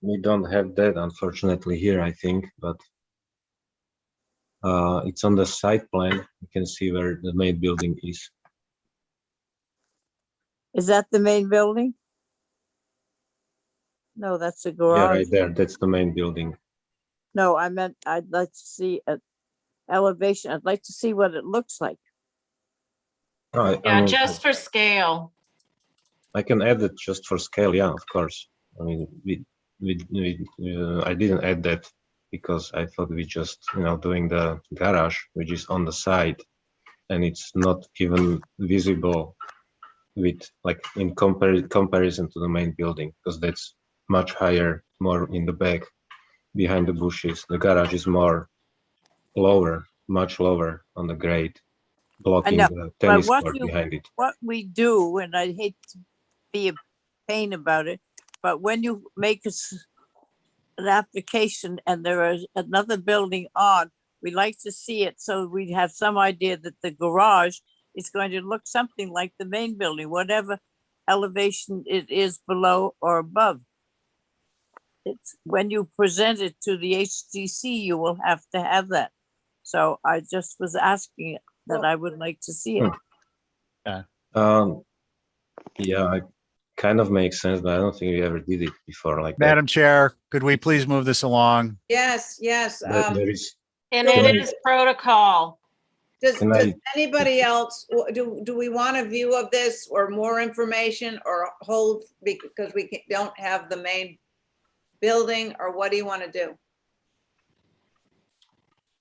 Speaker 13: We don't have that unfortunately here, I think, but it's on the site plan. You can see where the main building is.
Speaker 16: Is that the main building? No, that's the
Speaker 13: Yeah,
Speaker 16: garage.
Speaker 13: right there. That's the main building.
Speaker 16: No, I meant I'd like to see an elevation. I'd like to see what it looks like.
Speaker 6: Yeah, just for scale.
Speaker 13: I can add it just for scale. Yeah, of course. I mean, I didn't add that because I thought we just, doing the garage, which is on the side, and it's not even visible with in comparison to the main building, because that's much higher, more in the back, behind the bushes. The garage is much lower on the grade, blocking the tennis court behind it.
Speaker 16: What we do, and I hate to be a pain about it, but when you make an application and there is another building on, we like to see it so we have some idea that the garage is going to look something like the main building, whatever elevation it is below or above. It's when you present it to the HDC, you will have to have that. So I just was asking that I would like to see it.
Speaker 13: Yeah, it kind of makes sense, but I don't think we ever did it before like that.
Speaker 10: Madam Chair, could we please move this along?
Speaker 7: Yes, yes.
Speaker 13: There is,
Speaker 6: And
Speaker 7: So
Speaker 6: it is protocol.
Speaker 7: Does
Speaker 13: Can I-
Speaker 7: anybody else, do we want a view of this or more information or hold because don't have the main building, or what do you want to do?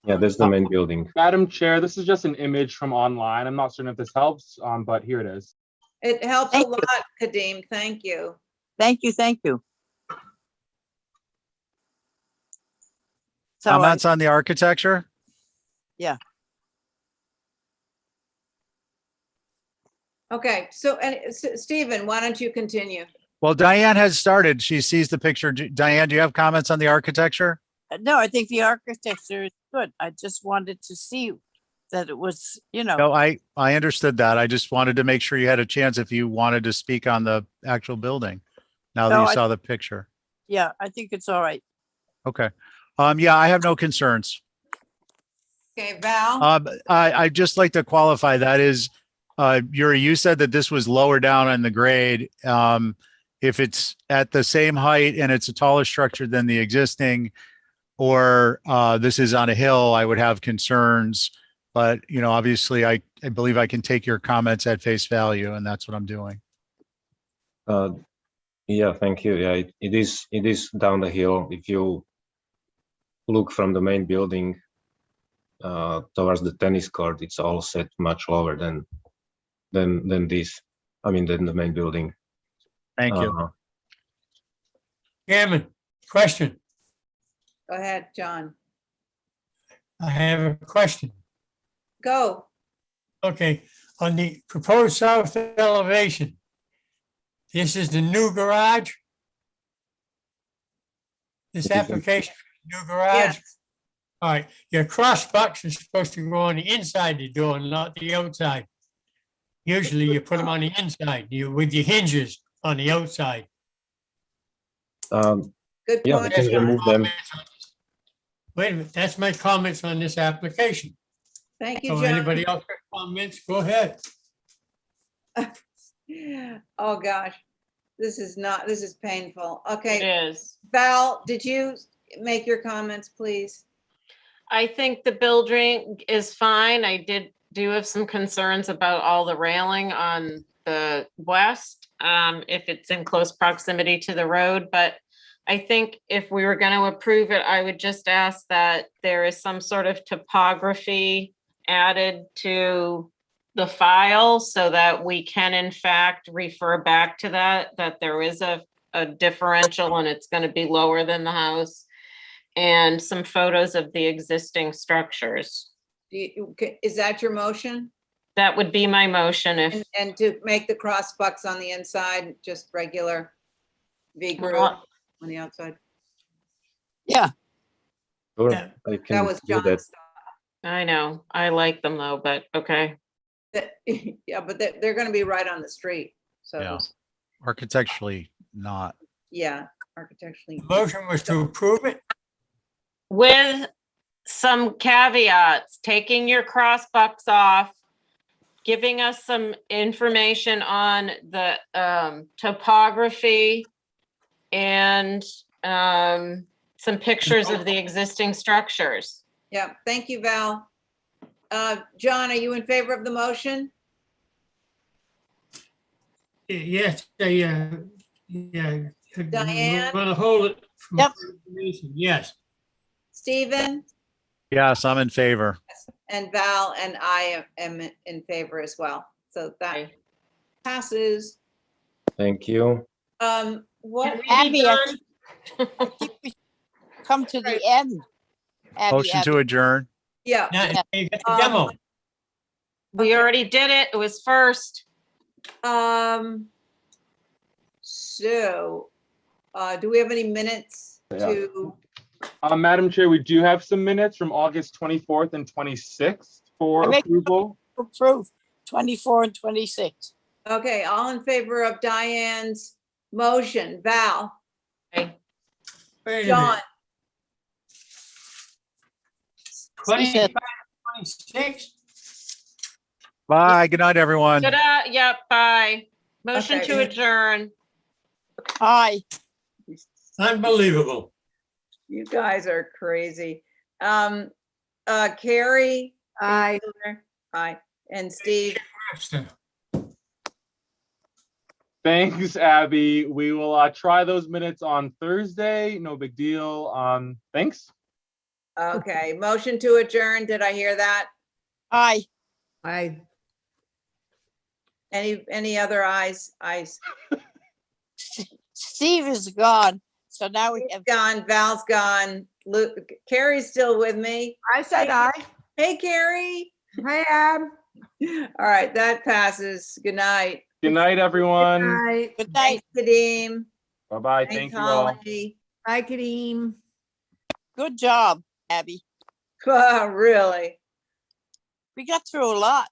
Speaker 13: yeah, that's the main building.
Speaker 9: Madam Chair, this is just an image from online. I'm not certain if this helps, but here it is.
Speaker 7: It helps a
Speaker 16: Thank you.
Speaker 7: lot, Kadeem. Thank you.
Speaker 16: Thank you, thank you. So I,
Speaker 10: Comments on the architecture?
Speaker 16: yeah,
Speaker 7: Okay, so, Stephen, why don't you continue?
Speaker 10: Well, Diane has started. She sees the picture. Diane, do you have comments on the architecture?
Speaker 16: no, I think the architecture is good. I just wanted to see that it was,
Speaker 10: No, I understood that. I just wanted to make sure you had a chance if you wanted to speak on the actual building. Now that
Speaker 16: No,
Speaker 10: you
Speaker 16: I-
Speaker 10: saw the picture.
Speaker 16: yeah, I think it's all right.
Speaker 10: Okay. Yeah, I have no concerns.
Speaker 7: Okay, Val?
Speaker 10: I'd just like to qualify that is, Yuri, you said that this was lower down on the grade. If it's at the same height and it's a taller structure than the existing, or this is on a hill, I would have concerns. But, obviously I believe I can take your comments at face value, and that's what I'm doing.
Speaker 13: Yeah, thank you. Yeah, it is down the hill. If you look from the main building towards the tennis court, it's all set much lower than this. I mean, than the main building.
Speaker 10: Thank you.
Speaker 8: Chairman, question.
Speaker 7: Go ahead, John.
Speaker 8: I have a question.
Speaker 7: Go.
Speaker 8: Okay, on the proposed south elevation, this is the new garage? This application, new garage?
Speaker 7: Yes.
Speaker 8: All right, your cross bucks are supposed to go on the inside of the door, not the outside. Usually you put them on the inside, with your hinges on the outside.
Speaker 7: Good
Speaker 13: Yeah, we
Speaker 7: point.
Speaker 13: can remove them.
Speaker 8: Wait a minute, that's my comments on this application.
Speaker 7: Thank you,
Speaker 8: So
Speaker 7: John.
Speaker 8: anybody else have comments? Go ahead.
Speaker 7: Oh, gosh. This is painful. Okay.
Speaker 6: It is.
Speaker 7: Val, did you make your comments, please?
Speaker 6: I think the building is fine. I do have some concerns about all the railing on the west, if it's in close proximity to the road, but I think if we were going to approve it, I would just ask that there is some sort of topography added to the file so that we can in fact refer back to that there is a differential and it's going to be lower than the house, and some photos of the existing structures.
Speaker 7: Is that your motion?
Speaker 6: That would be my motion if.
Speaker 7: And to make the cross bucks on the inside, just regular V groove on the outside?
Speaker 16: Yeah.
Speaker 13: Sure,
Speaker 8: Yeah.
Speaker 13: I can
Speaker 7: That was
Speaker 13: do that.
Speaker 7: John's.
Speaker 6: I know, I like them though, but okay.
Speaker 7: Yeah, but they're gonna be right on the street, so.
Speaker 10: Yeah. Architecturally not.
Speaker 7: Yeah, architecturally.
Speaker 8: The motion was to approve it.
Speaker 6: With some caveats, taking your cross bucks off, giving us some information on the topography and some pictures of the existing structures.
Speaker 7: Yeah, thank you, Val. John, are you in favor of the motion?
Speaker 8: Yes, yeah.
Speaker 7: Diane?
Speaker 8: Want to hold it. for
Speaker 16: Yep.
Speaker 8: information. Yes.
Speaker 7: Stephen
Speaker 10: Yes, I'm in favor.
Speaker 7: and Val and I am in favor as well. So that passes.
Speaker 13: Thank you.
Speaker 7: What?
Speaker 16: Abby, I think we should come to the end. Abby,
Speaker 10: Motion to adjourn.
Speaker 7: Yeah.
Speaker 8: Now, you got the demo.
Speaker 6: We already did it. It was first.
Speaker 7: So, do we have any minutes to?
Speaker 9: Madam Chair, we do have some minutes from August 24th and 26th for
Speaker 16: I make-
Speaker 9: approval.
Speaker 16: Approve 24 and 26.
Speaker 7: Okay, all in favor of Diane's motion? Val,
Speaker 8: Wait a
Speaker 7: John,
Speaker 8: minute. 25 26th.
Speaker 10: Bye. Good night, everyone.
Speaker 6: Yep, bye. Motion
Speaker 7: Okay.
Speaker 6: to adjourn.
Speaker 3: Aye.
Speaker 8: Unbelievable.
Speaker 7: You guys are crazy. Carrie?
Speaker 2: Aye.
Speaker 7: Aye. And Steve?
Speaker 8: Webster.
Speaker 9: Thanks, Abby. We will try those minutes on Thursday. No big deal. Thanks.
Speaker 7: Okay, motion to adjourn. Did I hear that?
Speaker 3: Aye.
Speaker 2: Aye.
Speaker 7: Any other ayes? Ayes.
Speaker 3: Steve is gone. So now we have.
Speaker 7: Gone, Val's gone. Luke, Carrie's still with me.
Speaker 2: I said aye.
Speaker 7: Hey, Carrie.
Speaker 2: Hey, Ab.
Speaker 7: All right, that passes. Good night.
Speaker 9: Good night, everyone.
Speaker 2: Aye.
Speaker 3: Good night.
Speaker 7: Kadeem.
Speaker 9: Bye-bye.
Speaker 7: Thanks,
Speaker 9: Thank you all.
Speaker 7: Holly.
Speaker 2: Bye, Kadeem.
Speaker 3: Good job, Abby.
Speaker 7: Really?
Speaker 3: We got through a lot.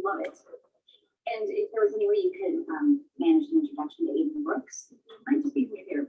Speaker 5: Love it. And if there was any way you could manage the introduction to Aiden Brooks,